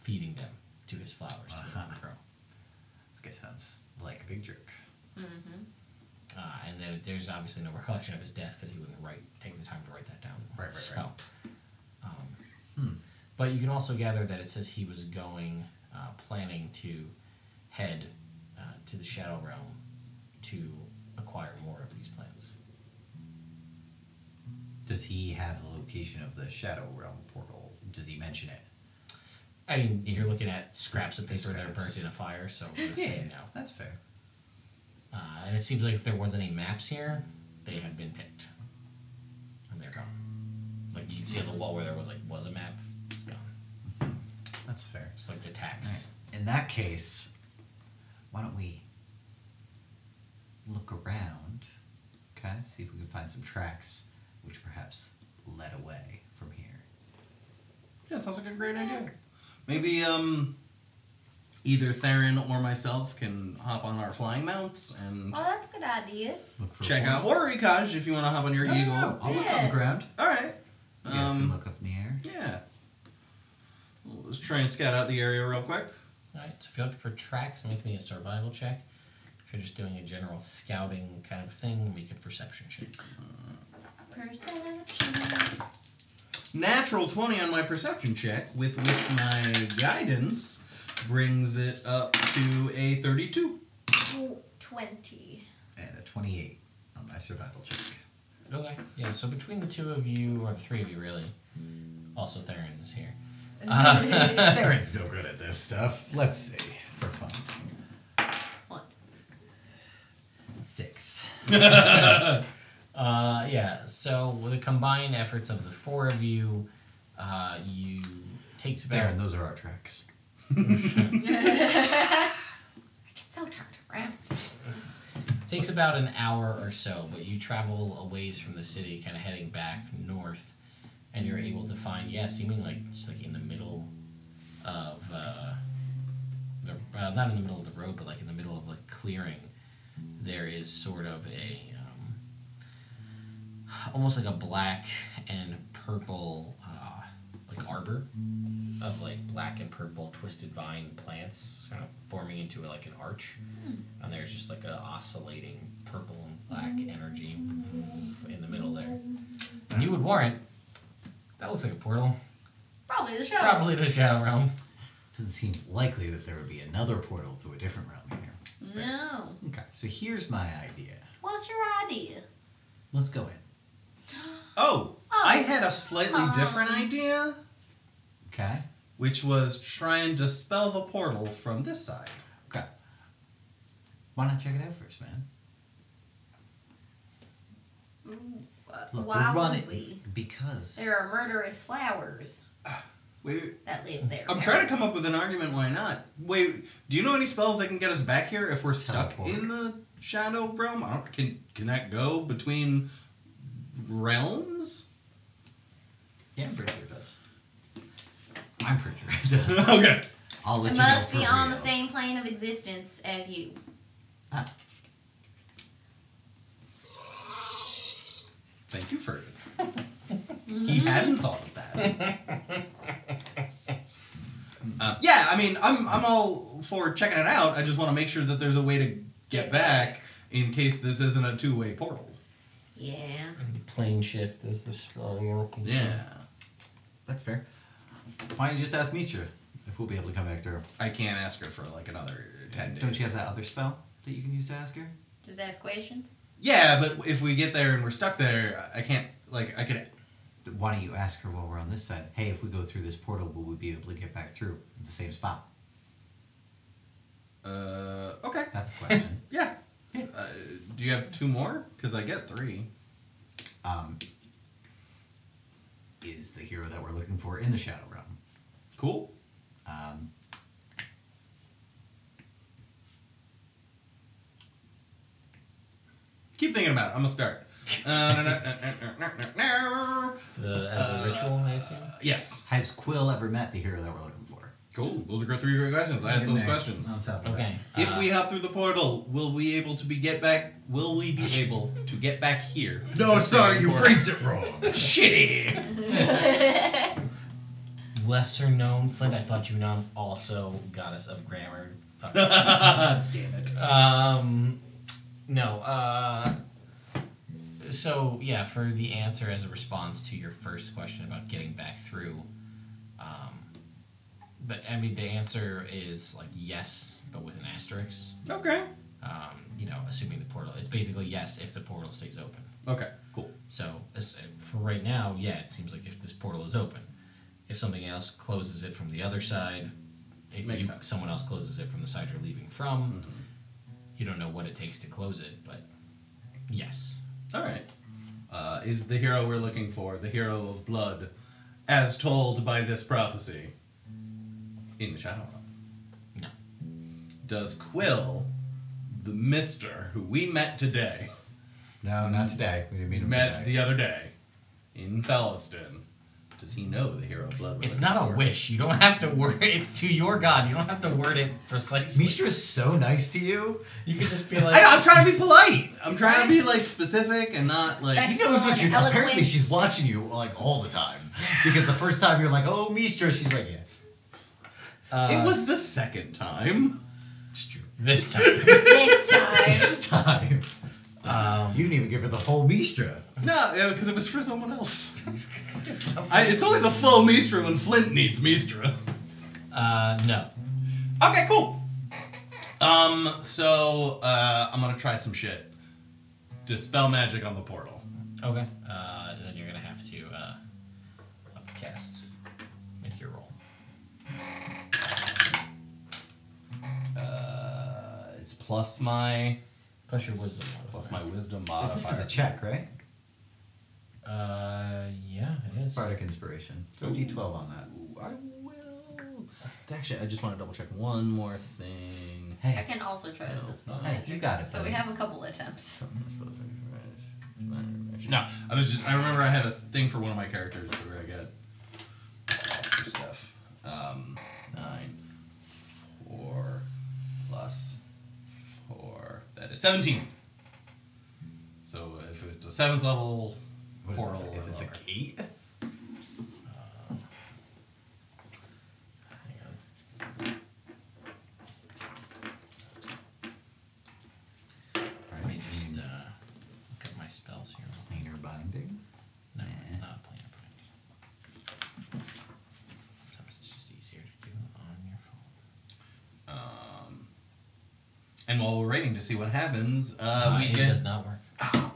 feeding them to his flowers to let them grow. This guy sounds like a big jerk. Mm-hmm. And then there's obviously no recollection of his death because he wouldn't take the time to write that down. Right. So, but you can also gather that it says he was planning to head to the Shadow Realm to acquire more of these plants. Does he have the location of the Shadow Realm portal? Does he mention it? I mean, you're looking at scraps of paper that are burnt in a fire, so we're going to say no. That's fair. And it seems like if there wasn't any maps here, they had been picked. And they're gone. Like, you can see on the wall where there was a map, it's gone. That's fair. It's like the tax. In that case, why don't we look around, okay? See if we can find some tracks. which perhaps led away from here. Yeah, sounds like a great idea. Maybe either Theron or myself can hop on our flying mounts and Oh, that's a good idea. Look for check a out portal. Warikaj if you want to hop on your eagle. No, I'll look on Yeah. the ground. All right. You guys can look up in the air. Yeah. Well, let's try and scout out the area real quick. Alright, so if you're looking for tracks, make me a survival check. If you're just doing a general scouting kind of thing, make a perception check. Perception. Natural 20 on my perception check, with which my guidance brings it up to a 32. 20. And a 28 on my survival check. Okay. Yeah, so between the two of you, or the three of you really, also Theron is here. Theron's no good at this stuff. Let's see. For fun. 1. 6. Yeah, so with the combined efforts of the four of you, you takes about... Theron, those are our tracks. I get so turned around. Takes about an hour or so, but you travel a ways from the city, kind of heading back north, and you're able to find, seeming like just like in the middle of not in the middle of the road, but like in the middle of like clearing, there is sort of a almost like a black and purple like arbor of like black and purple twisted vine plants kind of forming into like an arch, and there's just like a oscillating purple and black energy in the middle there. And you would warrant that looks like a portal. Probably the show. Probably the Shadow Realm. Doesn't seem likely that there would be another portal to a different realm here. No. Okay, so here's my idea. What's your idea? Let's go in. Oh, I had a slightly different idea, Okay? which was try and dispel the portal from this side. Okay. Why not check it out first, man? Look, Why we're running would we? because There are murderous flowers Wait, that live there. I'm trying to come up with an argument why not. Wait, do you know any spells that can get us back here if we're stuck Teleport. in the Shadow Realm? Can that go between realms? yeah, I'm pretty sure it does. I'm pretty sure it does. Okay. I'll let It you know must for be on the real. same plane of existence as you. Ah, Thank you, Fergus. He hadn't thought of that. Yeah, I mean, I'm all for checking it out. I just want to make sure that there's a way to get back in case this isn't a two-way portal. Yeah. Plane shift is the spell you're looking for. Yeah. that's fair. Why don't you just ask Mitra if we'll be able to come back through? I can't ask her for like another 10 days. Don't you have that other spell that you can use to ask her? Just ask questions. Yeah, but if we get there and we're stuck there, I can't, like, I could... Why don't you ask her while we're on this side? Hey, if we go through this portal, will we be able to get back through at the same spot? Okay. That's a question. Yeah. Do you have 2 more? Because I get 3. Is the hero that we're looking for in the Shadow Realm? Cool. Keep thinking about it. I'm going to start. As a ritual, I assume? Yes. Has Quill ever met the hero that we're looking for? Cool. Those are 3 great questions. I asked those questions. On top of Okay. If we hop through the portal, will we be able to get back here? No, sorry, you Portal. phrased it wrong. Shitty. Lesser known, Flint, I thought you know also goddess of grammar. Fuck. Damn it. No, so yeah, for the answer as a response to your first question about getting back through, the answer is like yes, but with an asterisk. Okay. Assuming the portal, it's basically yes if the portal stays open. Okay. Cool. So for right now, yeah, it seems like if this portal is open, if something else closes it from the other side, Makes sense. someone else closes it from the side you're leaving from, you don't know what it takes to close it, but yes. All right. Is the hero we're looking for the hero of blood, as told by this prophecy, in the Shadow Realm? No. Does Quill, the Mister who we met today, No, not today. We didn't meet him met today. the other day, in Felliston. Does he know the hero blood? we're It's looking not a for? wish. You don't have to word it's to your god. You don't have to word it precisely. Mistra's so nice to you. You could just be like, I know, I'm trying to be polite. I'm trying to be like specific and not like. Respect- She knows what you. Eloquent. Apparently, she's watching you like all the time. Because the first time you're like, "Oh, Mistra," she's like, "Yeah." It was the second time. It's true. this time. This time. This time, you didn't even give her the whole Mistra. No, because it was for someone else. It's only the full Mistra when Flint needs Mistra. No. Okay, cool. So I'm gonna try some shit. Dispel magic on the portal. Okay. Then you're gonna have to upcast. Make your roll. It's plus my Plus your wisdom. wisdom This modifier. is a check, right? Yeah, it is. Bardic inspiration. Throw a D12 on that. Ooh, I will. Actually, I just want to double check one more thing. I Hey, can also try to dispel Hey, magic. you got it, So we buddy. have a couple attempts. No, I remember I had a thing for one of my characters where I get stuff. 9, 4 plus 4. That is 17. So if it's a 7th level what portal, is this? Is this or a gate? Hang on. Let me just look at my spells here. Planar binding. No, it's not planar binding. Sometimes it's just easier to do on your phone. And while we're waiting to see what happens, we it get does not work.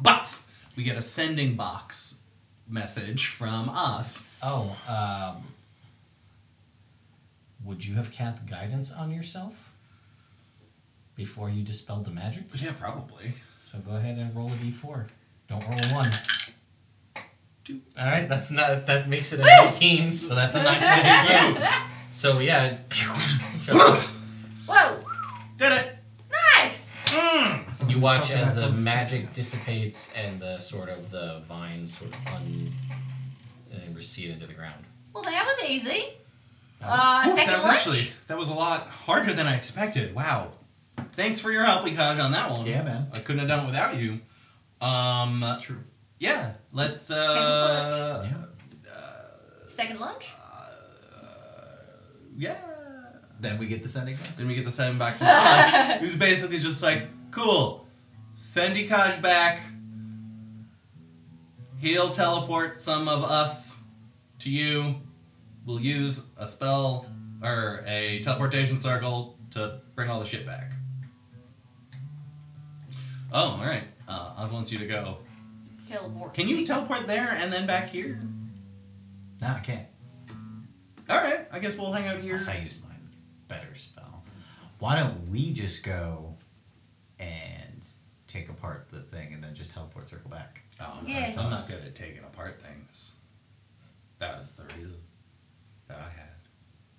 but we get a sending box message from us. Oh, would you have cast guidance on yourself before you dispelled the magic? Yeah, probably. So go ahead and roll a d4. Don't roll a 1. 2. All right, that makes it a 19, so that's a 9 again. So yeah, Whoa! Did it! Nice! you watch as the magic dissipates and the sort of the vines sort of recede into the ground. Well, that was easy. Ooh, Second lunch? that was a lot harder than I expected. Wow. Thanks for your help, Ikaj, on that one. Yeah, man. I couldn't have done it without you. It's true. Yeah, let's Yeah. Second lunch? yeah. Then we get the sending box. Then we get the send back from us, who's basically just like, cool, send Ikaj back. He'll teleport some of us to you. We'll use a spell or a teleportation circle to bring all the shit back. Oh, all right. Oz wants you to go. Teleport. Can you teleport there and then back here? No, I can't. All right. I guess we'll hang out here. Unless I used my better spell. Why don't we just go and take apart the thing and then just teleport circle back? Oh, no, Yeah. I'm not good at taking apart things. That was the real that I had.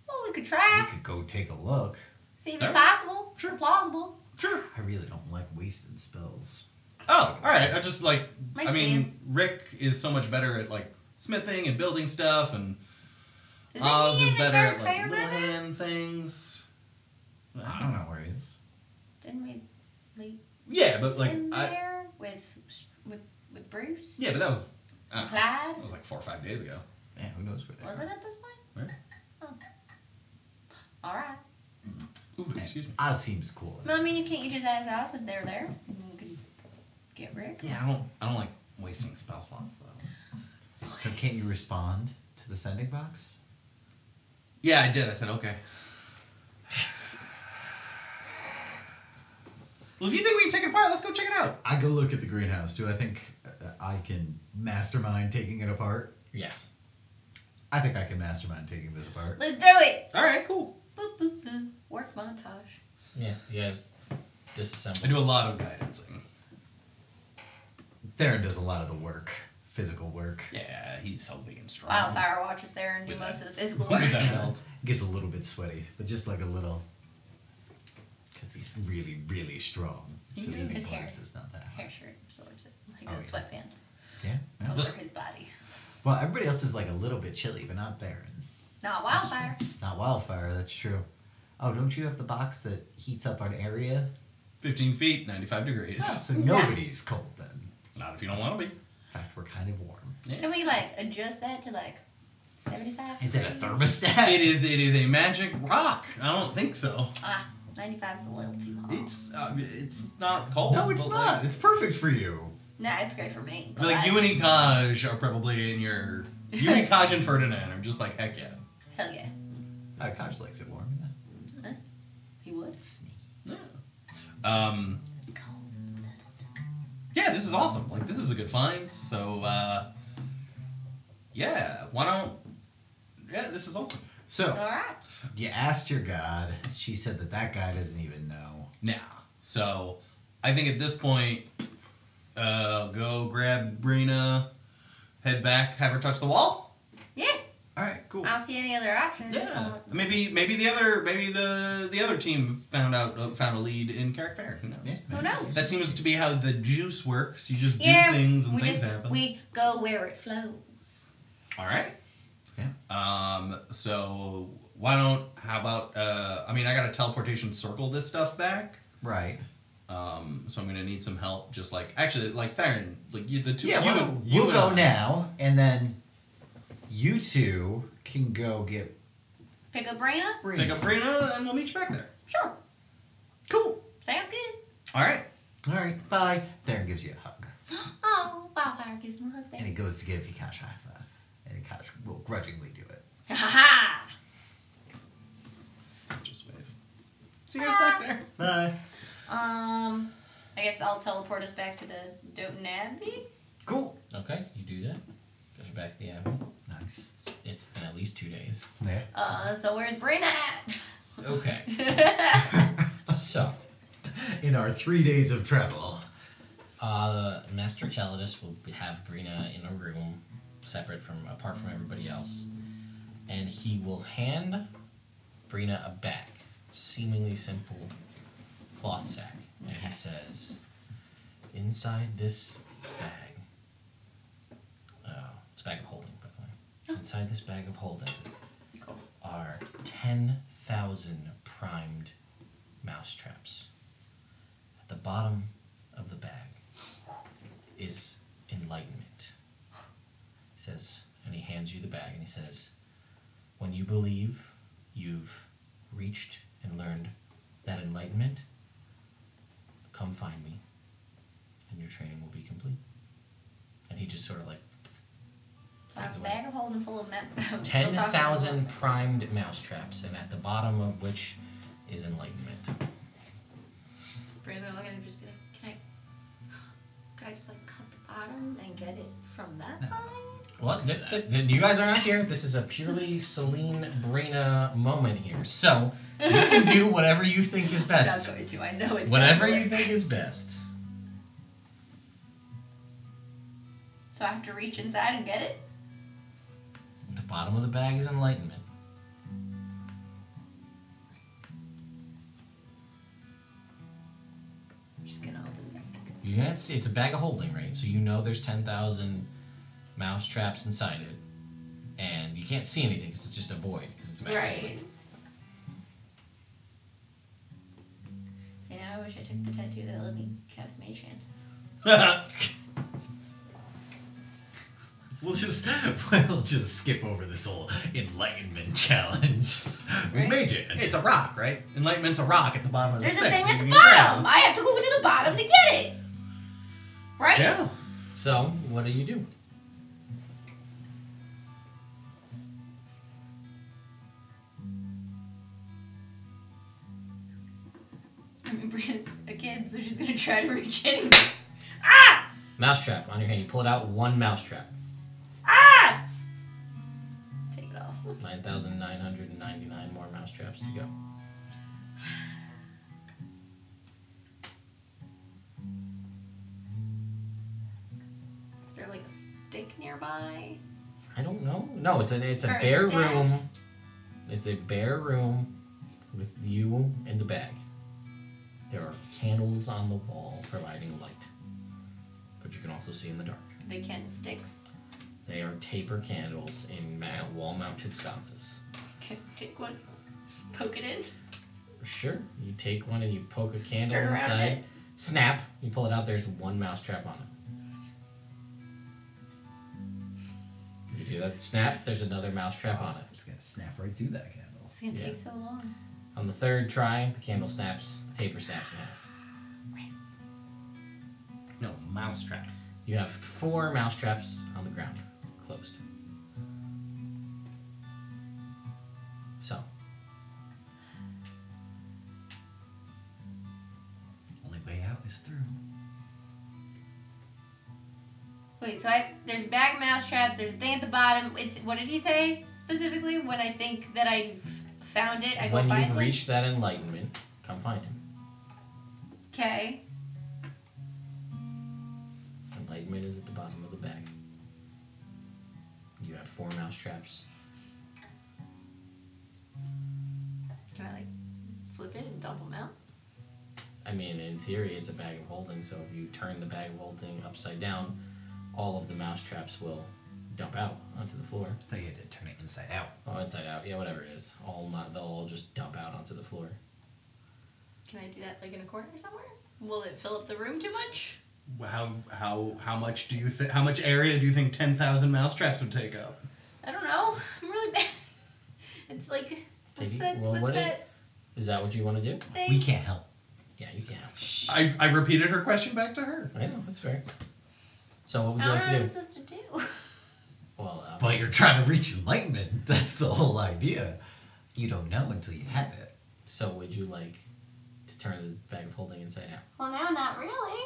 Well, we could We try. could go take a look. See if it's Alright. possible. Sure. Plausible. Sure. I really don't like wasting spells. Oh, all right. I just like. Makes I mean, sense. Rick is so much better at like smithing and building stuff, and Is that Oz he is in the better at third like fair little brother? hand things. I don't know where he is. Didn't we leave Yeah, but like him I. there with Bruce? Yeah, but that was. Clyde? That was like 4 or 5 days ago. Yeah, who knows where they Was are. it at this point? Right? Oh. Alright. Ooh, excuse me. Oz seems cool. Well, I mean, you can't you just ask us if they're there? And we could get Rick. Yeah, I don't like wasting spell slots though. So can't you respond to the sending box? Yeah, I did. I said okay. Well, if you think we can take it apart, let's go check it out. I go look at the greenhouse. Do I think I can mastermind taking it apart? Yes. I think I can mastermind taking this apart. Let's do it! All right, cool. Boop, boop, boop. Work montage. Yeah, you guys disassemble. I do a lot of guidancing. Darren does a lot of the work, physical work. Yeah, he's so big and strong. Wildfire Watch is there and do With most that- of the physical With work. that belt. Gets a little bit sweaty, but just like a little. Because he's really, really strong. So Yeah. even His hair. glass is not that hard. Hair shirt absorbs it like Oh, a yeah. sweatband Yeah. yeah. over his body. Well, everybody else is like a little bit chilly, but not Theron. Not wildfire. Not wildfire, that's true. Oh, don't you have the box that heats up an area? 15 feet, 95 degrees. Oh, so nobody's cold then. Not if you don't want to be. In fact, we're kind of warm. Yeah. Can we like adjust that to like 75? Is it a thermostat? It is a magic rock. I don't think so. 95 is a little too hot. It's not cold. No, it's but, not. Like, it's perfect for you. Nah, it's great for me. I feel like you and Ikaj are probably in your... You and Ikaj and Ferdinand are just like, heck yeah. Hell yeah. Kosh likes it warm. Yeah. He would. Yeah. Yeah, this is awesome. Like, this is a good find. So, yeah, why don't... Yeah, this is awesome. So, Alright. you asked your god. She said that guy doesn't even know. Now, so, I think at this point, go grab Brina, head back, have her touch the wall. Yeah. All right, cool. I don't see any other options. Yeah, maybe the other team found a lead in Carrick Fair. Who knows? Yeah, Who knows? That seems to be how the juice works. You just do Yeah, things and things happen. We go where it flows. All right. Yeah. So how about I got a teleportation circle this stuff back. Right. So I'm gonna need some help. Just like Theron, like the two. Yeah, we'll go now, and then you two can go get Pick up Brina? Pick up Brina, and we'll meet you back there. Sure. Cool. Sounds good. All right. All right, bye. Theron gives you a hug, Oh, wildfire gives him a hug and there. he goes to give Yakash a high five, and Yakash will grudgingly do it. Ha ha! Just waves. See you guys back there. Bye. I guess I'll teleport us back to the Doughten Abbey. Cool. Okay, you do that. Goes back to the abbey. Nice. It's been at least 2 days. Yeah. So where's Brina at? Okay. So, In our 3 days of travel. Master Calidus will have Brina in a room apart from everybody else, and he will hand Brina a bag. It's a seemingly simple cloth sack, and he says, "Inside this bag, it's a bag of holding, by the way. Inside this bag of holding Cool. are 10,000 primed mousetraps. At the bottom of the bag is enlightenment." He says, and he hands you the bag, and he says, "When you believe you've reached and learned that enlightenment, come find me, and your training will be complete." And he just sort of like So I have a bag of holding full of 10,000 primed mousetraps, and at the bottom of which is enlightenment. Brina's gonna look at him and just be like, can I just like cut the bottom and get it from that side? Well, you guys are not here. This is a purely Celine Brina moment here. So, you can do whatever you think is I'm best. not going to. I know it's Whatever not you think is best. So I have to reach inside and get it? The bottom of the bag is enlightenment. I'm just gonna open the bag. You can't see. It's a bag of holding, right? So you know there's 10,000 mouse traps inside it, and you can't see anything because it's just a void because it's a bag of Right. holding. See, now I wish I took the tattoo that let me cast Mage Hand. We'll just skip over this whole enlightenment challenge. We Right. made it. It's a rock, right? Enlightenment's a rock at the bottom of the There's a stick. thing You at the can bottom! grab. I have to go to the bottom to get it! Right? Yeah. So, what do you do? I mean, Bria's a kid, so she's gonna try to reach in and ah! Mousetrap on your hand. You pull it out, one mousetrap. Ah! Take it off. 9,999 more mousetraps to go. Is there like a stick nearby? I don't know. No, it's a Or a bare staff? room. It's a bare room with you and the bag. There are candles on the wall providing light, but you can also see in the dark. Big candlesticks. They are taper candles in wall-mounted sconces. Can I take one? Poke it in? Sure. You take one and you poke a candle Stir around inside. it. Snap. You pull it out. There's one mousetrap on it. You do that. Snap. There's another mousetrap on it. It's gonna snap right through that candle. It's gonna Yeah. take so long. On the third try, the candle snaps. The taper snaps in half. No, mouse traps. You have 4 mousetraps on the ground, closed. So, Only way out is through. Wait, so there's a bag of mouse traps, there's a thing at the bottom. It's what did he say specifically? When I think that I've found it, I go when find you've him? reached that enlightenment, come find him. Okay. Enlightenment is at the bottom of the bag. You have 4 mousetraps. Can I like flip it and dump them out? I mean, in theory, it's a bag of holding, so if you turn the bag of holding upside down, all of the mousetraps will dump out onto the floor. I thought you had to turn it inside out. Oh, inside out. Yeah, whatever it is. They'll all just dump out onto the floor. Can I do that like in a corner somewhere? Will it fill up the room too much? How much do you think? How much area do you think 10,000 mousetraps would take up? I don't know. I'm really bad. It's like Take what's it- that? well, What's what that Is that what you want to do? thing? We can't help. Yeah, you can. I repeated her question back to her. I know, that's fair. So what would I you don't like know to what I'm do? supposed to do. Well, But you're trying to reach enlightenment. That's the whole idea. You don't know until you have it. So would you like to turn the bag of holding inside out? Well, now not really.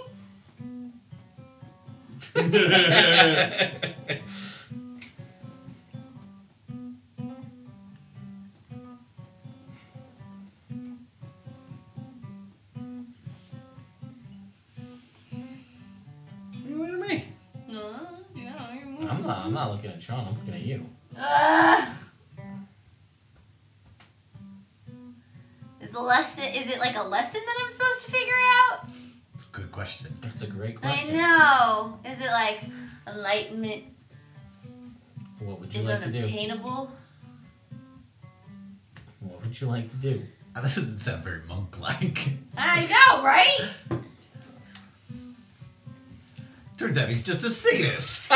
What do you want to me? No, yeah, I'm not looking at Sean, I'm looking at you. Is it like a lesson that I'm supposed to figure out? It's a good question. That's a great question. I know. Is it like enlightenment What would you is like to do? unobtainable? What would you like to do? That doesn't sound very monk-like. I know, right? Turns out he's just a sadist.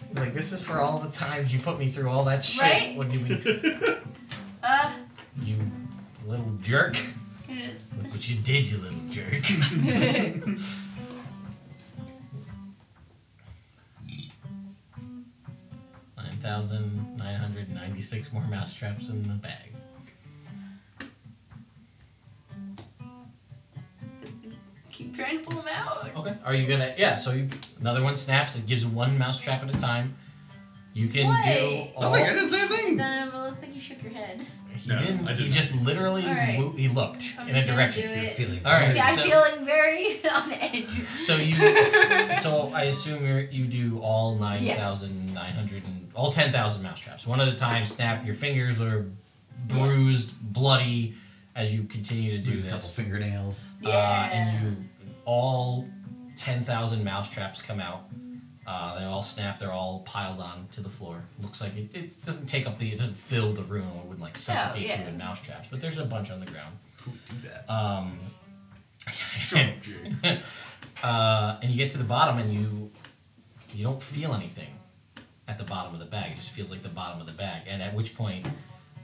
He's like, this is for all the times you put me through all that shit. Right? What do you mean? You little jerk. Look what you did, you little jerk. 9,996 more mousetraps in the bag. Keep trying to pull them out. Okay. Are you gonna? Yeah. So another one snaps. It gives 1 mousetrap at a time. You can What? do. All, Nothing. I didn't say a thing. It looked like you shook your head. He No, didn't. I He did just literally. All right. He looked I'm in just a gonna direction. do You're it. feeling All right. very- Yeah, I'm so- feeling very on edge. So you. So I assume you do all 9,900 and all 10,000 mousetraps one at a time. Snap. Your fingers are bruised, bloody, as you continue to do Lose a couple this. fingernails. Yeah. And you all 10,000 mousetraps come out. They all snap. They're all piled on to the floor. Looks like it doesn't take up it doesn't fill the room. It wouldn't like suffocate yeah. you in mousetraps. But there's a bunch on the ground. Who do that? And you get to the bottom and you don't feel anything at the bottom of the bag. It just feels like the bottom of the bag. And at which point,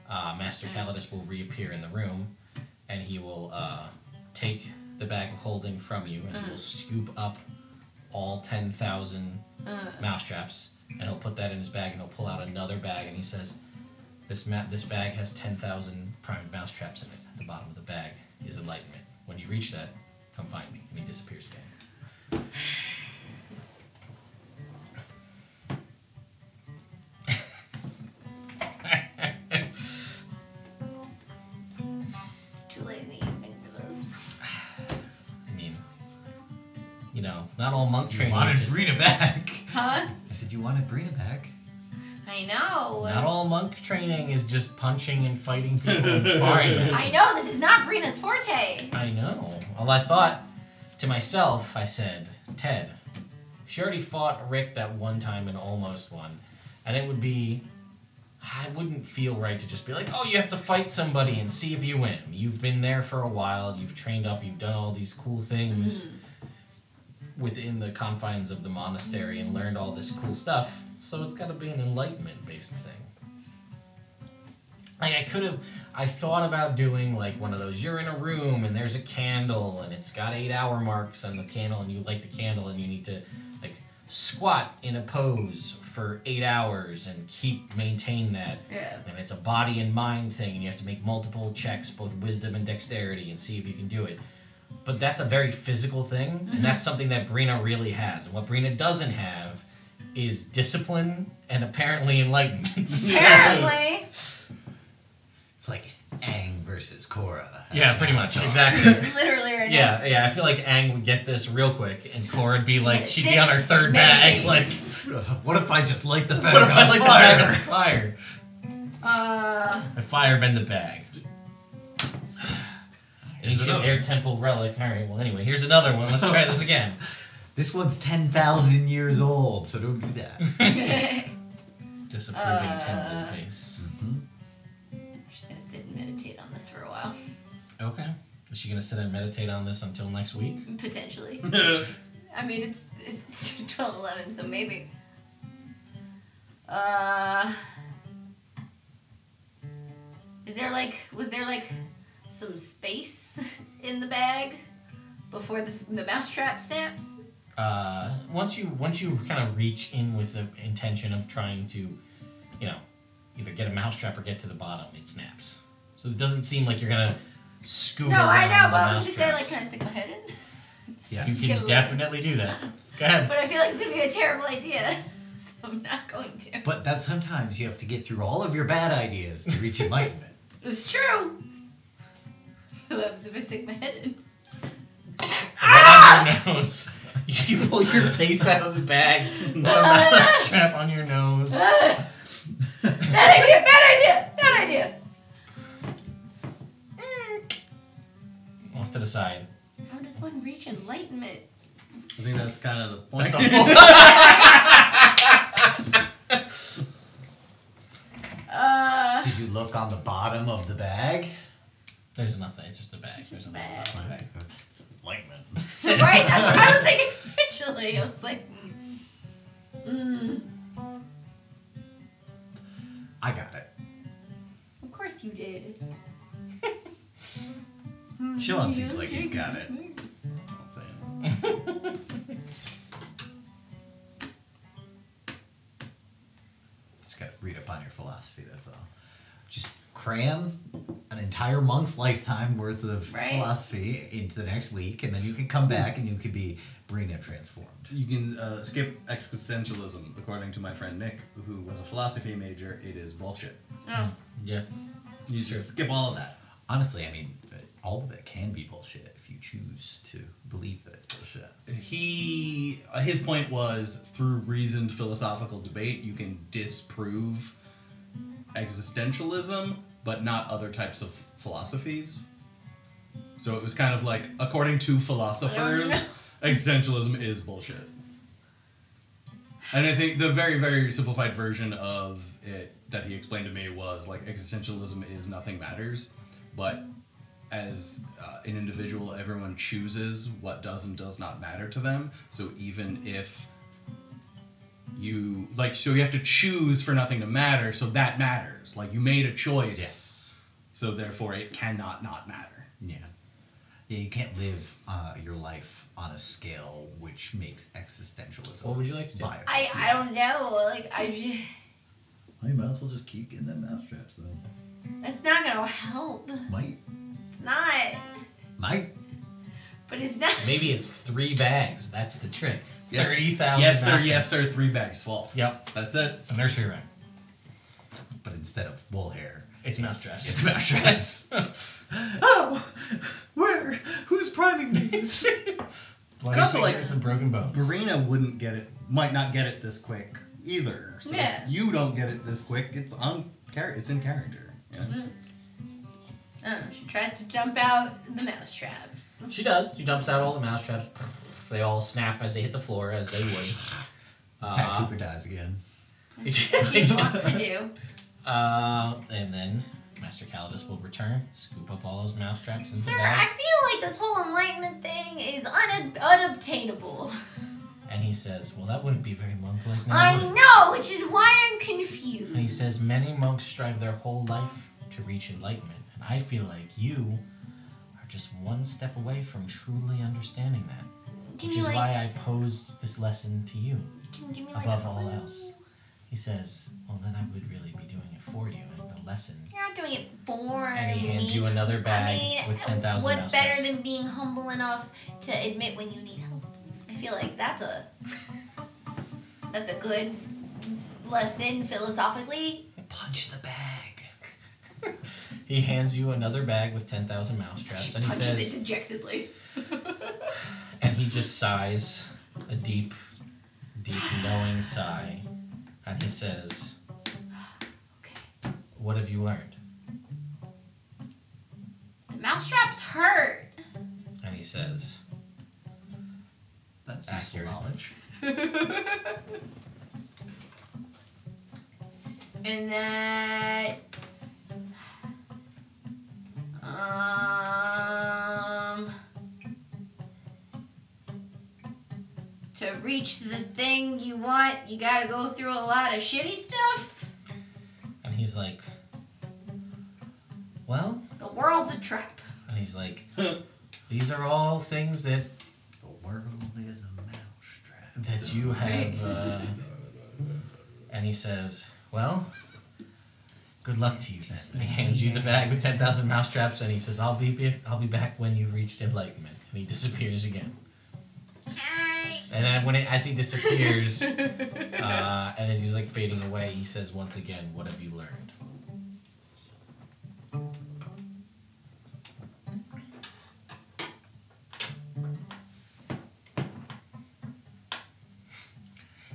Master Calidus will reappear in the room, and he will take the bag of holding from you, and he will scoop up all 10,000 mousetraps, and he'll put that in his bag, and he'll pull out another bag, and he says, this bag has 10,000 primed mousetraps in it. At the bottom of the bag is enlightenment. When you reach that, come find me. And he disappears again. It's too late in the evening for this. I mean, you know, not all monk You training wanted is just... Brina back. Huh? I said you wanted Brina back. I know. Not all monk training is just punching and fighting people and sparring matches. I know, this is not Brina's forte. I know. Well, I thought to myself, I said, Ted, She already fought Rick that one time and almost won. And it would be... I wouldn't feel right to just be like, oh, you have to fight somebody and see if you win. You've been there for a while. You've trained up. You've done all these cool things within the confines of the monastery and learned all this cool stuff. So it's got to be an enlightenment-based thing. Like, I thought about doing, like, one of those, you're in a room and there's a candle and it's got 8-hour marks on the candle and you light the candle and you need to, like, squat in a pose for 8 hours and maintain that. Yeah. And it's a body and mind thing and you have to make multiple checks, both wisdom and dexterity, and see if you can do it. But that's a very physical thing, and that's something that Brina really has. And what Brina doesn't have is discipline and apparently enlightenment. Apparently. It's like Aang versus Korra. Yeah, pretty much. Exactly. Literally right Yeah, yeah. I feel like Aang would get this real quick, and Korra would be like, Yeah, she'd be on her third bag. Like, What if I just light the bag what if I on like the fire? bag on fire? The fire bend the bag. Ancient Air Temple relic. All right. Well, anyway, here's another one. Let's try this again. This one's 10,000 years old, so don't do that. Disapproving Tenzin face. I'm just gonna sit and meditate on this for a while. Okay. Is she gonna sit and meditate on this until next week? Potentially. I mean, it's 12:11, so maybe. Was there like some space in the bag before the mousetrap snaps? Once you kind of reach in with the intention of trying to, either get a mousetrap or get to the bottom, it snaps. So it doesn't seem like you're gonna scoot around. No, I know, the but would you say mousetraps. can I stick my head in? Yes. You can definitely do that. Go ahead. But I feel like it's gonna be a terrible idea, so I'm not going to. But that sometimes you have to get through all of your bad ideas to reach enlightenment. It's true. So what happens if I stick my head in? Right on your nose. You pull your face out of the bag. Put a mousetrap on your nose. Bad idea. Off to the side. How does one reach enlightenment? I think that's kind of the point. That's a Did you look on the bottom of the bag? There's nothing. It's just a bag. It's just There's a nothing bag. about the bag. Enlightenment. Right, that's what I was thinking originally. I was like, I got it. Of course you did. Sean seems like he's got it. I'm saying. Just got to read up on your philosophy, that's all. Just cram an entire monk's lifetime worth of Right. philosophy into the next week, and then you can come back and you could be Brina transformed. You can skip existentialism, according to my friend Nick, who was a philosophy major. It is bullshit. Oh. Yeah. You Sure. just skip all of that. Honestly, I mean, all of it can be bullshit if you choose to believe that it's bullshit. His point was, through reasoned philosophical debate, you can disprove existentialism, but not other types of philosophies. So it was kind of like, according to philosophers, existentialism is bullshit. And I think the very, very simplified version of it that he explained to me was like, existentialism is nothing matters, but as an individual, everyone chooses what does and does not matter to them. So even if you so you have to choose for nothing to matter, so that matters. Like, you made a choice, Yes. so therefore it cannot not matter. Yeah. Yeah, you can't live your life on a scale which makes existentialism What would you like to do? viable. I don't know. Like, Well, you might as well just keep getting them mousetraps, then. it's not gonna help. Might. It's not. Might. But it's not. Maybe it's 3 bags. That's the trick. Yes. 30,000. Yes, sir. mousetraps. Yes, sir. 3 bags full. Yep. That's it. It's a nursery rhyme. But instead of wool hair, It's mousetraps. it's mousetraps. Oh! Where? Who's priming these? Bloody also, like, fingers and broken bones. Barina might not get it this quick either. So Yeah. if you don't get it this quick, it's in character. Yeah. I don't know. She tries to jump out the mousetraps. She does. She dumps out all the mousetraps. They all snap as they hit the floor, as they would. Tat Cooper dies again. As you want to do. And then Master Calidus will return, scoop up all those mousetraps into Sir, the bag. I feel like this whole enlightenment thing is unobtainable. And he says, well, that wouldn't be very monk-like now, I would it? know, which is why I'm confused. And he says, many monks strive their whole life to reach enlightenment. And I feel like you are just one step away from truly understanding that. Can Which you, is like, why I posed this lesson to you, can you give me like above a all clue? else. He says, well, then I would really be doing it for you. And the lesson... You're not doing it for And he me. hands you another bag I mean, with 10,000 what's better mousetraps. than being humble enough to admit when you need help? I feel like that's a good lesson philosophically. Punch the bag. He hands you another bag with 10,000 mousetraps, and he Punches says, it dejectedly. and he just sighs a deep, knowing sigh, and he says, Okay. "What have you learned?" The mousetraps hurt. And he says, That's useful Accurate. knowledge. And that to reach the thing you want, you gotta go through a lot of shitty stuff. and he's like, "Well," The world's a trap. and he's like, "These are all things that The world is a mousetrap. that you have." And he says, "Well, good luck to you then." And he hands you the bag with 10,000 mousetraps, and he says, "I'll be back when you've reached enlightenment." And he disappears again. Okay. And then as he disappears, and as he's like fading away, he says once again, "What have you learned?"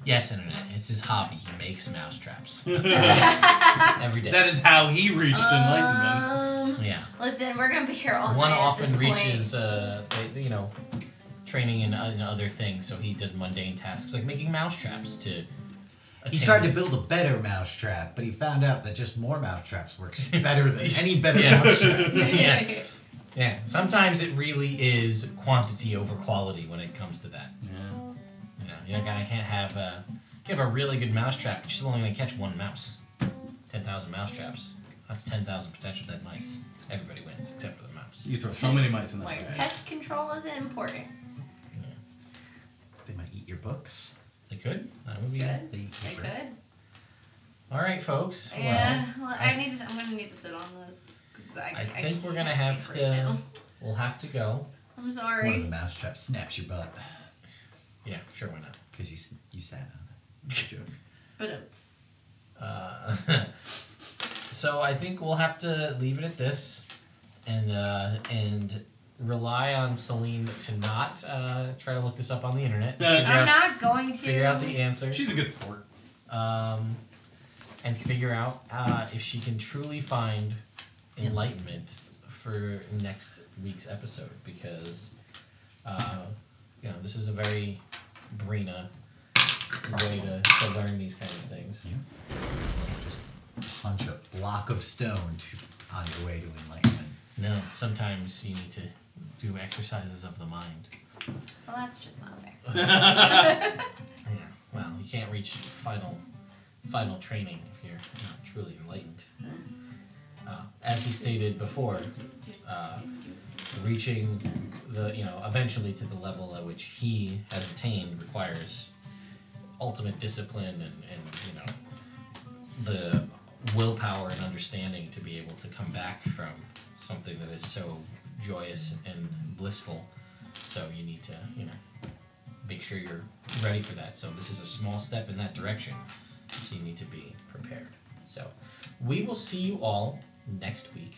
Yes, internet. It's his hobby. He makes mousetraps every day. That is how he reached enlightenment. Yeah. Listen, we're gonna be here all One night at this often point. reaches, training in other things, so he does mundane tasks like making mousetraps to. He attain- tried to build a better mousetrap, but he found out that just more mousetraps works better than any better Yeah. mousetrap. Yeah. Yeah. Sometimes it really is quantity over quality when it comes to that. You know, I can't have a really good mousetrap. You're still only gonna catch one mouse. 10,000 mousetraps. That's 10,000 potential dead mice. Everybody wins except for the mouse. You throw so many mice in that Like, bag. pest control is important. They might eat your books. They could. That would be Good. They eat They your could. All right, folks. Yeah. Well, I I'm gonna need to sit on this because I think we're gonna have right to. now. We'll have to go. I'm One of sorry. the mousetraps snaps your butt Yeah, sure. Why not? because you sat on it. Good joke. But it's So I think we'll have to leave it at this, and rely on Celine to not try to look this up on the internet. I'm not going to. Figure out the answer. She's a good sport. And figure out if she can truly find enlightenment for next week's episode, because this is a very Brina way to learn these kind of things. Yeah. Just punch a block of stone on your way to enlightenment. No, sometimes you need to do exercises of the mind. Well, that's just not fair. Yeah, well, you can't reach final training if you're not truly enlightened. As he stated before, reaching eventually to the level at which he has attained requires ultimate discipline and the willpower and understanding to be able to come back from something that is so joyous and blissful. So you need to, make sure you're ready for that. So this is a small step in that direction. So you need to be prepared. So we will see you all next week.